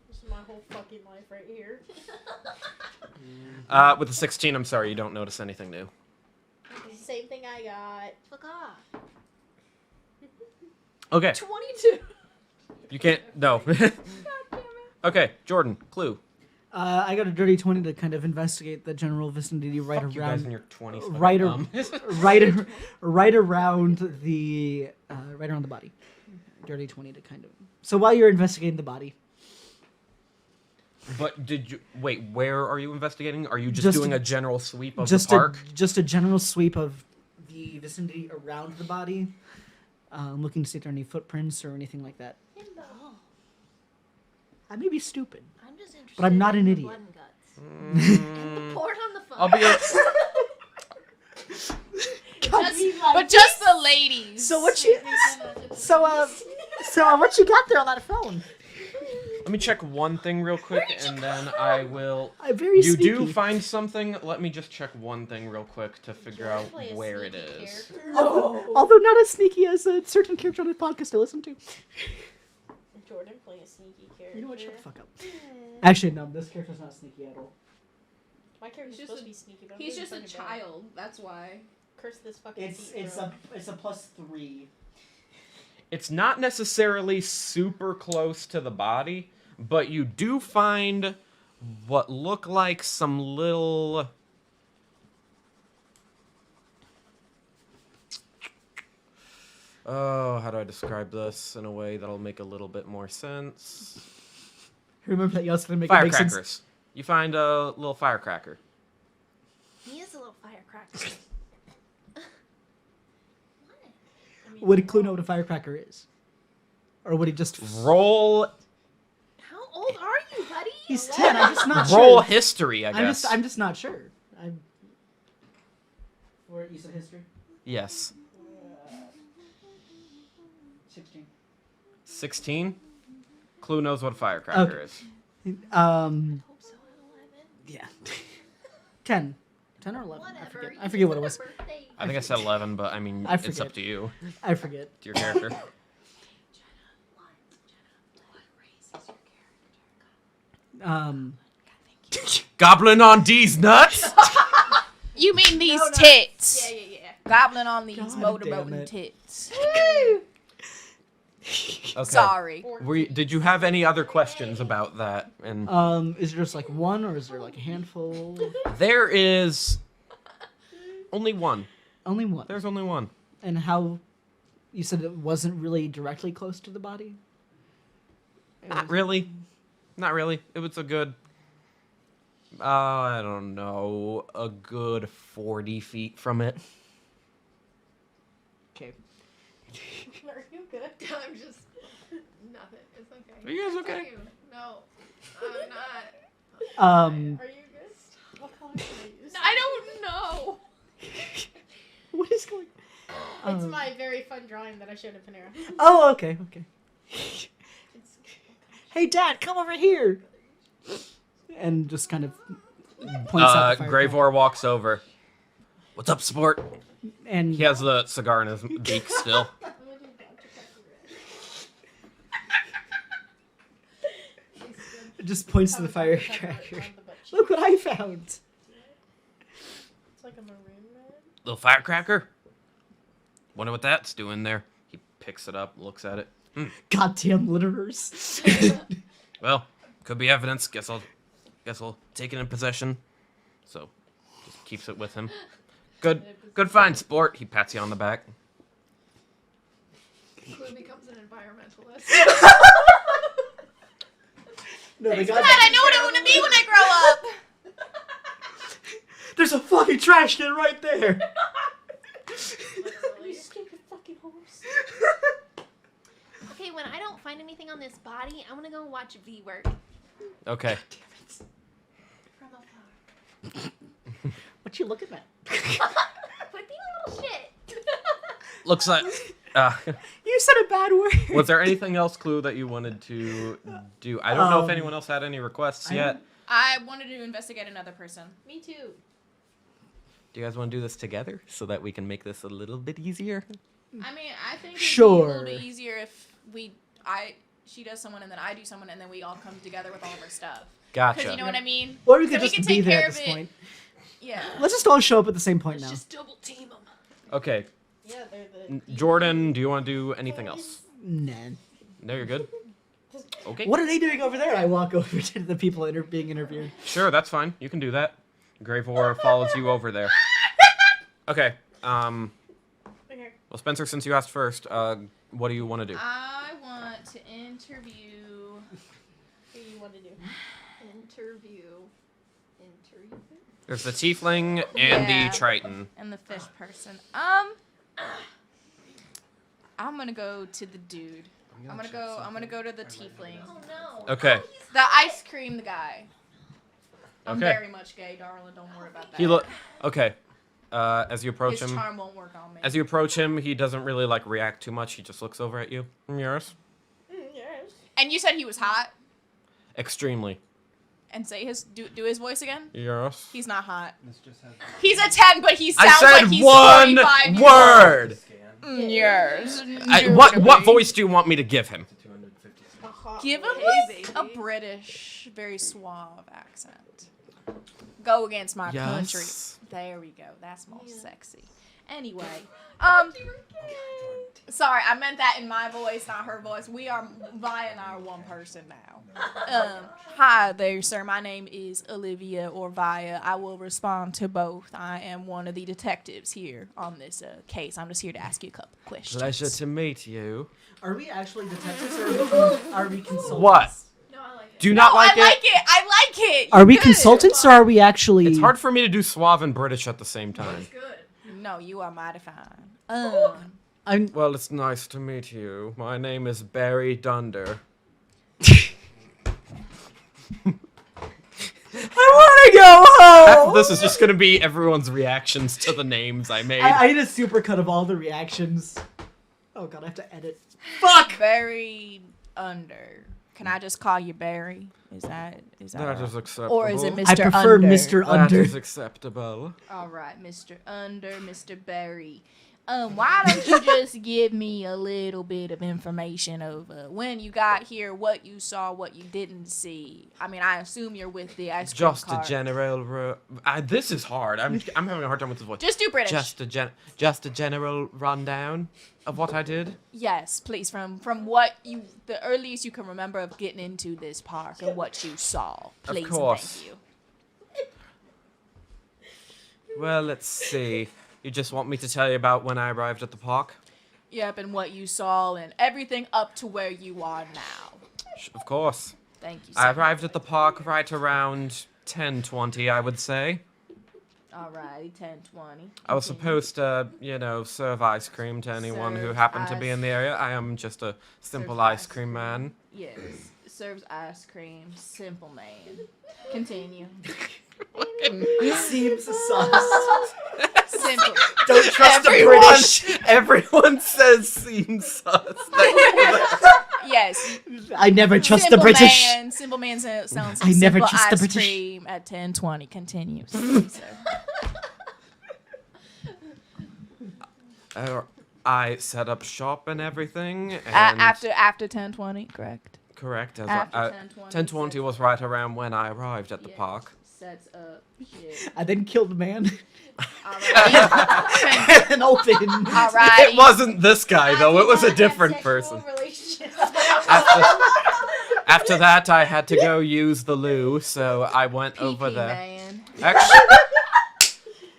This is my whole fucking life right here. With the 16, I'm sorry, you don't notice anything new. Same thing I got. Fuck off. Okay. 22. You can't. No. Okay, Jordan. Clue. I got a dirty 20 to kind of investigate the general vicinity right Fuck you guys in around, your 20s. right around the body. Dirty 20 to kind of. So while you're investigating the body, But wait? Where are you investigating? Are you just doing a general sweep of the just park? just a general sweep of the vicinity around the body, looking to see if there are any footprints or anything like that. I may be stupid. I'm just interested But I'm not in an the idiot. blood and guts. And the porn on the phone. I'll be. But just the ladies. So what you what you got there on that phone? Let me check one thing real quick, and then I will. Very You sneaky. do find something. Let me just check one thing real quick to figure out where it is. Although not as sneaky as a certain character on the podcast I listen to. Jordan play a sneaky character. You know what? Shut the fuck up. Actually, no. This character's not sneaky at all. My character's He's supposed just to be sneaky, but I'm He's doing just a fucking bad. child. That's why. Curse this fucking It's seat, bro. a +3. It's not necessarily super close to the body, but you do find what look like some little. Oh, how do I describe this in a way that'll make a little bit more sense? Remember that you also make it make sense. Firecrackers. You find a little firecracker. He is a little firecracker. Would Clue know what a firecracker is? Or would he just... Roll How old are you, buddy? He's 10, I'm just not roll sure. history, I guess. I'm just not sure. Or you said history? Yes. 16. 16? Clue knows what a firecracker Okay. is. Yeah. 10. 10 or 11? Whatever. I forget what it was. I think I said 11, but I mean, I it's forget. up to you. I forget. It's your character. Goblin on D's nuts? You mean these No, no. tits? Yeah. Goblin on these God motorboating damn it. tits. Okay. Sorry. Did you have any other questions about that? And Is there just like one or is there like a handful? there is only one. Only one. There's only one. And how... You said it wasn't really directly close to the body? Not really. Not really. It was a good... I don't know. A good 40 feet from it. Okay. Are you good? I'm just nothing. It's okay. Are you guys Fuck okay? you. No, I'm not. Are you good? What color should I use? I don't know. What is going on? It's my very fun drawing that I showed at Panera. Oh, okay. Hey, Dad, come over here. And just kind of points out the firecracker. Gravor walks over. What's up, sport? And He has the cigar in his beak still. just points to the firecracker. Look what I found. It's like a maroon red. Little firecracker? Wonder what that's doing there. He picks it up, looks at it. Goddamn litterers. Well, could be evidence. Guess I'll take it in possession. So, just keeps it with him. Good find, sport. He pats you on the back. Clue becomes an environmentalist. No, they got I know what I want to be when I grow up. There's a fucking trash can right there. You stupid fucking horse. Okay, when I don't find anything on this body, I want to go watch V work Okay. from afar. What you looking at? Quit being a little shit. Looks like. You said a bad word. Was there anything else, Clue, that you wanted to do? I don't know if anyone else had any requests yet. I wanted to investigate another person. Me too. Do you guys want to do this together so that we can make this a little bit easier? I mean, I think it'd Sure. be a little bit easier if she does someone and then I do someone and then we all come together with all of our stuff. Gotcha. Because you know what I mean? Or we So could just can be take there care at this of it. point. Yeah. Let's just all show up at the same point now. Just double team them. Okay. Yeah, they're the. Jordan, do you want to do anything else? Nah. No, you're good? Okay. What are they doing over there? I walk over to the people being interviewed. Sure, that's fine. You can do that. Gravor follows you over there. Okay. Okay. Well, Spencer, since you asked first, what do you want to do? I want to interview. What do you want to do? Interview. There's the tiefling and Yeah. the triton. And the fish person. I'm gonna go to the dude. I'm gonna go to the tiefling. Oh no. Okay. The ice cream guy. I'm Okay. very much gay, darling. Don't worry about that. He look. Okay. As you approach His him, charm won't work on me. as you approach him, he doesn't really like react too much. He just looks over at you. Yes. Yes. And you said he was hot. Extremely. And say do his voice again. Yes. He's not hot. This just has He's a 10, but he sounds I said like he's one 45 years word. a scan Yes. What voice do you want me to give him? to 250. Give him Hey, a baby. British, very suave accent. Go against my country. Yes. There we go. That's more Yeah. sexy. Anyway, sorry, I meant that in my voice, not her voice. We are Vi and I are one person now. Hi there, sir. My name is Olivia or Via. I will respond to both. I am one of the detectives here on this case. I'm just here to ask you a couple questions. Pleasure to meet you. Are we actually detectives or are we consultants? What? No, I like it. Do you No, not like I like it. I like it. Are You're we good. consultants or are we actually? It's hard for me to do suave and British at the same time. It's good. No, you are mighty fine. I'm. Well, it's nice to meet you. My name is Barry Dunder. I want to go home. This is just gonna be everyone's reactions to the names I made. I need a supercut of all the reactions. Oh god, I have to edit. Fuck. Barry Under. Can I just call you Barry? Is that that right? is acceptable. Or is it Mr. I prefer Under? Mr. That Under. is acceptable. All right, Mr. Under, Mr. Barry. Why don't you just give me a little bit of information of when you got here, what you saw, what you didn't see? I mean, I assume you're with the ice cream Just a cart. general. This is hard. I'm having a hard time with this voice. Just do British. Just a general rundown of what I did. Yes, please. From what you, the earliest you can remember of getting into this park and what you saw. Please, and course. thank you. Well, let's see. You just want me to tell you about when I arrived at the park? Yep, and what you saw and everything up to where you are now. Of course. Thank you. I arrived at the park right around 10:20, I would say. Alrighty, 10:20. I was supposed to, serve ice cream to anyone who happened to be in the area. I am just a simple Serve ice ice cream man. Yes, serves ice cream. Simple man. Continue. Seems sus. Simple. Don't trust the Everyone, British. everyone says seems sus. Yes. I never trust the Simple British. Man, simple man sells some I never simple trust the ice British. cream at 10:20. Continue. Sir. I set up shop and everything. And After 10:20, correct? correct. As After 10:20 was right around when I arrived at the park. Sets up shit. I then killed a man Alright. and open. Alright. It wasn't this guy though. It was a different person. After that, I had to go use the loo, so I went over Peaky there. Man. Actually,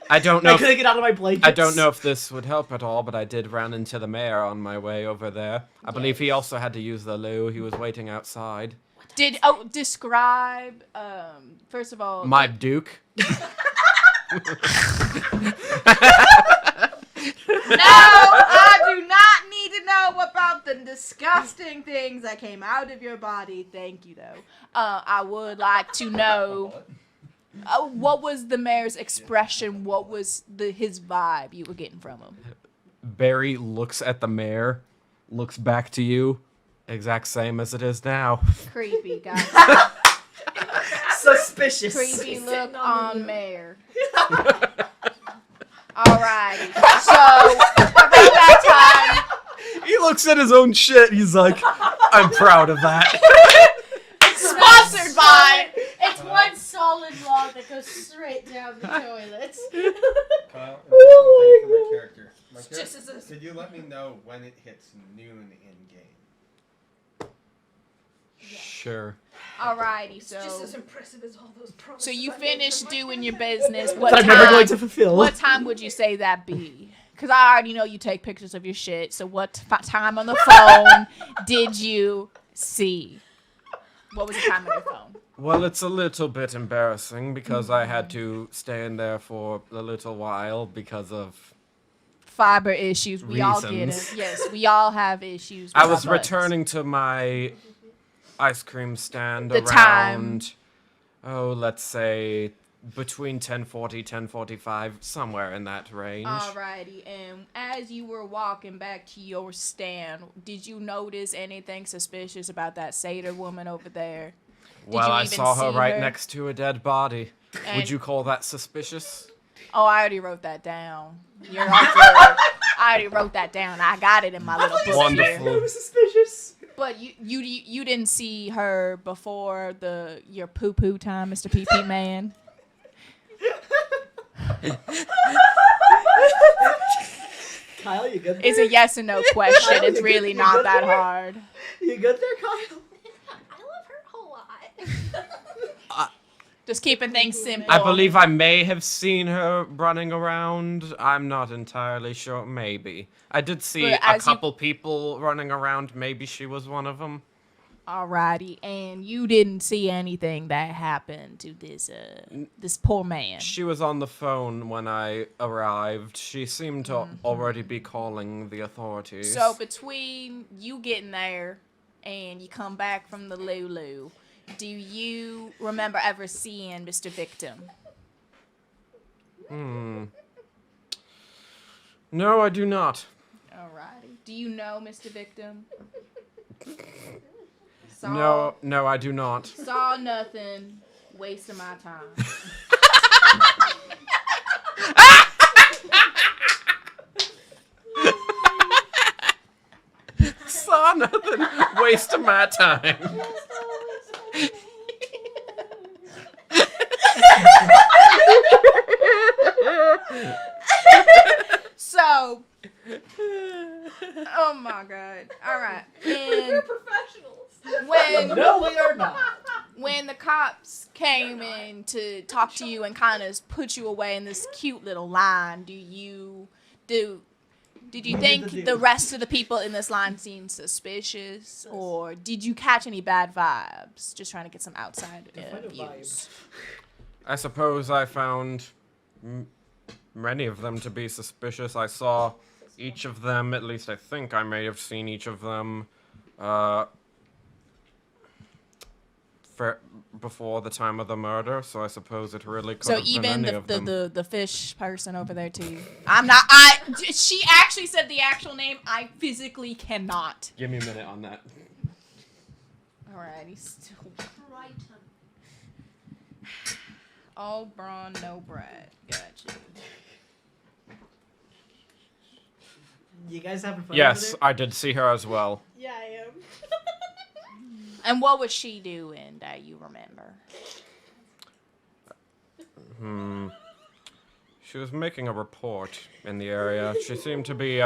I don't know. I If, couldn't get out of my blankets. I don't know if this would help at all, but I did run into the mayor on my way over there. I believe he also had to use the loo. He was waiting outside. Describe first of all My Duke. No, I do not need to know about the disgusting things that came out of your body. Thank you, though. I would like to know what was the mayor's expression? What was his vibe you were getting from him? Barry looks at the mayor, looks back to you, exact same as it is now. Creepy, guys. Suspicious. Creepy look on mayor. Alrighty. So about that time. He looks at his own shit. He's like, I'm proud of that. Sponsored by. It's one solid log that goes straight down the toilet. Kyle, oh my my character. My Just as a Could you let me know when it hits noon in game? Sure. Alrighty, Just as so impressive as all those promises. so you I made finished for my doing your family. business. But What I'm never going to time? fulfill. What time would you say that be? Because I already know you take pictures of your shit. So what time on the phone did you see? What was the time on your phone? Well, it's a little bit embarrassing because I had to stay in there for a little while because of. Fiber issues. We all get Reasons. it. Yes, we all have issues. With I was our butts. returning to my ice cream stand The time. around, let's say between 10:40, 10:45, somewhere in that range. Alrighty, and as you were walking back to your stand, did you notice anything suspicious about that satyr woman over there? Well, you I even saw her see right her? next to a dead body. And- Would you call that suspicious? Oh, I already wrote that down. You're all good. I already wrote that down. I got it in my little book Wonderful. here. It was suspicious. But you didn't see her before your poo poo time, Mr. Pee Pee Man. Kyle, you good? It's a yes or no question. Kyle, It's you really good- you not good that there? hard. You good there, Kyle? I love her a whole lot. Just keeping things simple. I believe I may have seen her running around. I'm not entirely sure. Maybe. I did see But a as you- couple people running around. Maybe she was one of them. Alrighty, and you didn't see anything that happened to this poor man. She was on the phone when I arrived. She seemed to already be calling the authorities. So between you getting there and you come back from the Lulu, do you remember ever seeing Mr. Victim? No, I do not. Alrighty. Do you know Mr. Victim? No, I do not. Saw nothing. Wasting my time. Saw nothing. Waste of my time. So, oh my god. Alright. And Professionals. when No, we are not. when the cops came in to talk to you and kind of put you away in this cute little line, did you think the rest of the people in this line seemed suspicious, or did you catch any bad vibes? Just trying to get some outside views. I suppose I found many of them to be suspicious. I saw each of them, at least I think I may have seen each of them, before the time of the murder, so I suppose it really could So have been even any of them. the fish person over there too. She actually said the actual name. I physically cannot. Give me a minute on that. Alrighty, still Right. all brawn, no brat. Gotcha. You guys having fun? Yes, over I did see her as well. Yeah, I am. And what was she doing that you remember? She was making a report in the area. She seemed to be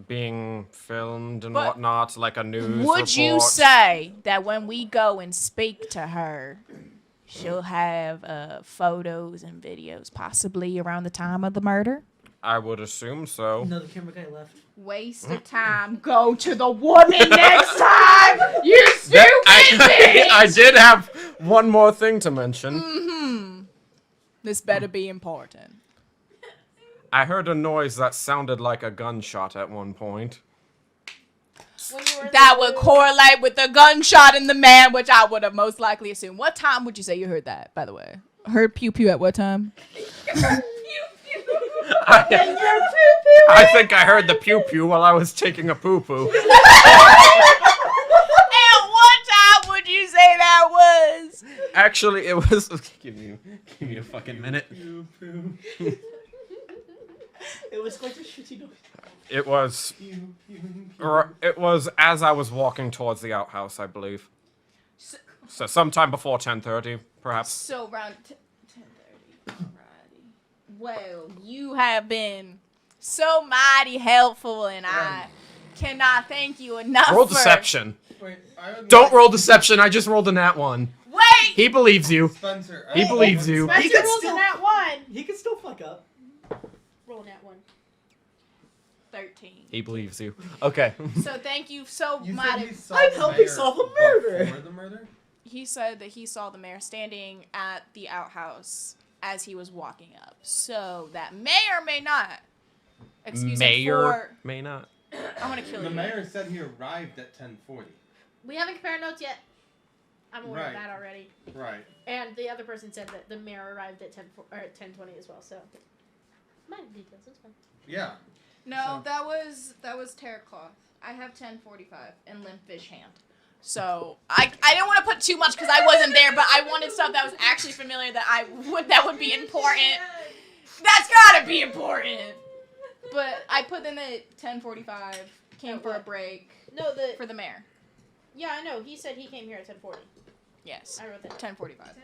being filmed and But whatnot, like a news Would you report. say that when we go and speak to her, she'll have photos and videos possibly around the time of the murder? I would assume so. there? No, the camera guy left. Waste of time. Go to the woman next time. You stupid I did have one more thing to mention. This better be important. I heard a noise that sounded like a gunshot at one point. When you were in That the would room- correlate with the gunshot in the man, which I would have most likely assumed. What time would you say you heard that, by the way? Heard pew pew at what time? I think I heard the pew pew while I was taking a poo poo. And what time would you say that was? Actually, it was. Give me a fucking minute. Pew, pew, It was quite a shitty noise. It was. pew, pew, pew. It was as I was walking towards the outhouse, I believe. So sometime before 10:30, perhaps. So around 10:30. Alrighty. Well, you have been so mighty helpful, and I cannot thank you enough Roll for deception. Wait, Don't roll deception. I just rolled a nat 1. Wait! He believes you. Spencer. He believes you. Spencer could rolls still- a nat 1. He could still fuck up. Roll a nat 1. 13. He believes you. Okay. So thank you so You much. said he saw I'm the helping mayor solve a murder. before the murder? He said that he saw the mayor standing at the outhouse as he was walking up. So that may or may not. Excuse me Mayor for... may not. I'm gonna kill The you. mayor said he arrived at 10:40. We haven't compared notes yet. I'm aware of Right. that already. Right. And the other person said that the mayor arrived at 10:20 as well. So, minor details. That's fine. Yeah. No, So- that was terror cloth. I have 10:45 and limp fish hand. So I didn't want to put too much because I wasn't there, but I wanted stuff that was actually familiar that would be important. That's gotta be important. But I put in at 10:45. Came for a what? break No, for the mayor. yeah, I know. He said he came here at 10:40. Yes. I wrote that. 10:45.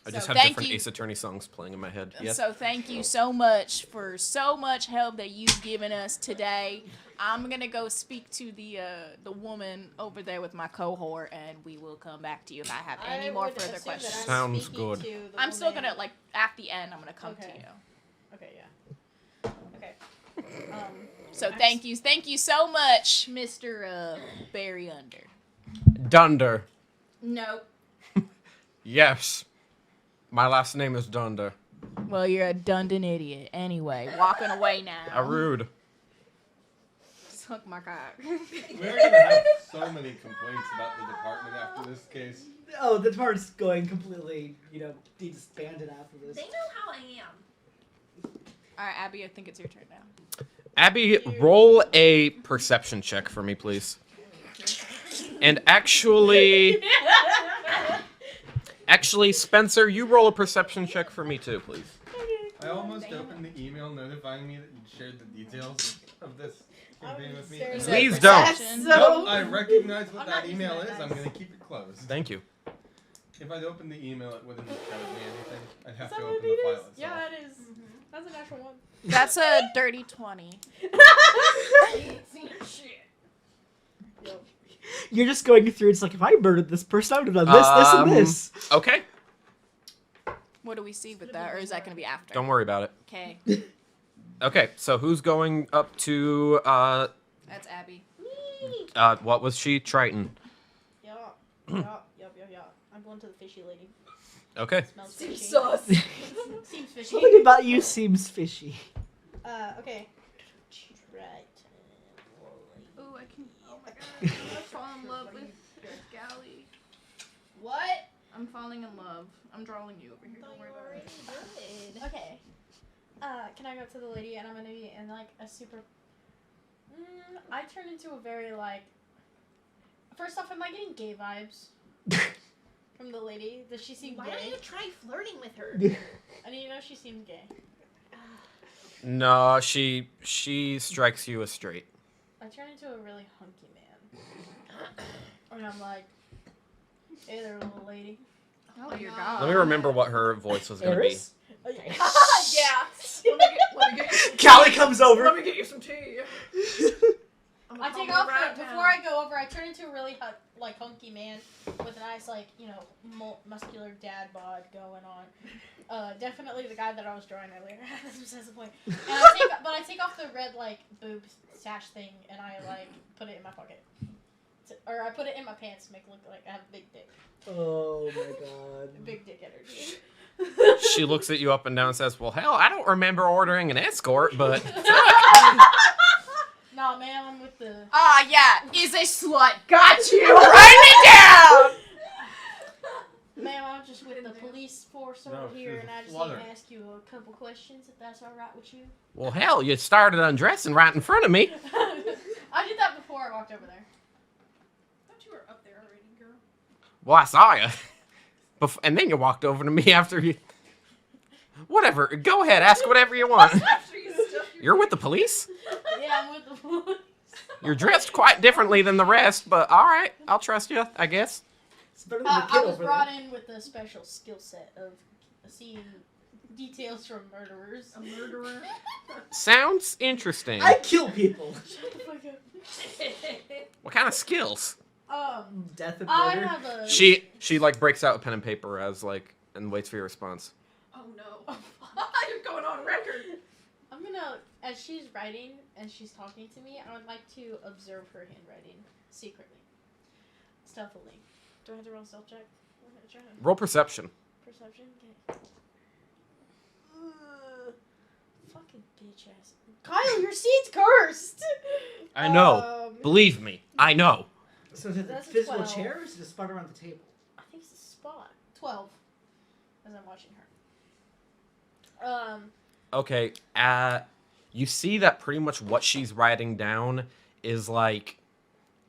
I just So have thank different you. Ace Attorney songs playing in my head. Yes. So thank you so much for so much help that you've given us today. I'm gonna go speak to the woman over there with my cohort, and we will come back to you if I have any more would further assume that questions. I'm Sounds speaking good. to the I'm still woman- gonna at the end. I'm gonna come to Okay. you. Okay, yeah. Okay. So thank you so much, Mr. Barry Under. Dunder. Nope. Yes. My last name is Dunder. Well, you're a Dundon idiot. Anyway, walking away now. A rude. Suck my cock. We're gonna have so many complaints about the department after this case. Oh, the part's going completely, disbanded after this. They know how I am. All right, Abby, I think it's your turn now. Abby, roll a perception check for me, please. And actually, Spencer, you roll a perception check for me too, please. I almost opened the email notifying me that you shared the details of this campaign with me. staring and at Please I- don't. Perception. Nope, I recognize what I'm that not using email that is. I'm dice. gonna keep it closed. Thank you. If I'd opened the email, it wouldn't have showed me anything. I'd have Is that to what open it the file is? itself. Yeah, it is. That's a natural one. That's a dirty 20. You're just going through. It's like, if I murdered this person, I would have done this, and this. Okay. What do we see with that, or is that gonna be after? Don't worry about it. Okay, Okay, so who's going up to, that's Abby. what was she? Triton. Yeah. Yeah. I'm going to the fishy lady. Okay. Smells fishy. Seems fishy. Something about you seems fishy. Okay. Right. Ooh, I can. Oh my god. I fall in love with Gally. What? I'm falling in love. I'm drawing you over here. I thought Don't you worry were about already it. good. Okay. Can I go up to the lady and I'm gonna be in like a super. I turn into a very like. First off, am I getting gay vibes from the lady? Does she seem Why gay? don't you try flirting with her? I didn't know she seemed gay. No, she strikes you as straight. I turn into a really hunky man. And I'm like, hey there, little lady. Oh, your god. Let me remember what her voice was gonna be. Eris? Yeah. Let me get you some Callie comes over. Let me get you some tea. I take off before I go over. I turn into a really like hunky man with a nice like muscular dad bod going on. Definitely the guy that I was drawing earlier. That's besides the point. And I take off the red like boob sash thing and I like put it in my pocket, or I put it in my pants to make it look like I have a big dick. Oh my god. Big dick energy. She looks at you up and down and says, well, hell, I don't remember ordering an escort, but... Nah, man, I'm with the. Ah, yeah, is a slut. Got you. Write it down. Ma'am, I'm just with the police force over No, here, she's and a I just flutter. need to ask you a couple questions, if that's all right with you. Well, hell, you started undressing right in front of me. I did that before I walked over there. I thought you were up there already, girl. Well, I saw you. And then you walked over to me after you... Whatever. Go ahead. Ask whatever you want. After you stuff your You're with the police? Yeah, I'm with the police. You're dressed quite differently than the rest, but all right. I'll trust you, I guess. It's better than the I kid was over brought there. in with a special skill set of seeing details from murderers. a murderer. Sounds interesting. I kill people. Shut the fuck What kind of skills? Death and I murder. have a. She like breaks out a pen and paper as like and waits for your response. Oh no. You're going on record. I'm gonna, as she's writing and she's talking to me, I would like to observe her handwriting secretly, stealthily. Do I have to roll a stealth check? I'm gonna try. Roll perception. Perception. Okay. Fucking bitch ass. Kyle, your seat's cursed. I know. Believe me, I know. So is it a That's a physical 12. chair or is it a spot around the table? I think it's a spot. 12. As I'm watching her. Okay, you see that pretty much what she's writing down is like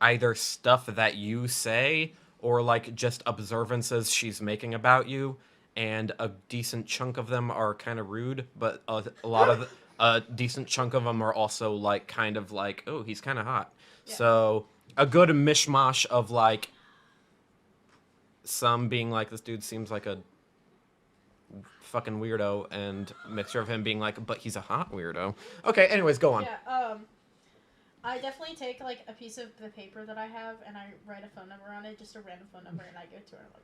either stuff that you say or like just observances she's making about you, and a decent chunk of them are kind of rude, but a lot of a decent chunk of them are also like kind of like, oh, he's kind of hot. Yeah. So a good mishmash of like some being like, this dude seems like a fucking weirdo, and mixture of him being like, but he's a hot weirdo. Okay, anyways, go on. Yeah, I definitely take like a piece of the paper that I have and I write a phone number on it, just a random phone number, and I give it to her. I'm like,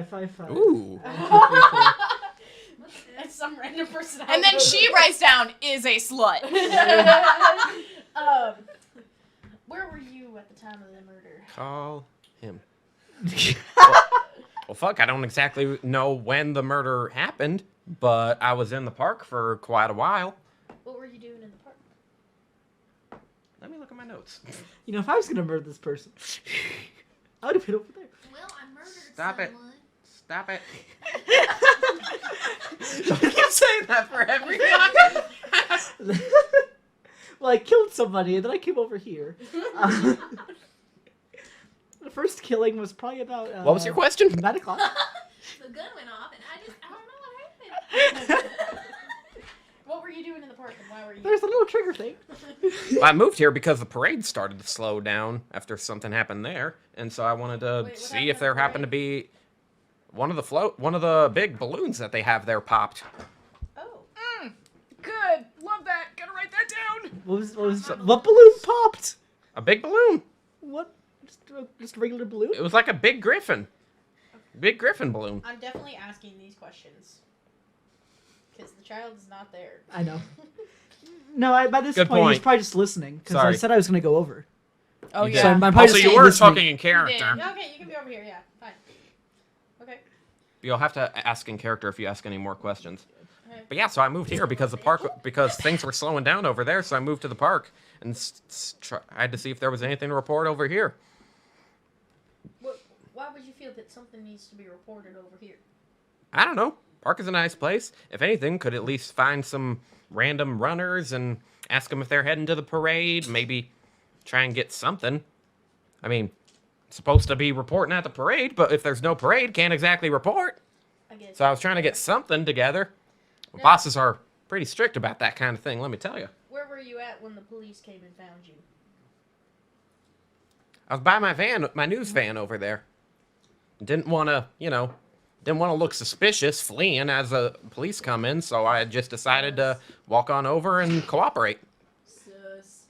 555. Ooh. 1, 2, 3, 4. it's some random person. And then she writes down, is a slut. Where were you at the time of the murder? Call him. Well, fuck, I don't exactly know when the murder happened, but I was in the park for quite a while. What were you doing in the park? Let me look at my notes. You know, if I was gonna murder this person, I would have been over there. Well, I murdered Stop it. someone. Stop it. Don't keep saying that for everyone. Well, I killed somebody and then I came over here. The first killing was probably about. What was your question? 9 o'clock. The gun went off, and I don't know what happened. What were you doing in the park, and why were you? There's a little trigger thing. Well, I moved here because the parade started to slow down after something happened there, and so I wanted to Wait, what see happened if at there the happened to parade? be one of the big balloons that they have there popped. Oh. Good. Love that. Gotta write that down. What balloon popped? A big balloon. What? Just a regular balloon? It was like a big griffin. Big griffin balloon. I'm definitely asking these questions. Because the child is not there. I know. No, by this Good point, he's point. probably just listening because I Sorry. said I was gonna go over. Oh, You yeah. So I'm probably Also, just you were listening. talking in character. Yeah, okay, you can be over here, yeah. Fine. Okay. You'll have to ask in character if you ask any more questions. Okay. But yeah, so I moved here because because things were slowing down over there, so I moved to the park and I had to see if there was anything to report over here. Why would you feel that something needs to be reported over here? I don't know. Park is a nice place. If anything, could at least find some random runners and ask them if they're heading to the parade. Maybe try and get something. I mean, supposed to be reporting at the parade, but if there's no parade, can't exactly report. I guess. So I was trying to get something together. No. Bosses are pretty strict about that kind of thing, let me tell you. Where were you at when the police came and found you? I was by my news van over there. Didn't want to look suspicious fleeing as the police come in, so I just decided to walk on over and cooperate. Sus.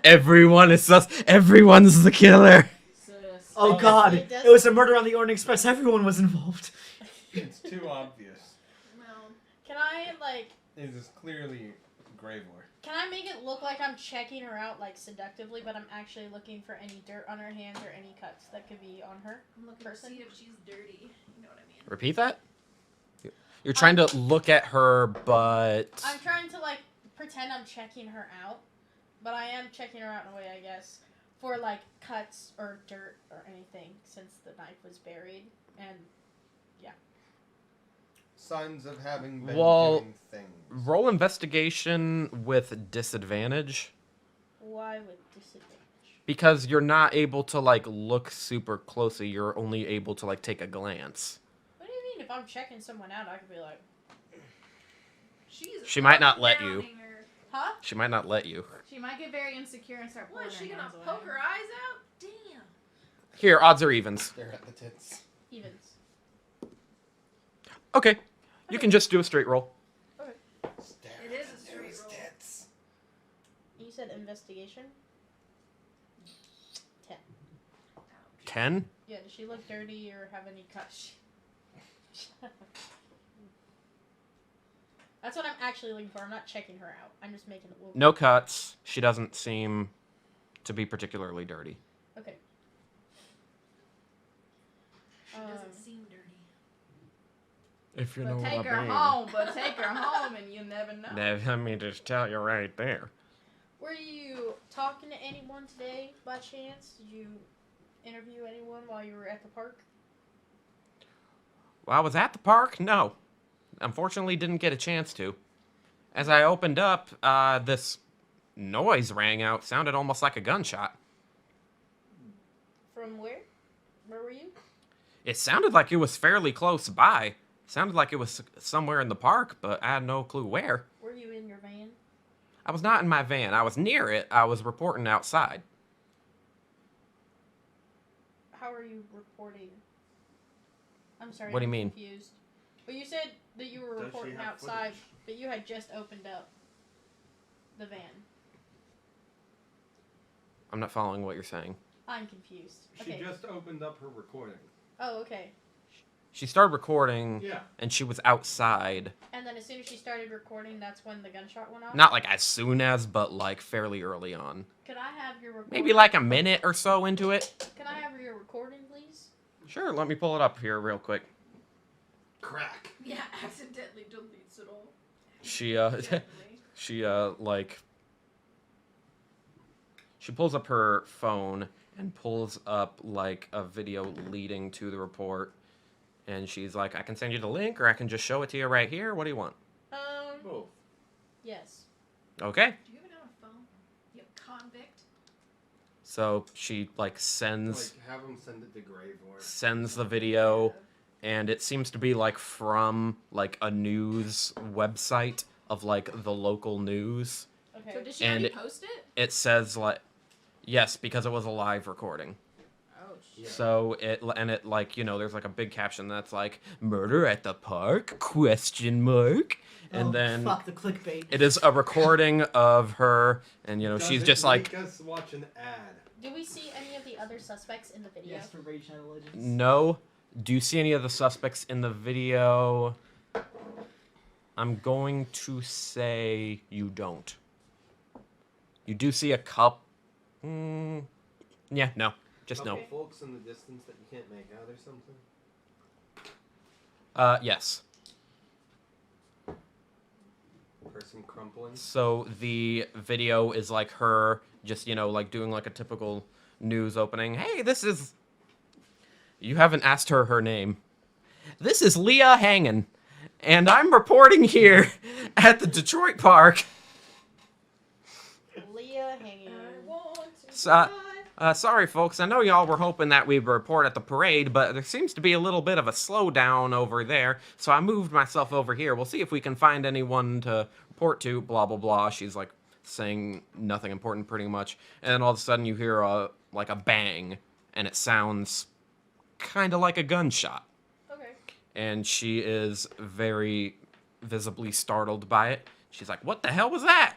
Everyone is sus. Everyone's the killer. Sus. Oh Oh, God! it does- It was a murder on the Orient Express. Everyone was involved. It's too obvious. Well, Can I, like, It is clearly Gravor. can I make it look like I'm checking her out, like, seductively, but I'm actually looking for any dirt on her hands or any cuts that could be on her? I'm looking Person? to see if she's dirty. You know what I mean? Repeat that. You're trying to look at her, but I'm trying to, like, pretend I'm checking her out, but I am checking her out in a way, I guess, for, like, cuts or dirt or anything, since the knife was buried, and Signs of having been Well, doing things. roll investigation with disadvantage why with disadvantage? because you're not able to like look super closely. You're only able to like take a glance. What do you mean? If I'm checking someone out, I could be like, She might not let you. Her. huh? She might not let you. She might get very insecure and start pulling What, is she her gonna hands away. poke her eyes out? Damn. Here, odds or evens. Stare at the tits. Evens. Okay, you can just do a straight roll. Stare It at is the a straight news roll. tits. You said investigation? 10. 10? Yeah, does she look dirty or have any cuts? That's what I'm actually looking for. I'm not checking her out. I'm just making it look. No cuts. She doesn't seem to be particularly dirty. Okay. She doesn't seem dirty. If you But take her home, and you never know. Let me just tell you right there. Were you talking to anyone today by chance? Did you interview anyone while you were at the park? While I was at the park, no. Unfortunately, didn't get a chance to. As I opened up, this noise rang out. Sounded almost like a gunshot. From where? Where were you? It sounded like it was fairly close by. Sounded like it was somewhere in the park, but I had no clue where. Were you in your van? I was not in my van. I was near it. I was reporting outside. How are you reporting? I'm sorry. What do you I'm mean? Confused. Well, you said that you were Does she reporting have outside, footage? but you had just opened up the van. I'm not following what you're saying. I'm confused. She Okay. just opened up her recording. Oh, okay. She started recording, Yeah. and she was outside. And then as soon as she started recording, that's when the gunshot went off? Not like as soon as, but like fairly early on. Could I have your recording? Maybe like a minute or so into it. Can I have your recording, please? Sure, let me pull it up here real quick. Crack. Yeah, accidentally deletes it all. She Accidentally. she pulls up her phone and pulls up like a video leading to the report, and she's like, I can send you the link, or I can just show it to you right here. What do you want? Both. Yes. Okay. Do you have it on a phone? You convict? So she like sends Like, have them send it to Gravor. sends the video, and it seems to be like from like a news website of like the local news. Okay. So did she And already post it? It says like, yes, because it was a live recording. Oh shit. Yeah. So it like, you know, there's like a big caption that's like murder at the park ? And Oh, then fuck the clickbait. it is a recording of her, and you know, Does she's it just like, make us watch an ad. Do we see any of the other suspects in the video? Yes, for Raid Shadow Legends. no. Do you see any of the suspects in the video? I'm going to say you don't. You do see a cup. Yeah, no. Just no. Couple folks in the distance that you can't make out or something. Yes. Person crumpling. So the video is like her just, you know, like doing like a typical news opening. Hey, this is... You haven't asked her name. This is Leah Hangen, and I'm reporting here at the Detroit Park. Leah hanging. Sorry, folks. I know y'all were hoping that we'd report at the parade, but there seems to be a little bit of a slowdown over there, so I moved myself over here. We'll see if we can find anyone to report to, blah, blah, blah. She's, like, saying nothing important pretty much, and then all of a sudden you hear, a bang, and it sounds kind of like a gunshot. Okay. And she is very visibly startled by it. She's like, what the hell was that?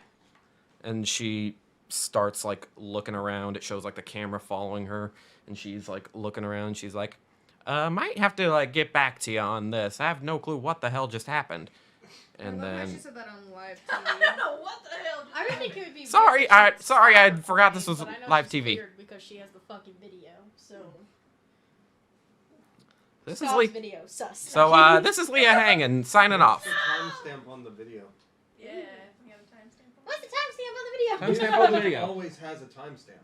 And she starts like looking around. It shows like the camera following her, and she's like looking around. She's like, might have to like get back to you on this. I have no clue what the hell just happened. And I love how then she said that on live I TV. don't know what the hell. I would think it would be. Sorry, weird if she sorry, I stopped forgot this recording, was but I know live she's TV. weird because she has the fucking video. So. this is Scott's Lee. video sus. So this is Leah Hangen signing off. What's the timestamp on the video? Yeah, we have a timestamp. What's the timestamp on the video? Timestamp on the It video. always has a timestamp.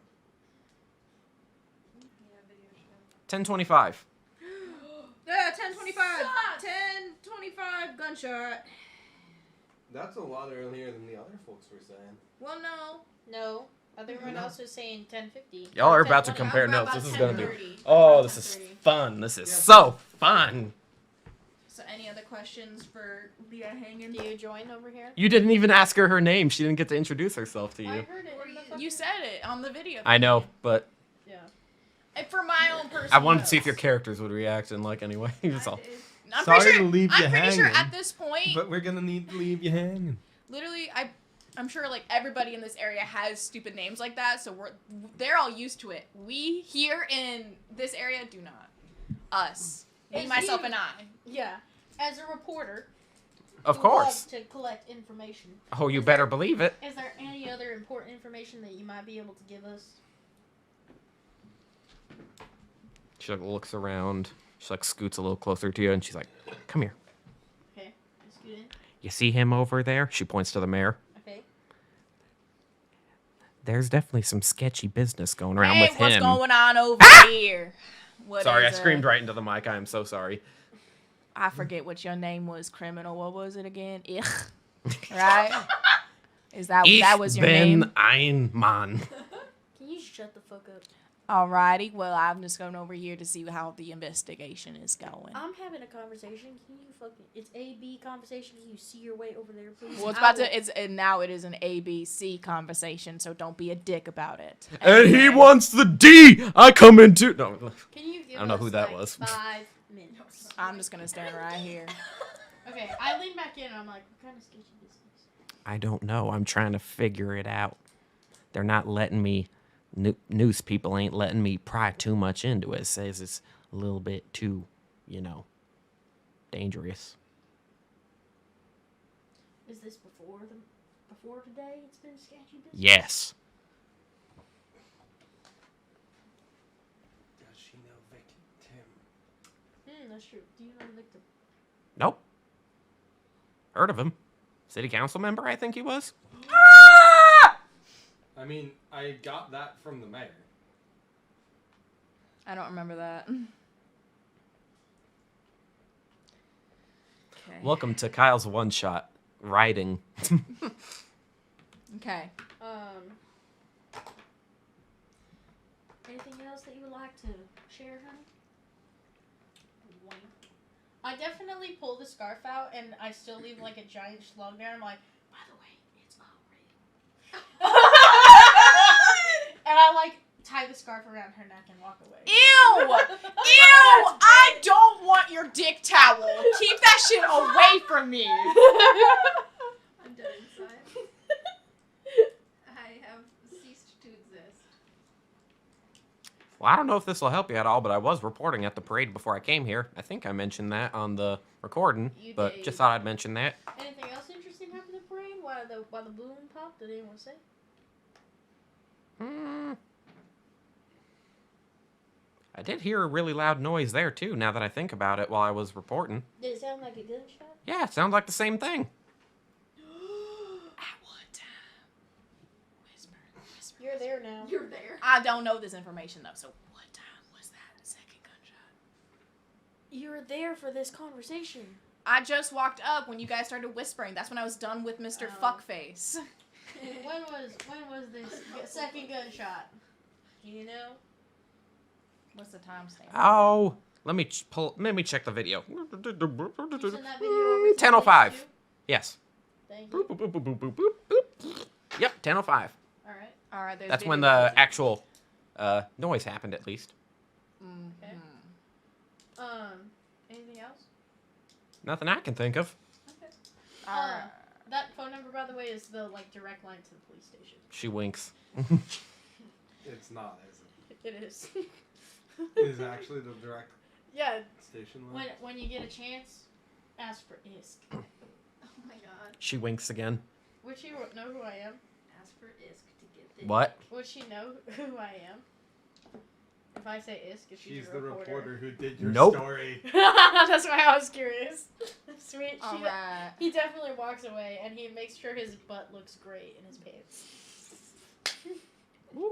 Yeah, video show. 10:25. Yeah, 10:25. 10:25 gunshot. That's a lot earlier than the other folks were saying. Well, no. No. Everyone else was saying 10:50. Y'all are about to 10:20. compare I'm about notes. This is about gonna be. 10:30. Oh, this is 10:30. fun. This is Yeah. so fun. So, any other questions for Leah Hangen? Do you join over here? You didn't even ask her name. She didn't get to introduce herself to I you. heard it. in the fucking- You said it on the video. I know, but Yeah. And for my own personal I wanted to see if notes. your characters would react in like anyway. That's I all. did. I'm Sorry pretty to sure, leave you I'm pretty sure hanging, at this point, But we're gonna need to leave you hanging. literally, I I'm sure like everybody in this area has stupid names like that, so they're all used to it. We here in this area do not. Us. Me, myself, and I. Yeah. As a reporter. Of who course. loves to collect information. Oh, you better believe it. Is there any other important information that you might be able to give us? She like looks around. She like scoots a little closer to you, and she's like, "Come here. Okay. Let's get in. You see him over there?" She points to the mayor. Okay. There's definitely some sketchy business going around Hey, with what's him. going on over here? What Sorry, I is, screamed right into the mic. I am so sorry. I forget what your name was, criminal. What was it again? Ich. Right? Is that was your name? Ein Mann. Can you shut the fuck up? Alrighty. Well, I'm just going over here to see how the investigation is going. I'm having a conversation. Can you fucking... It's A-B conversation. Can you see your way over there, please? Well, now it is an ABC conversation, so don't be a dick about it. And he wants the D. I come into no. Can you give I don't know us, who that like, was. 5 minutes? I'm just gonna stand right here. Okay, I lean back in and I'm like, what kind of sketchy business? I don't know. I'm trying to figure it out. They're not letting me. News people ain't letting me pry too much into it. It says it's a little bit too, dangerous. Is this before today? It's been sketchy business? Yes. Does she know victim? That's true. Do you know the victim? Nope. Heard of him. City council member, I think he was. I mean, I got that from the mayor. I don't remember that. Okay. Welcome to Kyle's one shot writing. Okay. Anything else that you would like to share, honey? Wink. I definitely pull the scarf out and I still leave like a giant slug there. I'm like, by the way, it's all real. And I like tie the scarf around her neck and walk away. Ew! Ew! I don't want your dick towel. Keep that shit away from me. I'm dead inside. I have ceased to exist. Well, I don't know if this will help you at all, but I was reporting at the parade before I came here. I think I mentioned that on the recording, You but did. just thought I'd mention that. Anything else interesting happened in the parade while the balloon popped? Did anyone say? I did hear a really loud noise there, too, now that I think about it while I was reporting. Did it sound like a gunshot? Yeah, it sounds like the same thing. At what time? Whisper. You're there now. You're there. I don't know this information though, so what time was that second gunshot? You were there for this conversation. I just walked up when you guys started whispering. That's when I was done with Mr. Fuckface. When was this second gunshot? Do you know? What's the timestamp? Oh, let me check the video. You sent that video over to me 10:05. too? Yes. Thank Boop, you. boop, boop, boop, boop, boop, boop. Yep, 10:05. Alright. All right, there's That's when video the footage. actual noise happened, at least. Okay. Anything else? Nothing I can think of. Okay. Alright. That phone number, by the way, is the direct line to the police station. She winks. It's not, is it? It is. It is actually the direct Yeah. station line. When you get a chance, ask for ISK. Oh my god. She winks again. Would she know who I am? Ask for ISK to get this. What? Would she know who I am? If I say ISK, if she's She's a the reporter. reporter who did your Nope. story. That's why I was curious. Sweet. All right. He definitely walks away, and he makes sure his butt looks great in his pants. Ooh.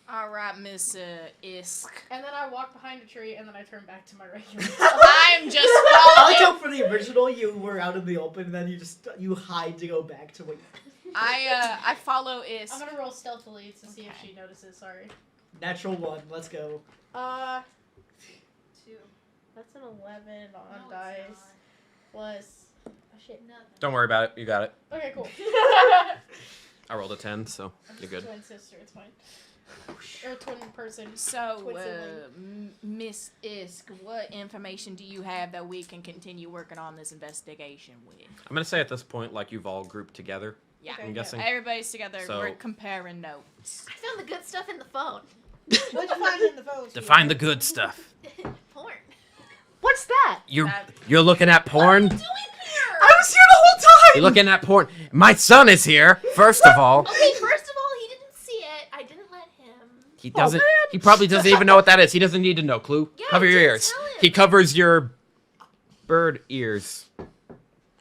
All right, Miss Isk. And then I walk behind a tree, and then I turn back to my regular self. I'm just I like following. how for the original you were out in the open, and then you hide to go back to what. I follow I'm Isk. gonna roll stealthily to see if she notices. Sorry. Natural 1. Let's go. 2. That's an 11 on No, dice it's plus. Oh shit. not. Nothing. Don't worry about it. You got it. Okay, cool. I rolled a 10, so you're good. Twin sister, it's fine. Or twin person. So, twin sibling. Miss Isk, what information do you have that we can continue working on this investigation with? I'm gonna say at this point, like you've all grouped together. Yeah, I'm guessing. everybody's together. So- We're comparing notes. I found the good stuff in the phone. What'd you find in the phones? Define the good stuff. Porn. What's that? You're looking at porn. What are you doing here? I was here the whole time. You're looking at porn. My son is here. First of all, Okay, first of all, he didn't see it. I didn't let him. he doesn't. He probably doesn't even know what that is. He doesn't need to know. Clue. Yeah, Cover I your didn't ears. tell him. He covers your bird ears.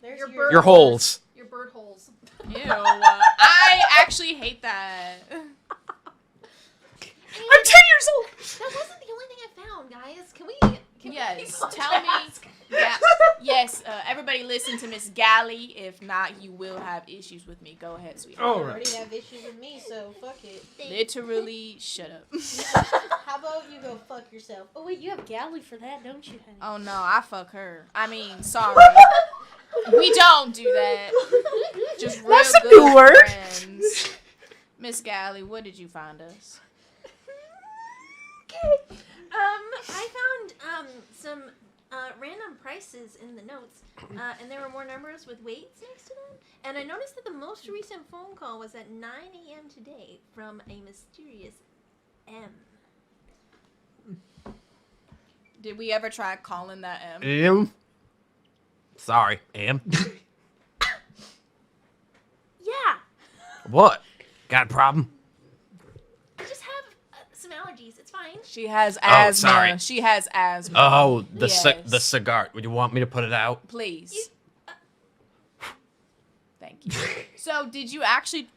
There's Your your bird- Your holes. Your bird holes. Ew. I actually hate that. I'm 10 years old. That wasn't the only thing I found, guys. Can we Yes, keep on tell me. task? Yes, everybody listen to Miss Galley. If not, you will have issues with me. Go ahead, sweetheart. All You right. already have issues with me, so fuck it. Literally, shut up. How about you go fuck yourself? Oh wait, you have galley for that, don't you, honey? Oh no, I fuck her. I mean, sorry. We don't do that. Just real That's a good new word. friends. Miss Galley, what did you find us? Okay. I found some random prices in the notes, and there were more numbers with weights next to them. And I noticed that the most recent phone call was at 9 a.m. today from a mysterious M. Did we ever try calling that M? Sorry, Am. Yeah, What? Got a problem? I just have some allergies. It's fine. She has Oh, asthma. sorry. She has asthma. Oh, the Yes. the cigar. Would you want me to put it out? Please. Thank you. So, did you actually?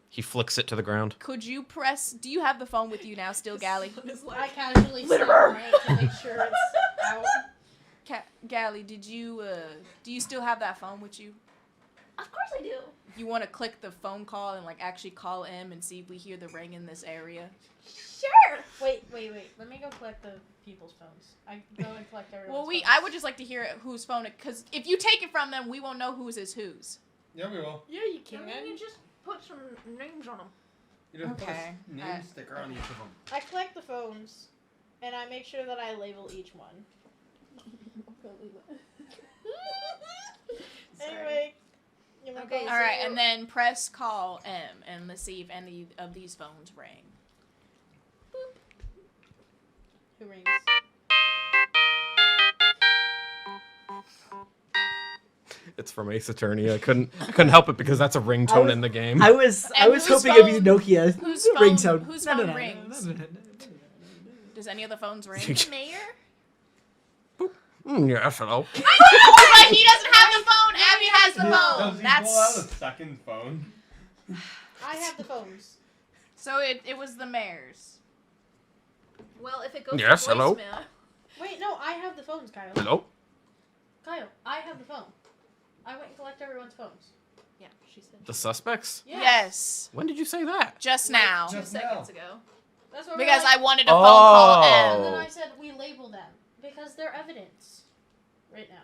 He flicks it to the ground. Could you press? Do you have the phone with you now, still, Galley? I casually sit right to make sure it's out. Galley, did you? Do you still have that phone with you? Of course I do. You want to click the phone call and like actually call M and see if we hear the ring in this area? Sure. Wait. Let me go collect the people's phones. I go and collect everyone's Well, phones. I would just like to hear whose phone it, because if you take it from them, we won't know whose is whose. Yeah, we will. Yeah, you I can. mean, you just put some names on them. You just Okay. put a name sticker on each of them. I collect the phones, and I make sure that I label each one. Anyway. you wanna Okay, call All right, Sarah? and then press call M and let's see if any of these phones ring. Who rings? It's from Ace Attorney. I couldn't help it because that's a ringtone in the game. I was And hoping whose it'd be the phone- Nokia whose phone- ringtone. whose No, no, phone no, rings? no, no, no, no, Does any of the phones ring? The mayor? Yes, hello. But he doesn't have the phone. Abby has the Does phone. he pull out a That's second phone? I have the phones. so. It was the mayor's. Well, if it goes Yes, to hello? voicemail. Wait, no, I have the phones, Kyle. Hello. Kyle, I have the phone. I went and collect everyone's phones. Yeah, she said. The suspects? Yes. When did you say that? Just now. 2 Just seconds now. ago. That's what Because we're I like, wanted a phone call Oh. And then M. I said we label them because they're evidence right now.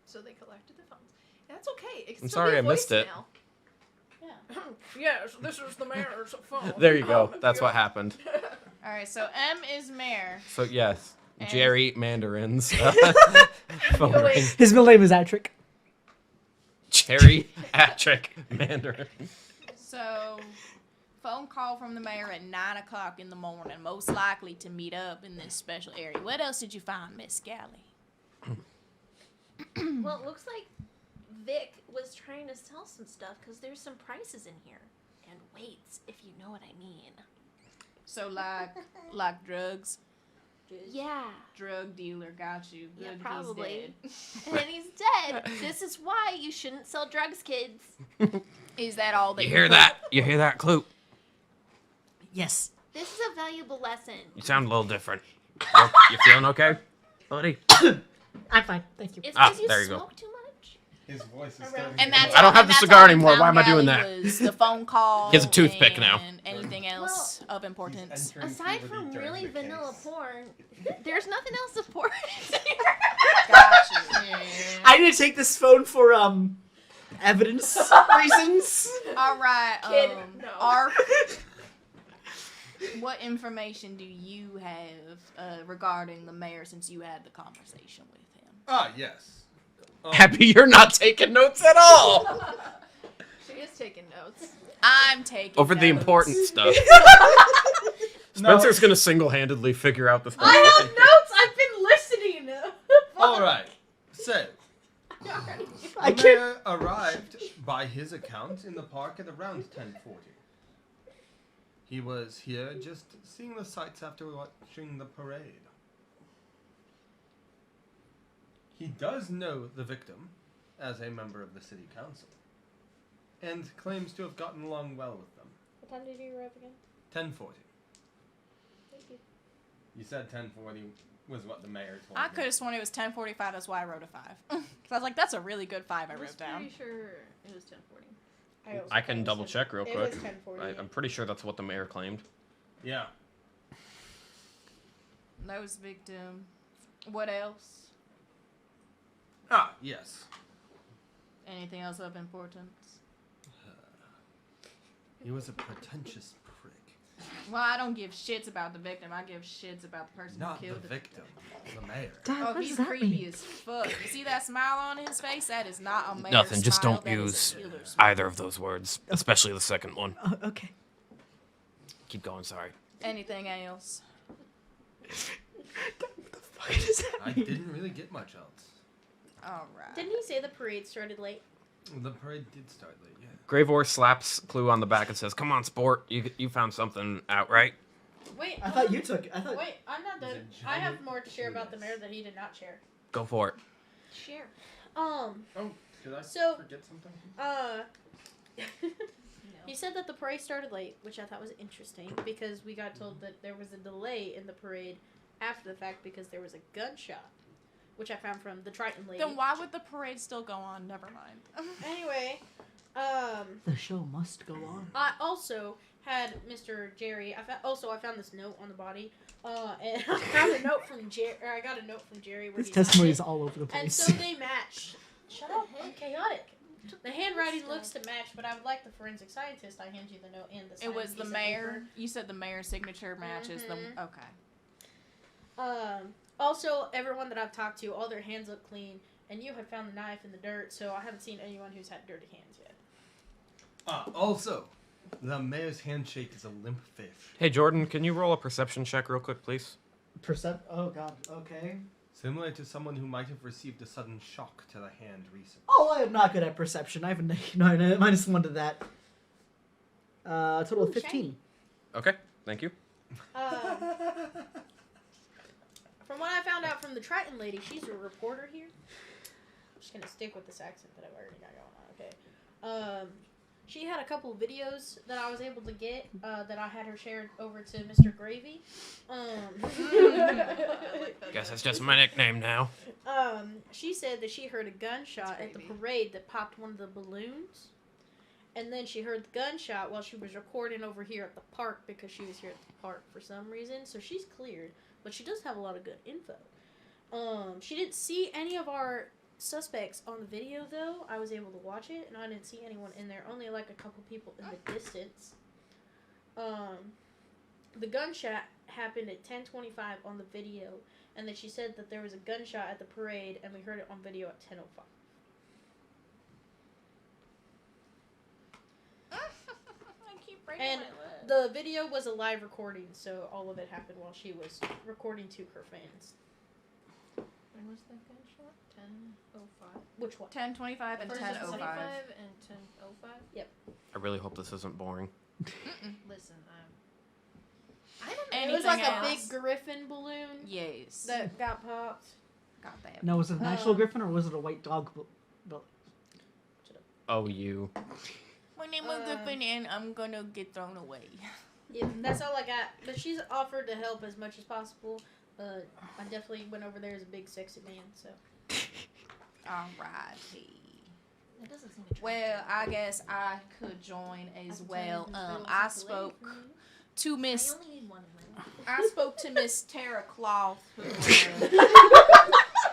So they collected the phones. That's okay. It can I'm still sorry be a I missed it. voicemail. Yeah. Yes, this is the mayor's phone. There you go. That's what happened. All right, so M is mayor. So yes, And- Jerry Mandarin's phone Oh, wait. ring. His middle name is Atrick. Jerry Atrick Mandarin. So, phone call from the mayor at 9 o'clock in the morning, most likely to meet up in this special area. What else did you find, Miss Galley? Well, it looks like Vic was trying to sell some stuff because there's some prices in here. And weights, if you know what I mean. So, like drugs? Yeah. Drug dealer, got you. Yeah, Good, probably. he's And then he's dead. This is why you shouldn't sell drugs, kids. dead. Is that all that You hear that? You hear that, Clue? Yes. This is a valuable lesson. You sound a little different. You feeling okay, buddy? I'm fine. Thank you. It's Ah, because you there you go. smoke too much. His voice is Around- starting And to that's go. I don't have and the that's cigar all we anymore. found, Why am I doing Galley, that? was the phone call. He has a toothpick now. And anything else of importance. entering Aside puberty from during really the vanilla case. porn, there's nothing else important. Got you. I need to take this phone for evidence reasons. All right. Kid, no. What information do you have regarding the mayor since you had the conversation with him? Ah, yes. Happy you're not taking notes at all. She is taking notes. I'm taking Over the notes. important stuff. No. Spencer's gonna single-handedly figure out this. I have notes. I've been listening. All right. So, I the can't. mayor arrived, by his account, in the park at around 10:40. He was here just seeing the sights after watching the parade. He does know the victim as a member of the city council, and claims to have gotten along well with them. What time did you arrive again? 10:40. Thank you. You said 10:40 was what the mayor told I me. could have sworn it was 10:45. That's why I wrote a 5. Because I was like, that's a really good 5 I I was wrote down. pretty sure it was 10:40. I can double check real quick. It was 10:40. I'm pretty sure that's what the mayor claimed. Yeah. Knows victim. What else? Ah, yes. Anything else of importance? He was a pretentious prick. Well, I don't give shits about the victim. I give shits about the person Not who the killed victim, the mayor. Dad, Oh, what he's does that creepy mean? as fuck. You see that smile on his face? That is not a mayor's Nothing, just smile. don't That is a use killer's smile. either of those words, especially the second one. Oh, okay. Keep going, sorry. Anything else? What the fuck does that I mean? didn't really get much else. All right. Didn't he say the parade started late? The parade did start late, yeah. Gravor slaps Clue on the back and says, "Come on, sport. You found something out, right?" Wait. I thought you took it. I thought. Wait, I'm not There's done. a I have giant more to share about the penis. mayor that he did not share. Go for it." Share. Oh, did I So- forget something? He said that the parade started late, which I thought was interesting because we got told that there was a delay in the parade after the fact because there was a gunshot, which I found from the Triton lady. Then why would the parade still go on? Never mind. Anyway, The show must go on. I also had Mr. Jerry. I found this note on the body, and I found a note from Jerry. Or I got a note from Jerry where His he signed testimony it. is all over the And place. so they match. Shut up, I'm chaotic. The handwriting looks to match, but I would like the forensic scientist. I hand you the note and the It was signed the piece of mayor. paper. You said the mayor's signature matches Mhm. the. Okay. Also, everyone that I've talked to, all their hands look clean, and you had found the knife in the dirt, so I haven't seen anyone who's had dirty hands yet. Also, the mayor's handshake is a limp fish. Hey, Jordan, can you roll a perception check real quick, please? Oh god. Okay. Similar to someone who might have received a sudden shock to the hand recently. Oh, I am not good at perception. I have a -1 to that. Total of Ooh, 15. Okay, thank you. From what I found out from the Triton lady, she's a reporter here. I'm just gonna stick with this accent that I've already got going on. Okay. She had a couple of videos that I was able to get that I had her shared over to Mr. Gravy. Guess that's just my nickname now. She said that she heard a gunshot at the parade that popped one of the balloons. And then she heard the gunshot while she was recording over here at the park because she was here at the park for some reason. So she's cleared, but she does have a lot of good info. She didn't see any of our suspects on the video though. I was able to watch it and I didn't see anyone in there. Only like a couple people in the distance. The gunshot happened at 10:25 on the video, and then she said that there was a gunshot at the parade and we heard it on video at 10:05. I keep breaking And my leg. the video was a live recording, so all of it happened while she was recording to her fans. When was that gunshot? 10:05. Which one? 10:25 and First 10:05. 10:25 and 10:05. I really hope this isn't boring. Listen, I don't know. Anything It was like else? a big griffin balloon Yes. that got popped. Got that. Now, was it an actual Um, griffin or was it a white dog? Oh, you. My name is Griffin and I'm gonna get thrown away. Yeah, that's all I got. But she's offered to help as much as possible. I definitely went over there as a big sexy man, so. Alrighty. It doesn't seem attractive. Well, I guess I could join as well. I I spoke to Miss. I only need one of them. I spoke to Miss Tara Cloth,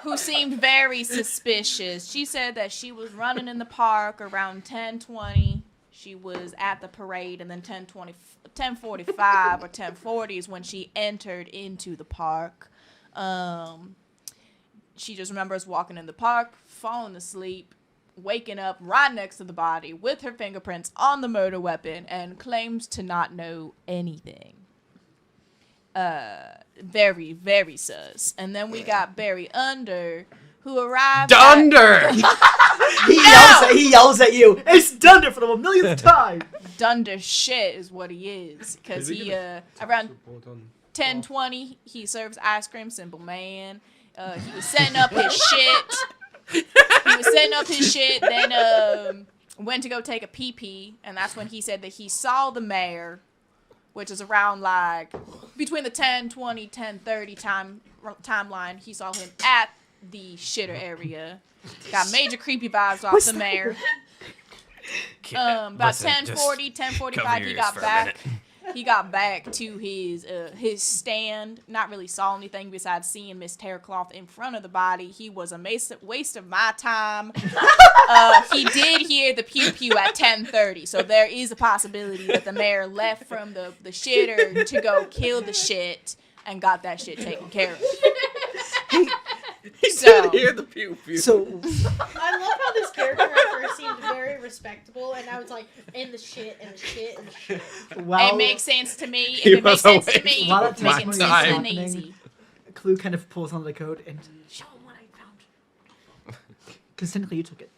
who seemed very suspicious. She said that she was running in the park around 10:20. she was at the parade, and then 10:45 or 10:40 is when she entered into the park. She just remembers walking in the park, falling asleep, waking up right next to the body with her fingerprints on the murder weapon, and claims to not know anything. Very, very sus. And then we got Barry Under, who arrived Dunder! He yells at you. It's Dunder for the millionth time. Dunder shit is what he is. Because he, around 10:20, he serves ice cream, simple man. He was setting up his shit. Then went to go take a pee-pee, and that's when he said that he saw the mayor, which is around like between the 10:20, 10:30 timeline. He saw him at the shitter area. Got major creepy vibes off the mayor. About 10:40, 10:45, he got back. He got back to his stand. Not really saw anything besides seeing Miss Terracloth in front of the body. He was a waste of my time. He did hear the pew pew at 10:30, so there is a possibility that the mayor left from the shitter to go kill the shit and got that shit taken care of. He did hear the pew pew. So I love how this character at first seemed very respectable, and now it's like in the shit and the shit and the shit. It makes sense to me. He If it makes was sense to me, While it's that's making happening, sense and easy. Clue kind of pulls on the code and show him what I found. Because technically you took it.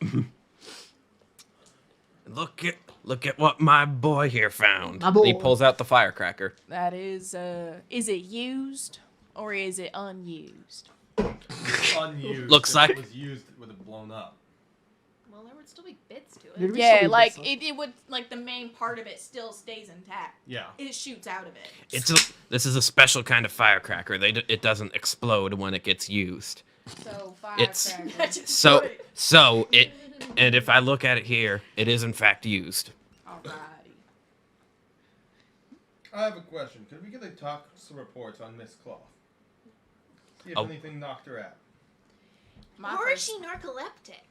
Look at what my boy here found. My boy. He pulls out the firecracker. That is it used or is it unused? Unused. Looks If like- it was used, it would have blown up. Well, there would still be bits to There it. would Yeah, still be like bits, it would like the main part of it still stays intact. Yeah. It shoots out of it. This is a special kind of firecracker. It doesn't explode when it gets used. So It's- firecracker. So it, and if I look at it here, it is in fact used. Alrighty. I have a question. Could we get a tox reports on Miss Cloth? See if Oh. anything knocked her out. Or is she narcoleptic?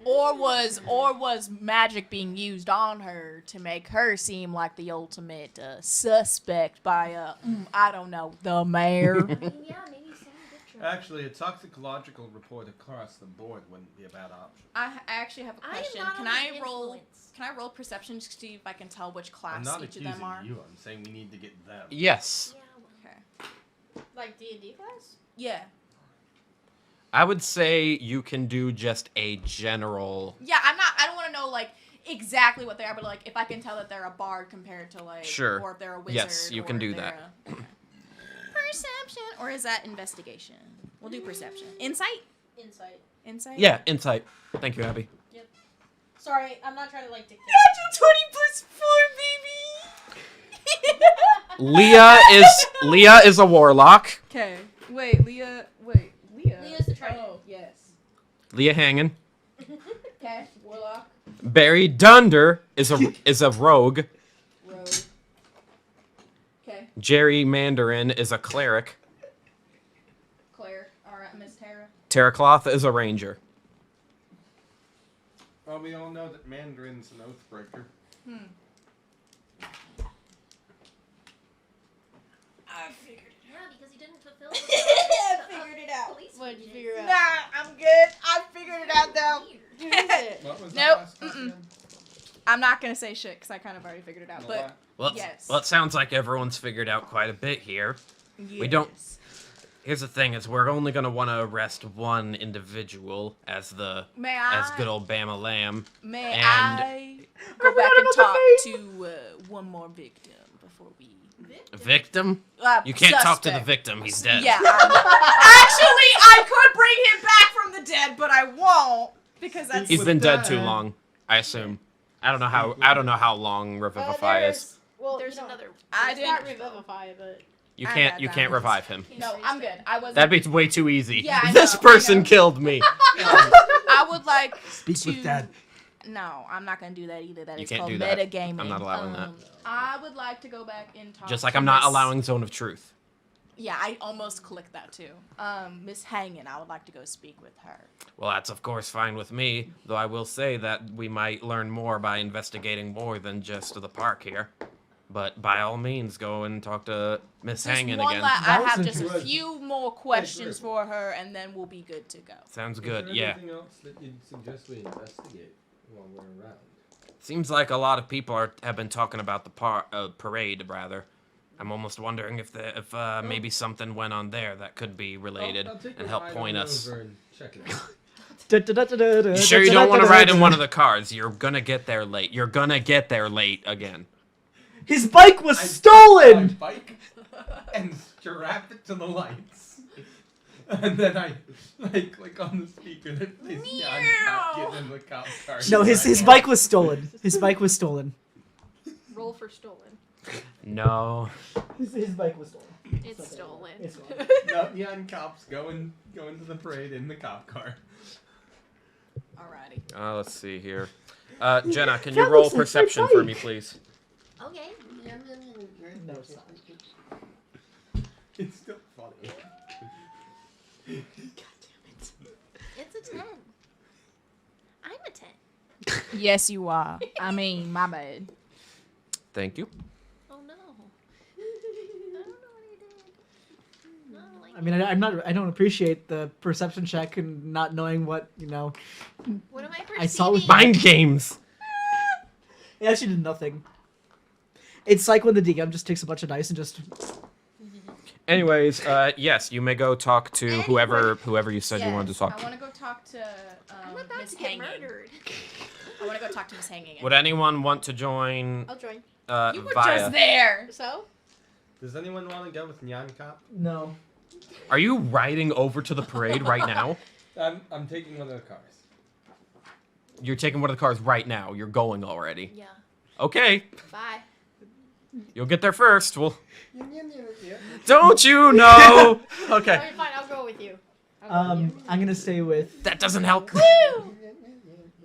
Or was magic being used on her to make her seem like the ultimate suspect by I don't know, the mayor? Yeah, maybe some good Actually, a toxicological report across the board wouldn't be a bad option. I actually have a I am question. not Can under I roll? influence. Can I roll perception to see if I can tell which I'm class not each of accusing them are? you. I'm saying we need to get them. Yes. Yeah, well, Okay. Like D&D class? Yeah. I would say you can do just a general. Yeah, I don't want to know like exactly what they are, but like if I can tell that they're a bard compared to like, Sure. or if they're a wizard. Yes, you or can if do they're that. Okay. Perception, or is that investigation? We'll do perception. Insight. Insight. Insight. Yeah, insight. Thank you, Abby. Sorry, I'm not trying to like dictate. 20 plus 4, baby. Leah is a warlock. Okay. Wait, Leah. Leah's the trident. Oh, yes. Leah Hangen. Okay. Warlock. Barry Dunder is a rogue. Rogue. Okay. Jerry Mandarin is a cleric. Claire. Alright, Miss Tara. Terracloth is a ranger. Well, we all know that Mandarin's an oathbreaker. I figured it yeah, because he didn't fulfill I figured it out. police What'd you duties. figure out? Nah, I'm good. I figured it out though. Who is it? What was Nope, that last time mm-mm. again? I'm not gonna say shit because I kind of already figured it out. No But lie. Well, Yes. well, it sounds like everyone's figured out quite a bit here. We don't- yes. Here's the thing: is we're only gonna want to arrest one individual as May I? as good old Bama Lamb. May and- I go back and talk to one more victim before we? Victim? You can't talk to the suspect. victim. He's dead. Yeah. Actually, I could bring him back from the dead, but I won't because that's. He's With been dead that- too long. I assume. I don't know how long Revivify is. Well, There's you know, another. I it's not didn't. revivify, but You I can't got you that. can't revive him. No, I'm good. I wasn't. That'd be way too easy. Yeah, I This know, I person know. killed me. I would like Speak to. with Dad. No, I'm not gonna do that either. That You is can't called do that. metagaming. I'm not allowing that. I would like to go back and talk. Just like to I'm not Miss- allowing Zone of Truth. Yeah, I almost clicked that too. Miss Hangin, I would like to go speak with her. Well, that's of course fine with me, though I will say that we might learn more by investigating more than just the park here. But by all means, go and talk to Miss Hangin again. I That was have just a interesting. few more questions for her, and then we'll be good to go. Sounds Is good, there yeah. anything else that you'd suggest we investigate while we're around? Seems like a lot of people have been talking about the parade, rather. I'm almost wondering if maybe something went on there that could be related I'll take and a help ride point on us. over and check it out. You sure you don't want to ride in one of the cars? You're gonna get there late. You're gonna get there late again. His bike was My stolen! bike and strap it to the lights. And then I click on the speaker that plays Jan Cop get in the cop car. No, his bike was stolen. His bike was stolen. Roll for stolen. No. His bike was stolen. It's stolen. It's stolen. No, Jan Cop's going to the parade in the cop car. Alrighty. Let's see here. Jenna, can you That roll looks like my perception for bike. me, please? Okay. No, it's not. It's still funny. It's a 10. I'm a 10. Yes, you are. I mean, my bad. Thank you. Oh no. I don't know what he did. No, I don't like I mean, I don't appreciate the perception check and not knowing what, What am I perceiving? I saw with Mind games. It actually did nothing. It's like when the DM just takes a bunch of dice and just... Anyways, yes, you may go talk to whoever you said you wanted to talk I to. want to go talk to I'm about Miss to get Hanging. murdered. I want to go talk to Miss Hanging. Would anyone want to join I'll join. You were via? just there. So? Does anyone want to go with Jan Cop? No. Are you riding over to the parade right now? I'm taking one of the cars. You're taking one of the cars right now. You're going already. Yeah. Okay, Bye. you'll get there first. Well, Yeah. don't you know? Okay, Alright, fine, I'll go with you. I'll go with you. I'm gonna stay with... that doesn't help.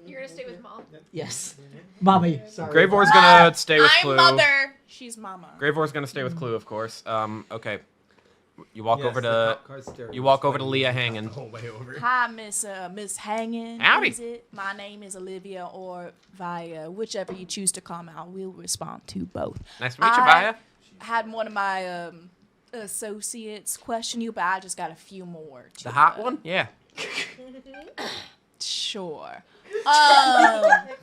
You're gonna stay with mom. Yes. Mommy, sorry. Gravor's gonna stay with I'm Clue. mother. She's mama. Gravor's gonna stay with Clue, of course. Okay. You walk over to Leah Hangin. The whole way over. Hi, Miss Hangin. Howdy. Is it? My name is Olivia, or Via, whichever you choose to call me. I will respond to both. Nice to meet you, I Vaya. had one of my associates question you, but I just got a few more. The hot one? Yeah. Sure.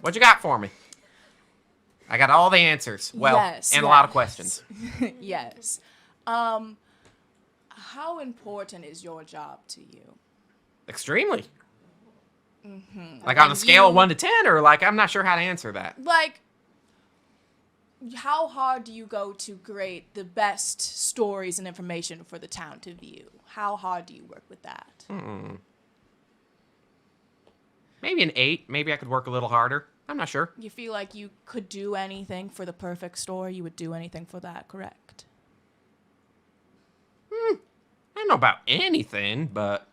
What you got for me? I got all the answers. Well, Yes, and a lot of yes. questions. Yes. How important is your job to you? Extremely. Mm-hmm. Like on a scale of 1 to 10, or like I'm not sure how to answer that. Like, how hard do you go to create the best stories and information for the town to view? How hard do you work with that? Maybe an 8. Maybe I could work a little harder. I'm not sure. You feel like you could do anything for the perfect story? You would do anything for that, correct? I don't know about anything, but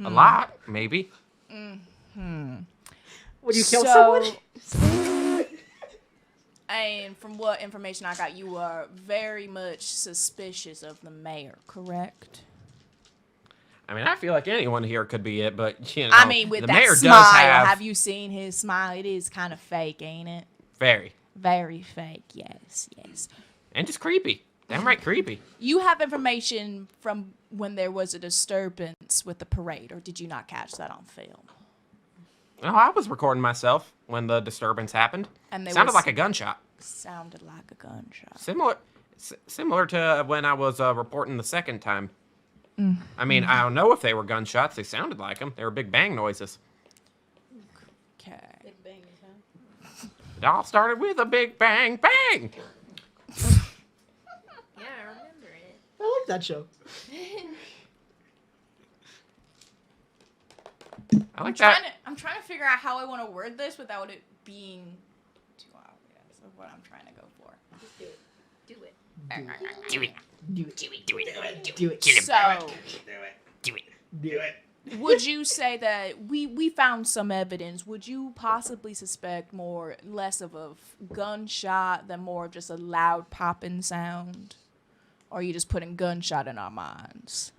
a lot, maybe. Would you kill someone? And from what information I got, you are very much suspicious of the mayor, correct? I mean, I feel like anyone here could be it, but, you know, I mean, with the that mayor smile, does have you seen his smile? It is kind of fake, ain't it? very, Very fake, yes, yes. and just creepy. Downright creepy. You have information from when there was a disturbance with the parade, or did you not catch that on film? No, I was recording myself when the disturbance happened. And there Sounded was- like a gunshot. Sounded like a gunshot. Similar to when I was reporting the second time. I mean, I don't know if they were gunshots. They sounded like them. They were big bang noises. Okay. Big bangers, huh? It all started with a big bang bang. Yeah, I remember it. I like that show. I like that. I'm trying to figure out how I want to word this without it being too obvious of what I'm trying to go for. Just do it. Do it. Do it. Do it. Do it. Do it. Do it. So, Do it. Do it. would you say that we found some evidence? Would you possibly suspect less of a gunshot than more of just a loud popping sound? Or are you just putting gunshot in our minds?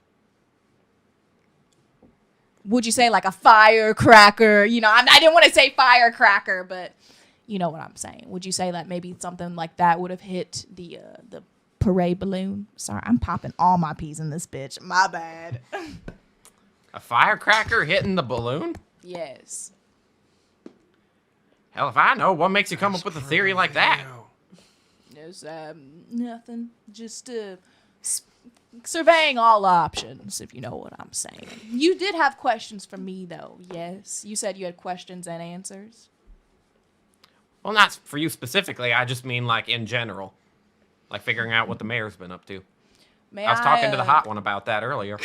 Would you say like a firecracker? You know, I didn't want to say firecracker, but you know what I'm saying. Would you say that maybe something like that would have hit the parade balloon? Sorry, I'm popping all my peas in this bitch. My bad. A firecracker hitting the balloon? Yes. Hell if I know. What makes you come up with a theory like that? There's nothing. Just surveying all options, if you know what I'm saying. You did have questions for me, though. Yes, you said you had questions and answers. Well, not for you specifically. I just mean like in general, like figuring out what the mayor's been up to. I was talking to the hot one about that earlier.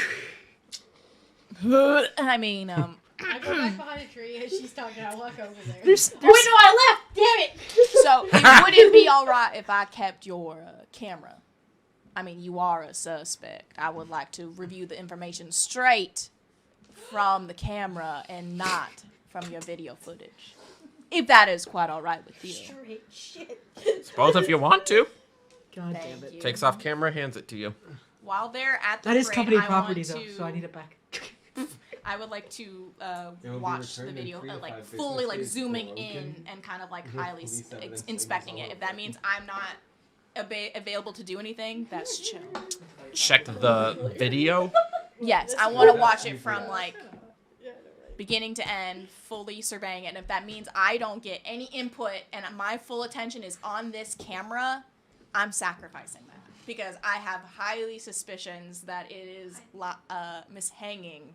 I mean, I go back behind a tree and she's talking. I walk over there. there's Oh, wait, no, I left. Damn it. So would it be all right if I kept your camera? I mean, you are a suspect. I would like to review the information straight from the camera and not from your video footage. If that is quite all right with you. Straight shit. Suppose if you want to. God Thank damn it. you. Takes off camera, hands it to you. While they're at the That is parade, company I property, want though, to- so I need it back. I would like to will be watch the returned in video, 3 to 5 like business fully, like days zooming for in Oaken. and kind of like Mhm. highly Police evidence inspecting claims it. If all that means I'm not available to do anything, that's chill. Check the video. Yes, I want to watch it from like beginning to end, fully surveying it. And if that means I don't get any input and my full attention is on this camera, I'm sacrificing that because I have highly suspicions that it is Miss Hanging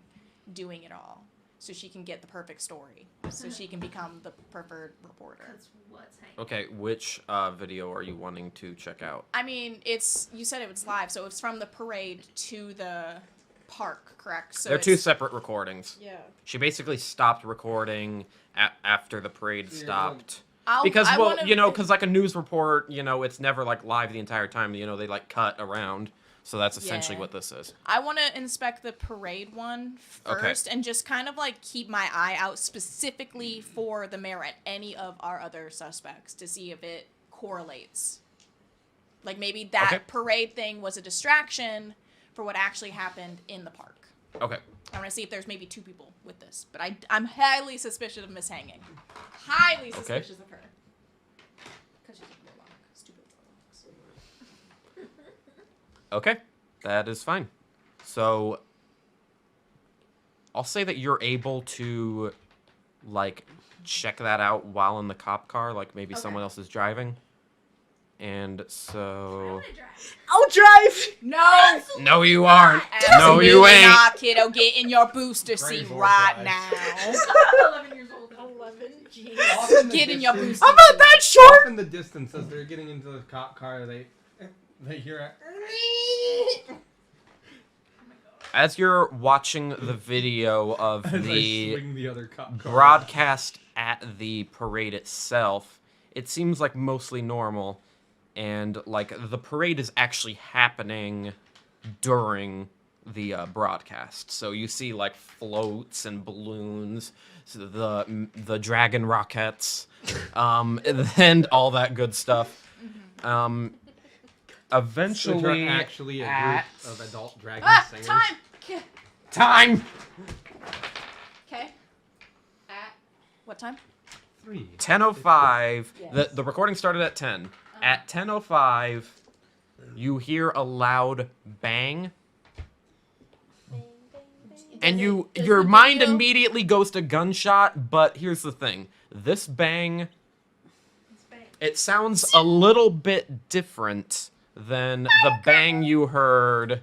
doing it all, so she can get the perfect story, so she can become the preferred reporter. That's what's hanging. Okay, which video are you wanting to check out? I mean, you said it was live, so it's from the parade to the park, correct? So They're two separate recordings. Yeah. She basically stopped recording after the parade stopped. Because, I well, wanna- you know, because like a news report, you know, it's never like live the entire time. You know, they like cut around. So that's essentially Yeah. what this is. I want to inspect the parade one first and just kind of like keep my eye out specifically for the mayor and any of our other suspects to see if it correlates. Like maybe that Okay. parade thing was a distraction for what actually happened in the park. Okay. I want to see if there's maybe two people with this, but I'm highly suspicious of Miss Hanging. Highly suspicious of her. Because she's a warlock. Stupid warlocks. Okay. That is fine. So I'll say that you're able to like check that out while in the cop car, like maybe someone else is driving. And so I'll drive! No! no, you aren't. No, Absolutely you ain't. not, kiddo. Get in your booster seat Brave right old now. 11 years old. 11. Jeez. Off in the Get in your distance- booster I'm not that Off short. in the distance, as they're getting into the cop car, they hear a... As you're watching the video of as they the swing the other cop car. broadcast at the parade itself, it seems like mostly normal, and like the parade is actually happening during the broadcast. So you see like floats and balloons, so the dragon rockets, and all that good stuff. Eventually, Which are actually a at- group of adult dragon Ah, singers. time! time. Okay. At what time? 3. 10:05. Yes. The recording started at 10. At 10:05, you hear a loud bang, and Does your the mind video- immediately goes to gunshot. But here's the thing: this bang, it sounds a little bit different than the bang you heard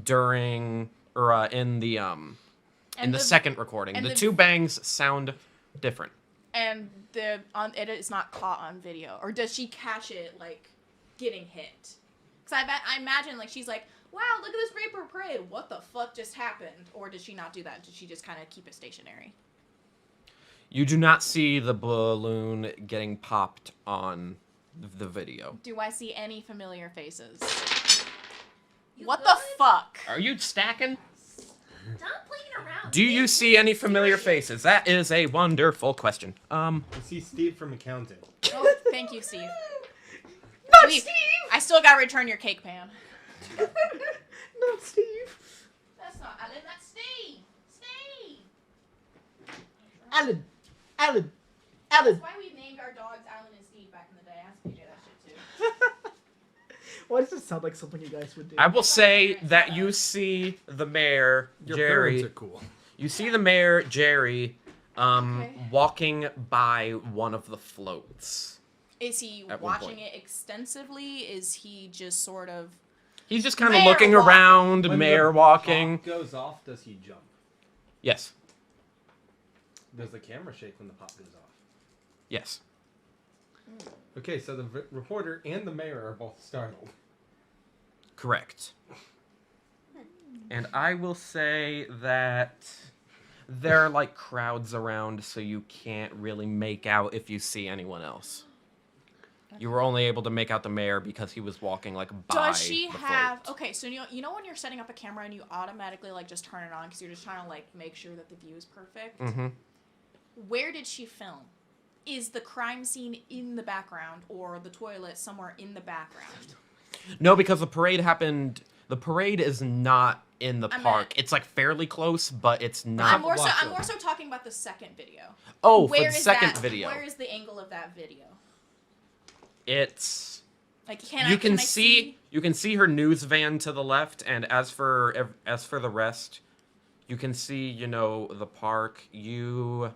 during or in the second recording. and The the- two bangs sound different. And it is not caught on video, or does she catch it like getting hit? Because I imagine like she's like, wow, look at this raper parade. What the fuck just happened? Or did she not do that? Did she just kind of keep it stationary? You do not see the balloon getting popped on the video. Do I see any familiar faces? You What good? the fuck? Are you stacking? Stop playing around. Do you see any familiar faces? That is a wonderful question. You see Steve from accounting. Oh, thank you, Steve. Not Steve! I still gotta return your cake pan. Not Steve. That's not Alan, that's Steve! Steve! Alan. Alan. That's Alan. why we named our dogs Alan and Steve back in the day. Ask PJ that shit too. Why does it sound like something you guys would do? I will say that you see the mayor, Your Jerry. parents are cool. You see the mayor, Jerry, Okay. walking by one of the floats. Is he At one watching point. it extensively? Is he just sort of... He's just kind of Mayor looking walking. around, When mayor the walking. pop goes off, does he jump? Yes. Does the camera shake when the pop goes off? Yes. Okay, so the reporter and the mayor are both startled. Correct. And I will say that there are like crowds around, so you can't really make out if you see anyone else. You were only able to make out the mayor because he was walking like by Does she the have... float. Okay, so you know when you're setting up a camera and you automatically like just turn it on because you're just trying to like make sure that the view is perfect? Mm-hmm. Where did she film? Is the crime scene in the background or the toilet somewhere in the background? No, because the parade happened. The parade is not in the I park. meant- It's like fairly close, but it's not. I'm more block so talking about the second video. Oh, for Where the is second that, video, Where is the angle of that video? it's Like can you I can I see you can see her news van to the left, and as for the rest, you can see the park. You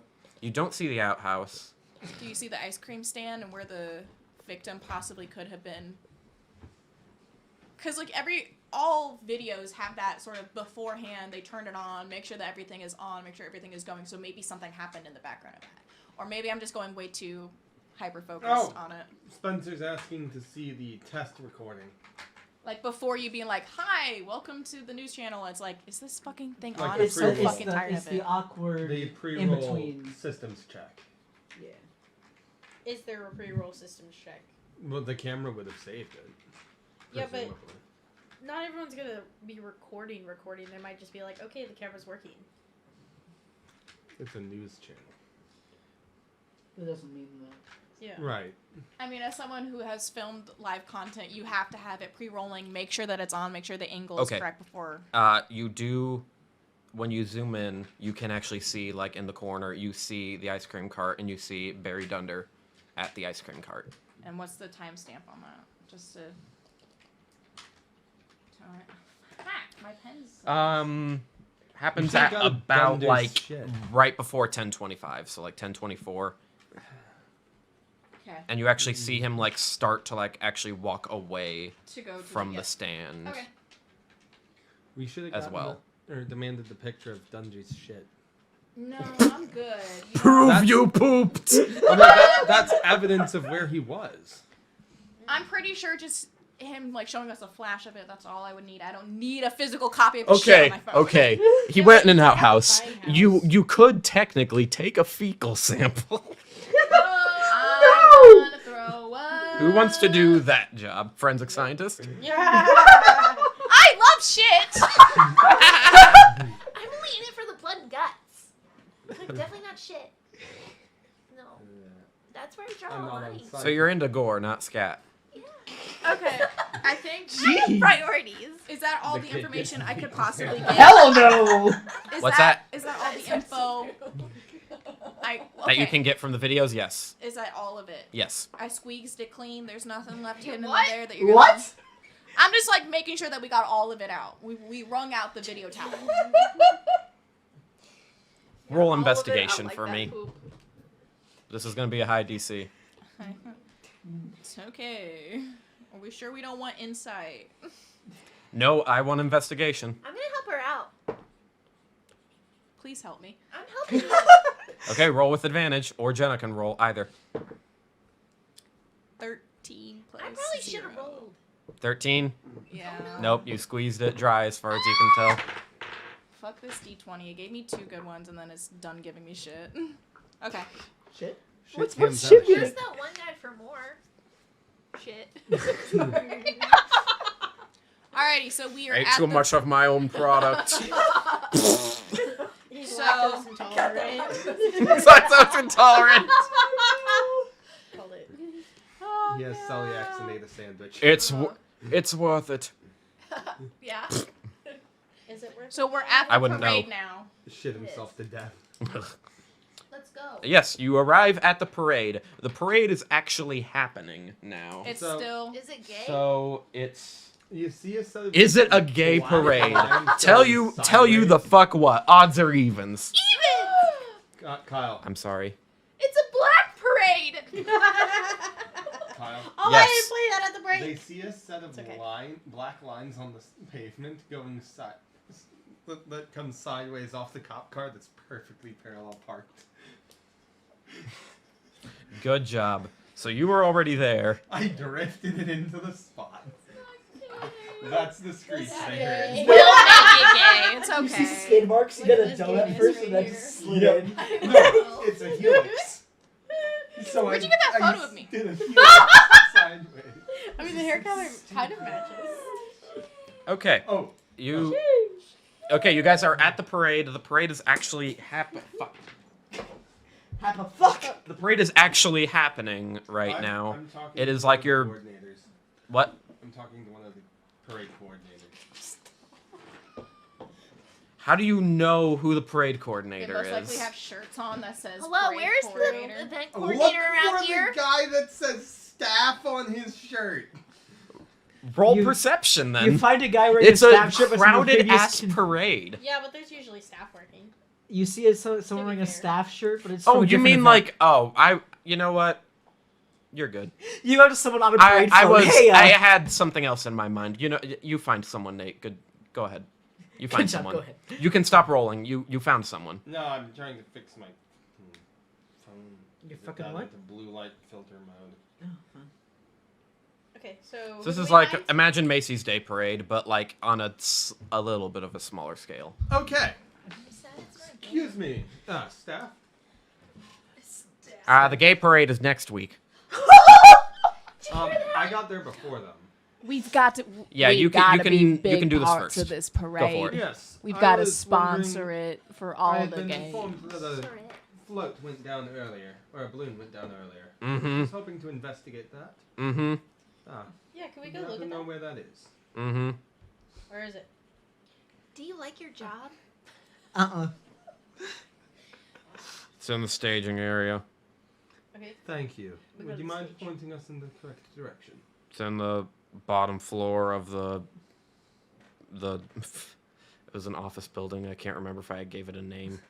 don't see the outhouse. Do you see the ice cream stand and where the victim possibly could have been? Because like all videos have that sort of beforehand. They turn it on, make sure that everything is on, make sure everything is going. So maybe something happened in the background of that, or maybe I'm just going way too hyper focused on it. Spencer's asking to see the test recording. Like before you being like, "Hi, welcome to the news channel." It's like, is this fucking thing Like on? the I'm so pre-roll. fucking tired it's of the it. awkward The in pre-roll between. systems check. Yeah. Is there a pre-roll systems check? Well, the camera would have saved it. Yeah, but presumably. not everyone's gonna be recording. They might just be like, okay, the camera's working. It's a news channel. That doesn't mean that. Yeah. Right. I mean, as someone who has filmed live content, you have to have it pre-rolling, make sure that it's on, make sure the angle is Okay. correct before. You do. When you zoom in, you can actually see, like, in the corner, you see the ice cream cart, and you see Barry Dunder at the ice cream cart. And what's the timestamp on that? Just to... My pen's... Happens You at took out about, Dunder's like, shit. right before 10:25, so, like, 10:24. Okay. And you actually see him, like, start to, like, actually walk away To go to from the yes. stand. Okay. We should have As well. or demanded the picture of Dungy's shit. No, I'm good. You Prove That's- you pooped! I mean, that's evidence of where he was. I'm pretty sure just him like showing us a flash of it. That's all I would need. I don't need a physical copy of his shit on Okay, my phone. okay. He Yeah, went but in an you have outhouse. a fine You house. you could technically take a fecal sample. I wanna throw up. Who wants to do that job? Forensic scientist? Yeah. I love shit. I'm only in it for the blood and guts. Like, definitely not shit. No. That's where I draw I'm the not on line. site. So you're into gore, not scat. Okay, I think Priorities. is that all The the kid information gets I could the possibly hair. get? Hell no! Is What's Is that all the info? That you can get from the videos? Yes. Is that all of it? Yes. I squeezed it clean. There's nothing left hidden in What? there that you're gonna... What? I'm just like making sure that we got all of it out. We wrung out the video towel. Roll All of it, investigation I like for that me. poop. This is gonna be a high DC. It's okay. Are we sure we don't want insight? No, I want investigation. I'm gonna help her out. Please help me. I'm helping you. Okay, roll with advantage, or Jenna can roll either. 13 plus I probably should 0. have rolled. 13. Yeah. Nope, you squeezed it dry as far as you can tell. Fuck this D20. It gave me 2 good ones and then it's done giving me shit. Okay. Shit. Shit What's comes shit out. mean? There's that one guy for more. Shit. Alrighty, so we are Ate at too the... much of my own product. He's So- lactose intolerant. Lactose intolerant. Called it. Oh, He has no. celiacs and ate a sandwich. It's worth it. Yeah. Is it worth So it? we're at the I wouldn't parade know. now. Shit himself to death. Let's go. Yes, you arrive at the parade. The parade is actually happening now. It's So- still. Is it gay? So it's. You see a set of Is it a gay black parade? lines Tell going you sideways? the fuck what. Odds or evens. Kyle. I'm sorry. It's a black parade. Kyle. Oh, Yes. I didn't play that at the break. They see a set of okay. black lines on the pavement going that comes sideways off the cop car that's perfectly parallel parked. Good job. So you were already there. I drifted it into the spot. That's the street That's they gay. heard. We'll make it gay. It's You see okay. skid marks, you Look get at a this donut gayness first right and then here. slid Yep. in. No, it's a helix. So Where'd you get that I photo of me? did a helix sideways. I mean, the hair color kind of matches. Okay. Oh, You. Okay, you guys are at the parade. The parade is actually fuck. Fuck. The parade is actually happening right now. I'm talking It to is one like of the your coordinators. what? I'm talking to one of the parade coordinators. How do you know who the parade They coordinator most likely is? have shirts on that says. Hello, parade where's coordinator. the event Look coordinator for around here? the guy that says staff on his shirt. Roll You- perception then. You find a guy wearing It's a a staff shirt with some crowded previous ass parade. Yeah, but there's usually staff working. You see someone To be wearing a fair. staff shirt, but it's Oh, from a you different mean event. like you know what? You're good. You go to someone on a parade I float, was hey, I had something else in my mind. You know, you find someone, Nate. Good. Go ahead. You find Good job, someone. go ahead. You can stop rolling. You found someone. No, I'm trying to fix my phone. You're It fucking got what? into blue light filter mode. Okay, so. So this who is do we like find? imagine Macy's Day Parade, but like on a little bit of a smaller scale. Okay. Excuse me. Staff. The gay parade is next week. I got there before them. We've got to. Yeah, we've you can- gotta you can- be you big can do this parts first. of this for parade. it. Yes. We've I got to was sponsor wondering- it for all I've the been games. informed that a float went down earlier, or a balloon went down earlier. I Mm-hmm. was hoping to investigate that. Mm-hmm. Yeah, can we You go look happen at to know that? where that is? Mm-hmm. Where is it? Do you like your job? It's in the staging area. Okay. Thank you. We Would got you the mind stage. pointing us in the correct direction? It's in the bottom floor of the. It was an office building. I can't remember if I gave it a name.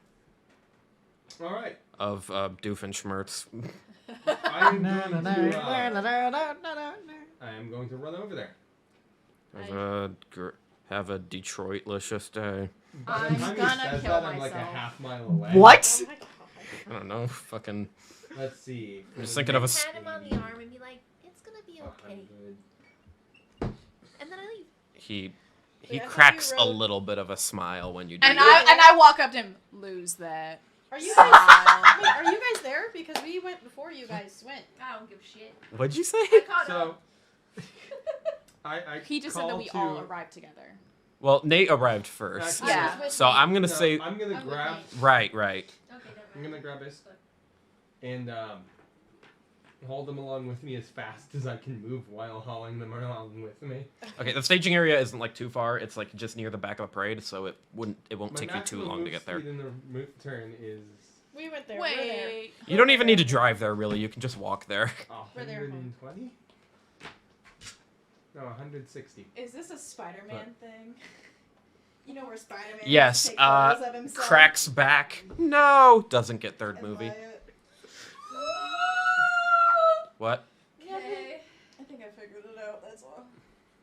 All right. Of Doofenshmirtz. I am going to. I am going to run over there. Have a Detroit-licious day. By the I'm time he gonna says kill that, I'm like a myself. half mile away. What? Oh my god. I don't know. Fucking. Let's see. I'm just thinking of a. Pat him on the arm and be like, "It's gonna be okay," 100. and then I leave. He Wait, I thought cracks you a wrote- little bit of a smile when you do And that. I walk up to him. Lose that. Are you guys? Wait, are you guys there? Because we went before you guys went. I don't give a shit. What'd you say? I caught So. I He just said that we call all to- arrived together. Well, Nate arrived first. Actually, Yeah. So I'm gonna no, say. I'm gonna I'm with grab. Nate. Right. Okay, I'm gonna grab this and haul them along with me as fast as I can move while hauling them along with me. Okay, the staging area isn't like too far. It's like just near the back of the parade, so it won't My take you too maximum long to move get there. speed in the turn is We went there. We're there. Wait. You don't even need to drive there, really. You can just walk there. We're there, home. 120. No, 160. Is this a Spider-Man thing? You know where Spider-Man Yes, takes photos of himself? cracks back. No, doesn't get third and movie. buy it? What? Okay. I think I figured it out, that's all.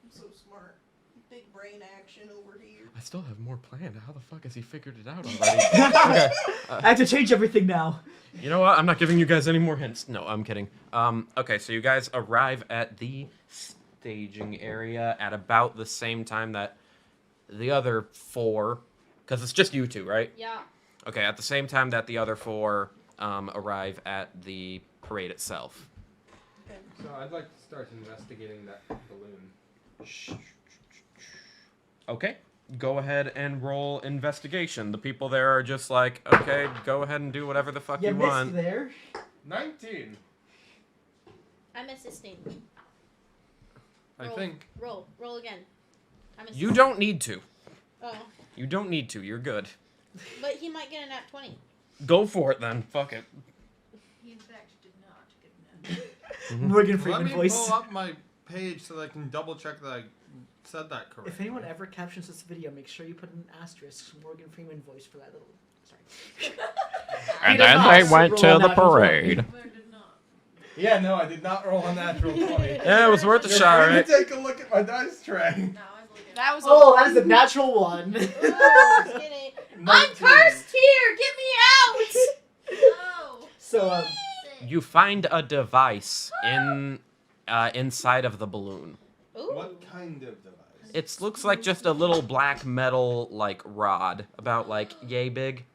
I'm so smart. Big brain action over here. I still have more planned. How the fuck has he figured it out already? Okay. I have to change everything now. You know what? I'm not giving you guys any more hints. No, I'm kidding. Okay, so you guys arrive at the staging area at about the same time that the other four, because it's just you two, right? Yeah. Okay, at the same time that the other four arrive at the parade itself. So I'd like to start investigating that balloon. Okay, go ahead and roll investigation. The people there are just like, okay, go ahead and do whatever the fuck You you missed want. there. 19. I'm assisting. I think. Roll again. You don't need to. Oh. You don't need to. You're good. But he might get a nat 20. Go for it then. Fuck it. He in fact did not get an Morgan Let Freeman me voice. pull up my page so that I can double check that I said that correctly. If anyone ever captions this video, make sure you put an asterisk Morgan Freeman voice for that little. Sorry. And He does then not they went roll to a the natural 20. parade. Yeah, no, I did not roll a natural 20. Yeah, it was worth a You're shot, free right? to take a look at my dice tray. That was Oh, that is a natural one. Oh, just kidding. I'm 19. cursed here! Get me out! No. So, You find a device inside of the balloon. Ooh. What kind of device? It looks like just a little black metal like rod, about like yay big,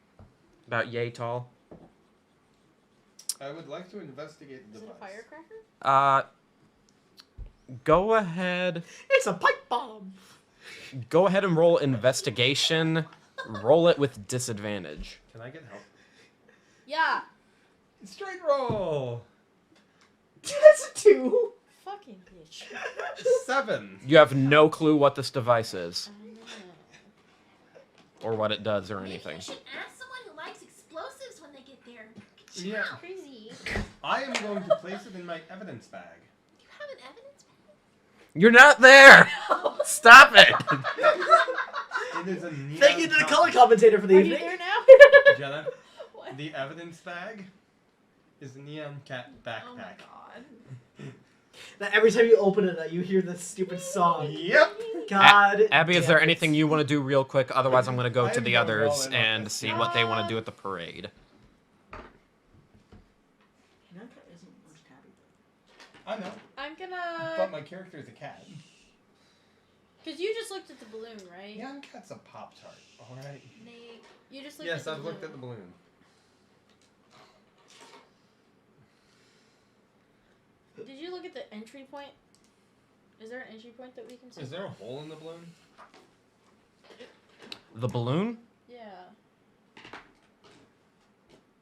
about yay tall. I would like to investigate the Is it device. a firecracker? Go ahead. it's a pipe bomb. Go ahead and roll investigation. Roll it with disadvantage. Can I get help? Yeah. Straight roll! That's a 2. Fucking bitch. 7. You have no clue what this device is, or what it does, or Maybe anything. you should ask someone who likes explosives when they get there. Yeah. Crazy. I am going to place it in my evidence bag. You have an evidence bag? You're not there. Stop it. It is a neon Thank you to the copy. color commentator for the Are you evening. there now? Jenna, What? the evidence bag is a neon cat backpack. Oh my god. That every time you open it, you hear this stupid song. Yep. God. Abby, is damn there it. anything you want to do real quick? Otherwise, I'm going to go to I'm the gonna others roll in on and this. see what they want to do at the parade. Hinata isn't much tabby, though. I know, I'm but gonna. my character is a cat. Because you just looked at the balloon, right? Neon cat's a Pop Tart, alright? Nate. You just looked Yes, at the I've balloon. looked at the balloon. Did you look at the entry point? Is there an entry point that we can see? Is there a hole in the balloon? The balloon? Yeah.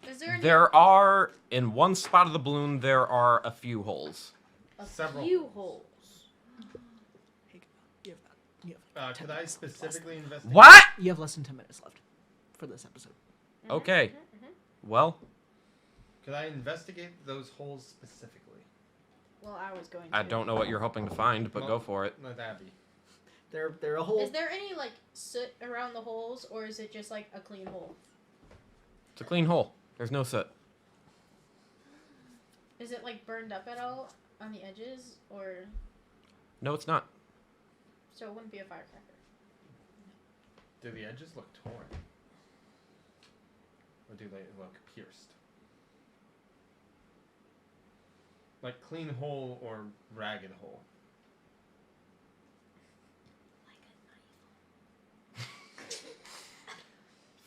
Is there any... There are, in one spot of the balloon, there are a few holes. a several few holes? Could I specifically investigate? What? You have less than 10 minutes left for this episode. Okay. Well, Could I investigate those holes specifically? Well, I was going to. I don't know what you're hoping to find, but Well, go for it. Let Abby. They're a hole. Is there any, like, soot around the holes, or is it just, like, a clean hole? It's a clean hole. There's no soot. Is it, like, burned up at all on the edges, or... No, it's not. So it wouldn't be a firecracker. Do the edges look torn? Or do they look pierced? Like clean hole or ragged hole?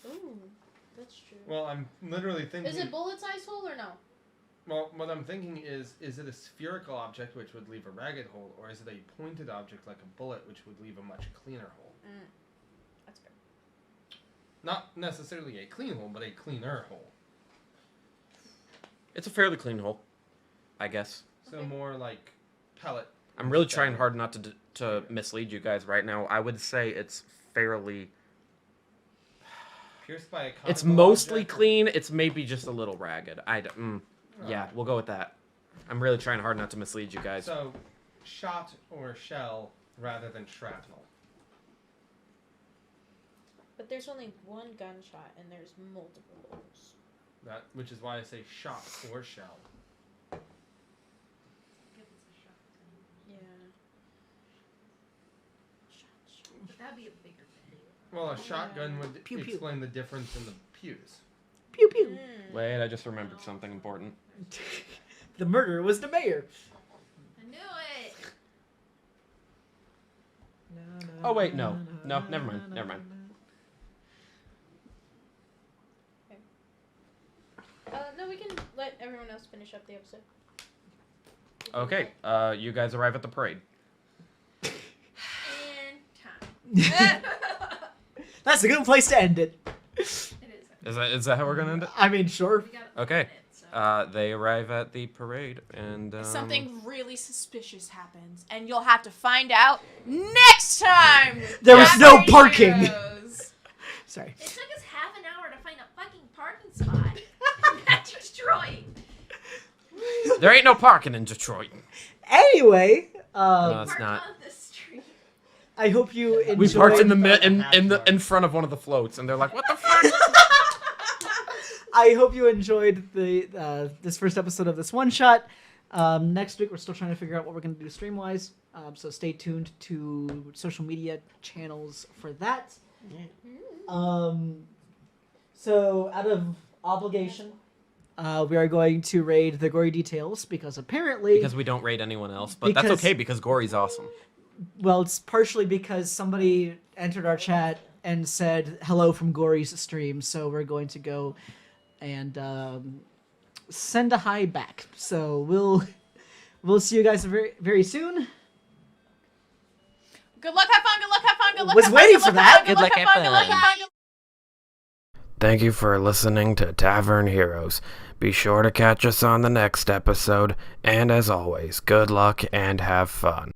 Ooh, that's true. Well, I'm literally thinking... Is it bullet-sized hole, or no? Well, what I'm thinking is it a spherical object which would leave a ragged hole, or is it a pointed object like a bullet which would leave a much cleaner hole? That's fair. Not necessarily a clean hole, but a cleaner hole. It's a fairly clean hole, I guess. So Okay. more like pellet. I'm really trying hard not to mislead you guys right now. I would say it's fairly... Pierced by a It's conical mostly object. clean. It's maybe just a little ragged. Yeah, we'll go with that. I'm really trying hard not to mislead you guys. So, shot or shell rather than shrapnel. But there's only one gunshot, and there's multiple holes. That, which is why I say shot or shell. Yeah. But that'd be a bigger thing. Well, a shotgun would Pew, pew. explain the difference in the pews. Pew pew. Wait, I just remembered something important. The murderer was the mayor. I knew it. Oh, wait, no. No, never mind. Never mind. No, we can let everyone else finish up the episode. Okay, you guys arrive at the parade. And time. That's a good place to end it. It is. Is that how we're gonna end it? I mean, sure. We got Okay. a minute, so. They arrive at the parade, and Something really suspicious happens, and you'll have to find out next time. There was no Tavern parking. Heroes. Sorry. It took us half an hour to find a fucking parking spot. At Detroit. there ain't no parking in Detroit. Anyway, No, it's Park not. on the street. I hope you enjoyed. We parked in front of one of the floats, and they're like, "What the fuck?" I hope you enjoyed the this first episode of this one shot. Next week we're still trying to figure out what we're going to do stream wise. So stay tuned to social media channels for that. So out of obligation, we are going to raid the Gory Details because apparently Because we don't rate anyone else, but that's Because- okay because Gory's awesome. well, it's partially because somebody entered our chat and said hello from Gory's stream. So we're going to go and send a hi back. So we'll see you guys very very soon. Good luck, have fun, good luck, have fun, good luck, Was have fun, waiting good for luck, that. have fun, good luck, have fun, good luck, have fun, good luck. Thank you for listening to Tavern Heroes. Be sure to catch us on the next episode, and as always, good luck and have fun.